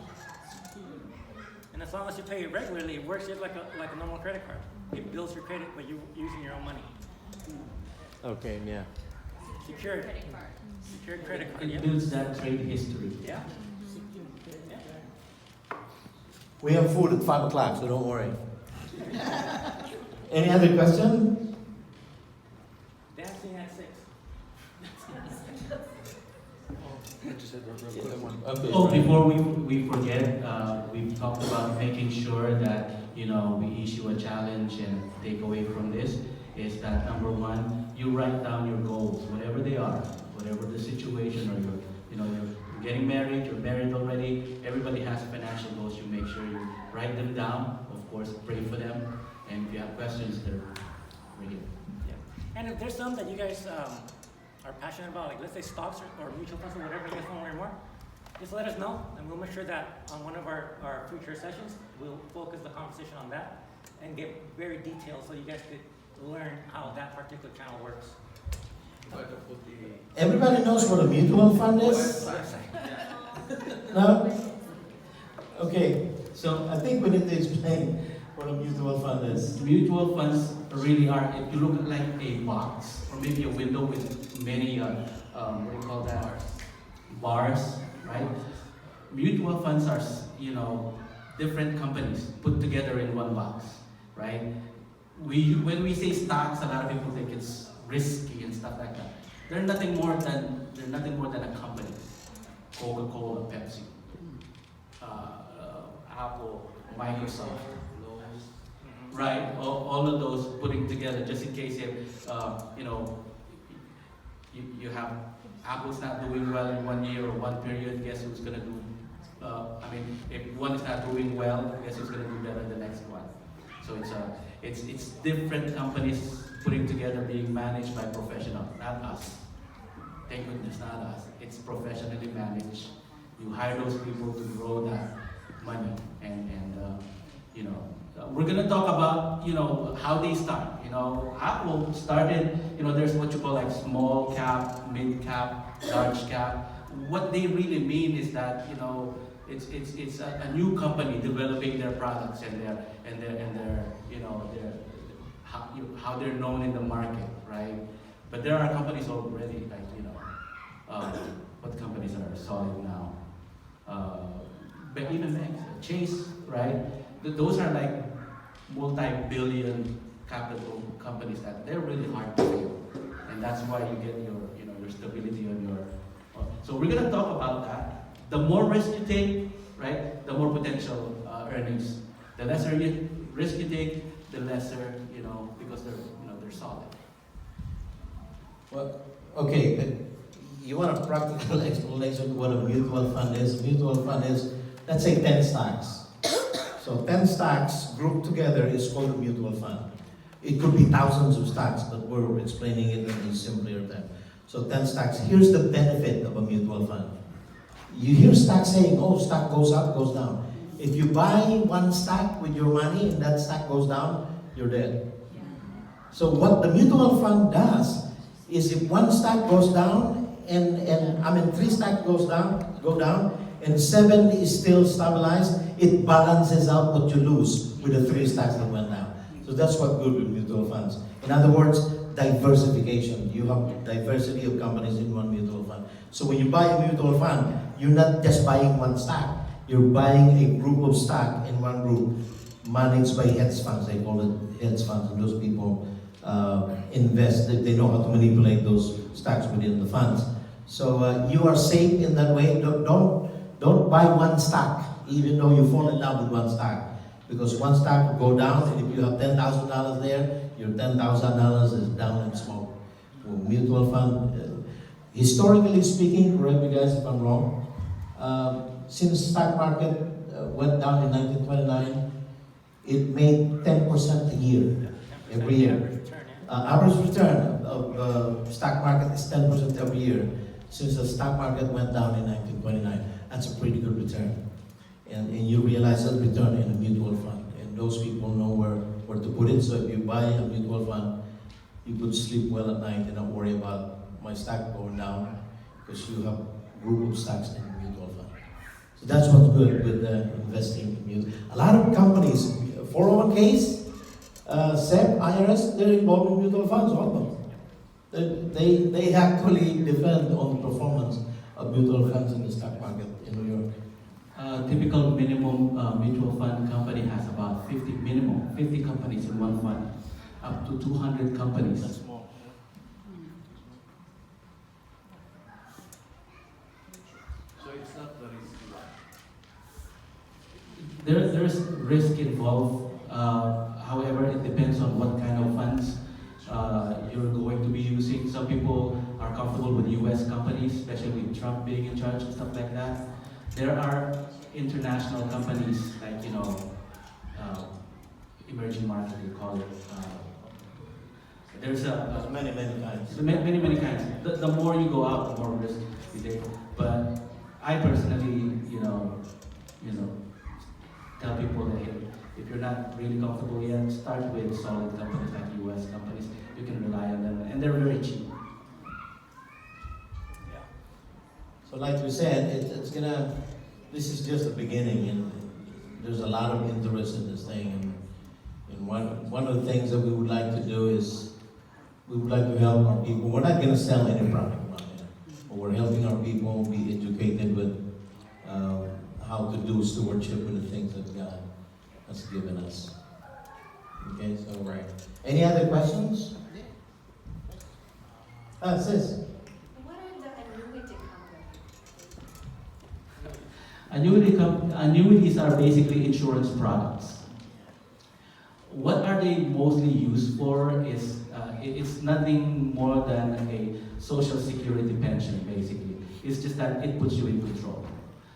And as long as you pay it regularly, it works just like a normal credit card. It builds your credit, but you're using your own money. Okay, yeah. Secured Credit card. secured credit card. It Yeah. builds that trade history. Yeah. We have food at 5 o'clock, so don't worry. Any other question? Dancing at 6. Okay. Oh, before we forget, we've talked about making sure that, we issue a challenge and take away from this, is that number one, you write down your goals, whatever they are, whatever the situation, or you're getting married, you're married already, everybody has financial goals, you make sure you write them down, of course, pray for them, and if you have questions, they're right here. Yeah. And if there's some that you guys are passionate about, like let's say stocks or mutual funds or whatever, you guys want to learn more, just let us know, and we'll make sure that on one of our future sessions, we'll focus the conversation on that and get very detailed so you guys could learn how that particular channel works. Everybody knows what a mutual fund is? No? Okay, so I think we need to explain what a mutual fund is. Mutual funds really are, if you look at like a box, or maybe a window with many, what do you call that? Bars, right? Mutual funds are, different companies put together in one box, right? When we say stocks, a lot of people think it's risky and stuff like that. They're nothing more than a company. Coca-Cola, Pepsi, Apple, Microsoft, right? All of those putting together, just in case if you have Apple's not doing well in 1 year or one period, guess who's gonna do? If one is not doing well, guess who's gonna do better the next one? So it's different companies putting together, being managed by professionals, not us. Thank goodness, not us. It's professionally managed. You hire those people to grow that money, and we're gonna talk about how they start. Apple started. There's what you call like small cap, mid cap, large cap. What they really mean is that it's a new company developing their products and their how they're known in the market, right? But there are companies already like what companies are solid now? But even banks, Chase, right? Those are like multi-billion capital companies that they're really hard to fail, and that's why you get your stability on your. So we're gonna talk about that. The more risk you take, right, the more potential earnings. The lesser risk you take, the lesser, because they're solid. Well, okay, but you want a practical explanation of what a mutual fund is? A mutual fund is, let's say 10 stocks. So 10 stocks grouped together is called a mutual fund. It could be thousands of stocks, but we're explaining it in a simpler term. So 10 stocks. Here's the benefit of a mutual fund. You hear stocks saying, oh, stock goes up, goes down. If you buy one stock with your money and that stock goes down, you're dead. So what the mutual fund does is if one stock goes down and three stocks go down, and 7 is still stabilized, it balances out what you lose with the 3 stocks that went down. So that's what good with mutual funds. In other words, diversification. You have diversity of companies in one mutual fund. So when you buy a mutual fund, you're not just buying one stock. You're buying a group of stock in one group, managed by hedge funds. They call it hedge funds, and those people invest. They know how to manipulate those stocks within the funds. So you are safe in that way. Don't buy one stock, even though you fall in love with one stock, because one stock will go down, and if you have $10,000 there, your $10,000 is down in smoke. Well, mutual fund, historically speaking, correct me guys if I'm wrong, since the stock market went down in 1929, it made 10% a year, every year. Average return of stock market is 10% every year since the stock market went down in 1929. That's a pretty good return. And you realize that return in a mutual fund. And those people know where to put it. So if you buy a mutual fund, you could sleep well at night and not worry about my stock going down, because you have a group of stocks in a mutual fund. So that's what's good with investing in mutual. A lot of companies, 401ks, SEP, IRS, they're involved in mutual funds, all of them. They actually depend on the performance of mutual funds in the stock market in New York. Typical minimum mutual fund company has about 50 companies in one fund, up to 200 companies. That's small. So it's not the risky one. There's risk involved. However, it depends on what kind of funds you're going to be using. Some people are comfortable with U.S. companies, especially with Trump being in charge and stuff like that. There are international companies like, emerging market, they call it. There's many kinds. Many kinds. The more you go out, the more risk you take. But I personally, tell people that if you're not really comfortable yet, start with solid companies like U.S. companies. You can rely on them, and they're very cheap. So like we said, this is just the beginning, and there's a lot of interest in this thing. And one of the things that we would like to do is, we would like to help our people. We're not going to sell any product around here, but we're helping our people be educated with how to do stewardship with the things that God has given us. Okay, so right. Any other questions? Sis. What are the annuity companies? Annuities are basically insurance products. What are they mostly used for is, it's nothing more than a social security pension, basically. It's just that it puts you in control.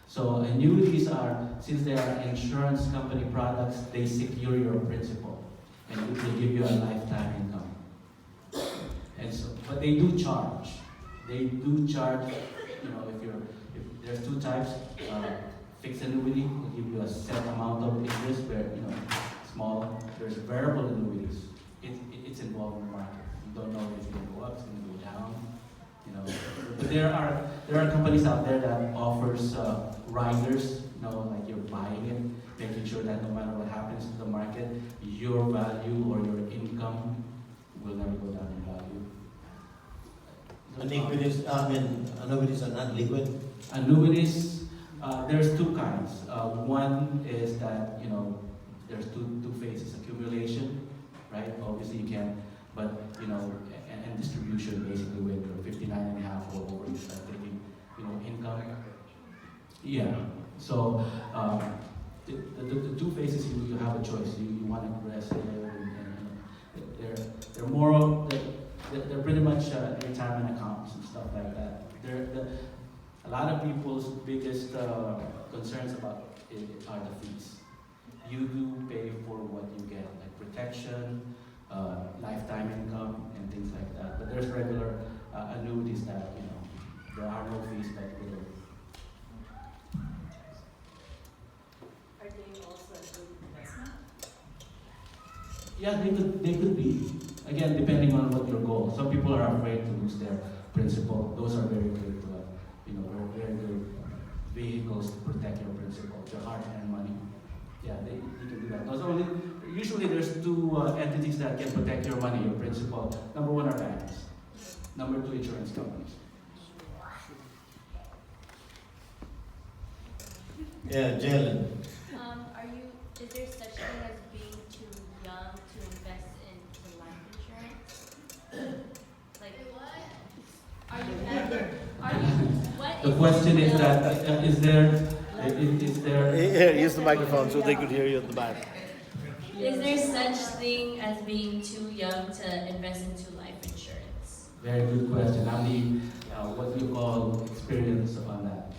So annuities are, since they are insurance company products, they secure your principal, and they give you a lifetime income. And so, but they do charge. If there's 2 types, fixed annuity will give you a set amount of interest, where small. There's variable annuities. It's involved in the market. You don't know if it's going to go up, it's going to go down. But there are companies out there that offers riders. Like you're buying it, making sure that no matter what happens to the market, your value or your income will never go down in value. Annuities are not liquid. Annuities, there's 2 kinds. One is that there's two phases: accumulation right? Obviously you can, but you know, and distribution basically with your 59.5 or over, you start taking, you know, income. Yeah. So the two phases you have a choice. You want to rest there, and they're more they're pretty much retirement accounts and stuff like that. A lot of people's biggest concerns about it are the fees. You do pay for what you get, like protection, lifetime income, and things like that. But there's regular annuities that, you know, there are no fees, but little. Are they also a good investment? Yeah, they could be. Again, depending on what your goal. Some people are afraid to lose their principal. Those are very good, you know, very good vehicles to protect your principal, your hard-earned money. Yeah, you can do that. Usually there's two entities that can protect your money, your principal. Number one are banks. Number two, insurance companies. Yeah, Jalen. Is there such thing as being too young to invest into life insurance? Like, what The question is that, is there... Here, use the microphone so they could hear you at the back. Is there such thing as being too young to invest into life insurance? Very good question. Andy, what do you call experience on that?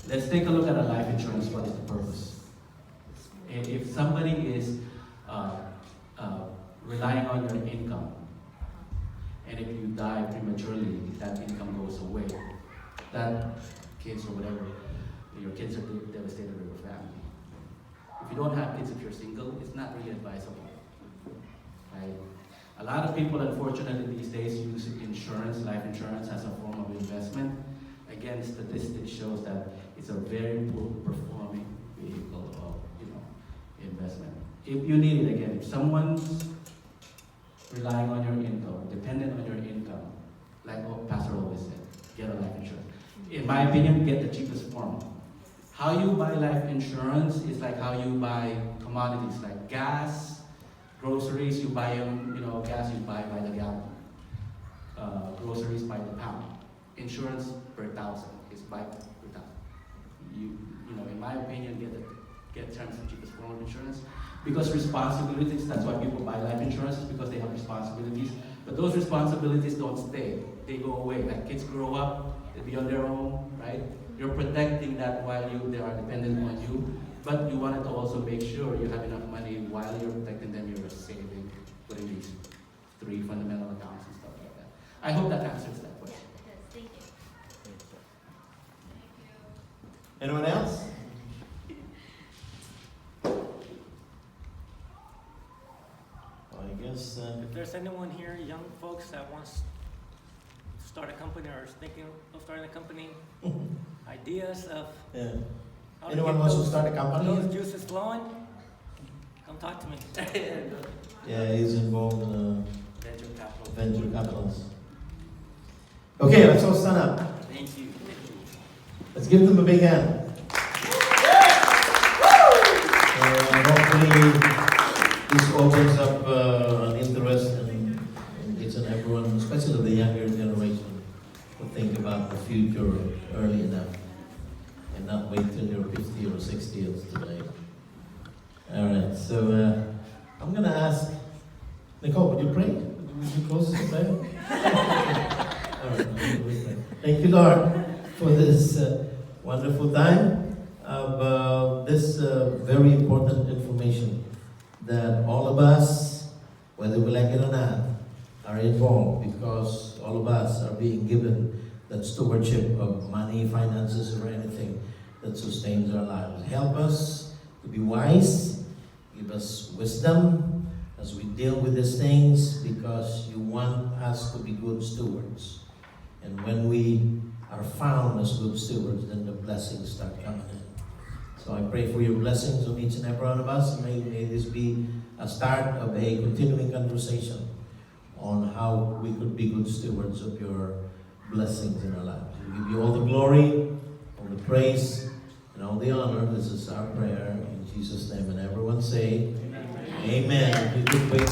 Let's take a look at a life insurance. What is the purpose? If somebody is relying on your income, and if you die prematurely, that income goes away. That kids or whatever, your kids are devastated with your family. If you don't have kids, if you're single, it's not really advisable, right? A lot of people, unfortunately, these days use insurance, life insurance, as a form of investment. Again, statistics shows that it's a very poor performing vehicle of, you know, investment. If you need it, again, if someone's relying on your income, dependent on your income, like what Pastor always said, get a life insurance. In my opinion, get the cheapest form. How you buy life insurance is like how you buy commodities, like gas, groceries, you buy them, you know, gas you buy by the gallon. Groceries by the pound. Insurance per thousand is by per thousand. You know, in my opinion, get terms the cheapest form of insurance. Because responsibilities, that's why people buy life insurance, is because they have responsibilities. But those responsibilities don't stay. They go away. Like kids grow up, they be on their own, right? You're protecting that while they are dependent on you. But you wanted to also make sure you have enough money while you're protecting them, you're saving, putting these 3 fundamental accounts and stuff like that. I hope that answers that question. Yeah, it does. Thank you. Anyone else? Well, I guess. If there's anyone here, young folks that wants to start a company or is thinking of starting a company, ideas of Yeah. how Anyone to get wants to those, start a company? those juices flowing, come talk to me. Yeah, he's involved in Venture capital. venture capitals. Okay, let's all stand up. Thank you. Let's give them a big hand. Hopefully, this opens up an interest in each and everyone, especially the younger generation, to think about the future early enough and not wait till you're 50 or 60 years today. All right, so I'm going to ask Nicole, would you pray? Would you close this prayer? All right, thank you, Lord, for this wonderful time of this very important information that all of us, whether we like it or not, are involved because all of us are being given that stewardship of money, finances, or anything that sustains our lives. Help us to be wise, give us wisdom as we deal with these things because you want us to be good stewards. And when we are found as good stewards, then the blessings start coming in. So I pray for your blessings on each and every one of us. May this be a start of a continuing conversation on how we could be good stewards of your blessings in our lives. We give you all the glory, all the praise, and all the honor. This is our prayer in Jesus' name. And everyone say, Amen. You could wait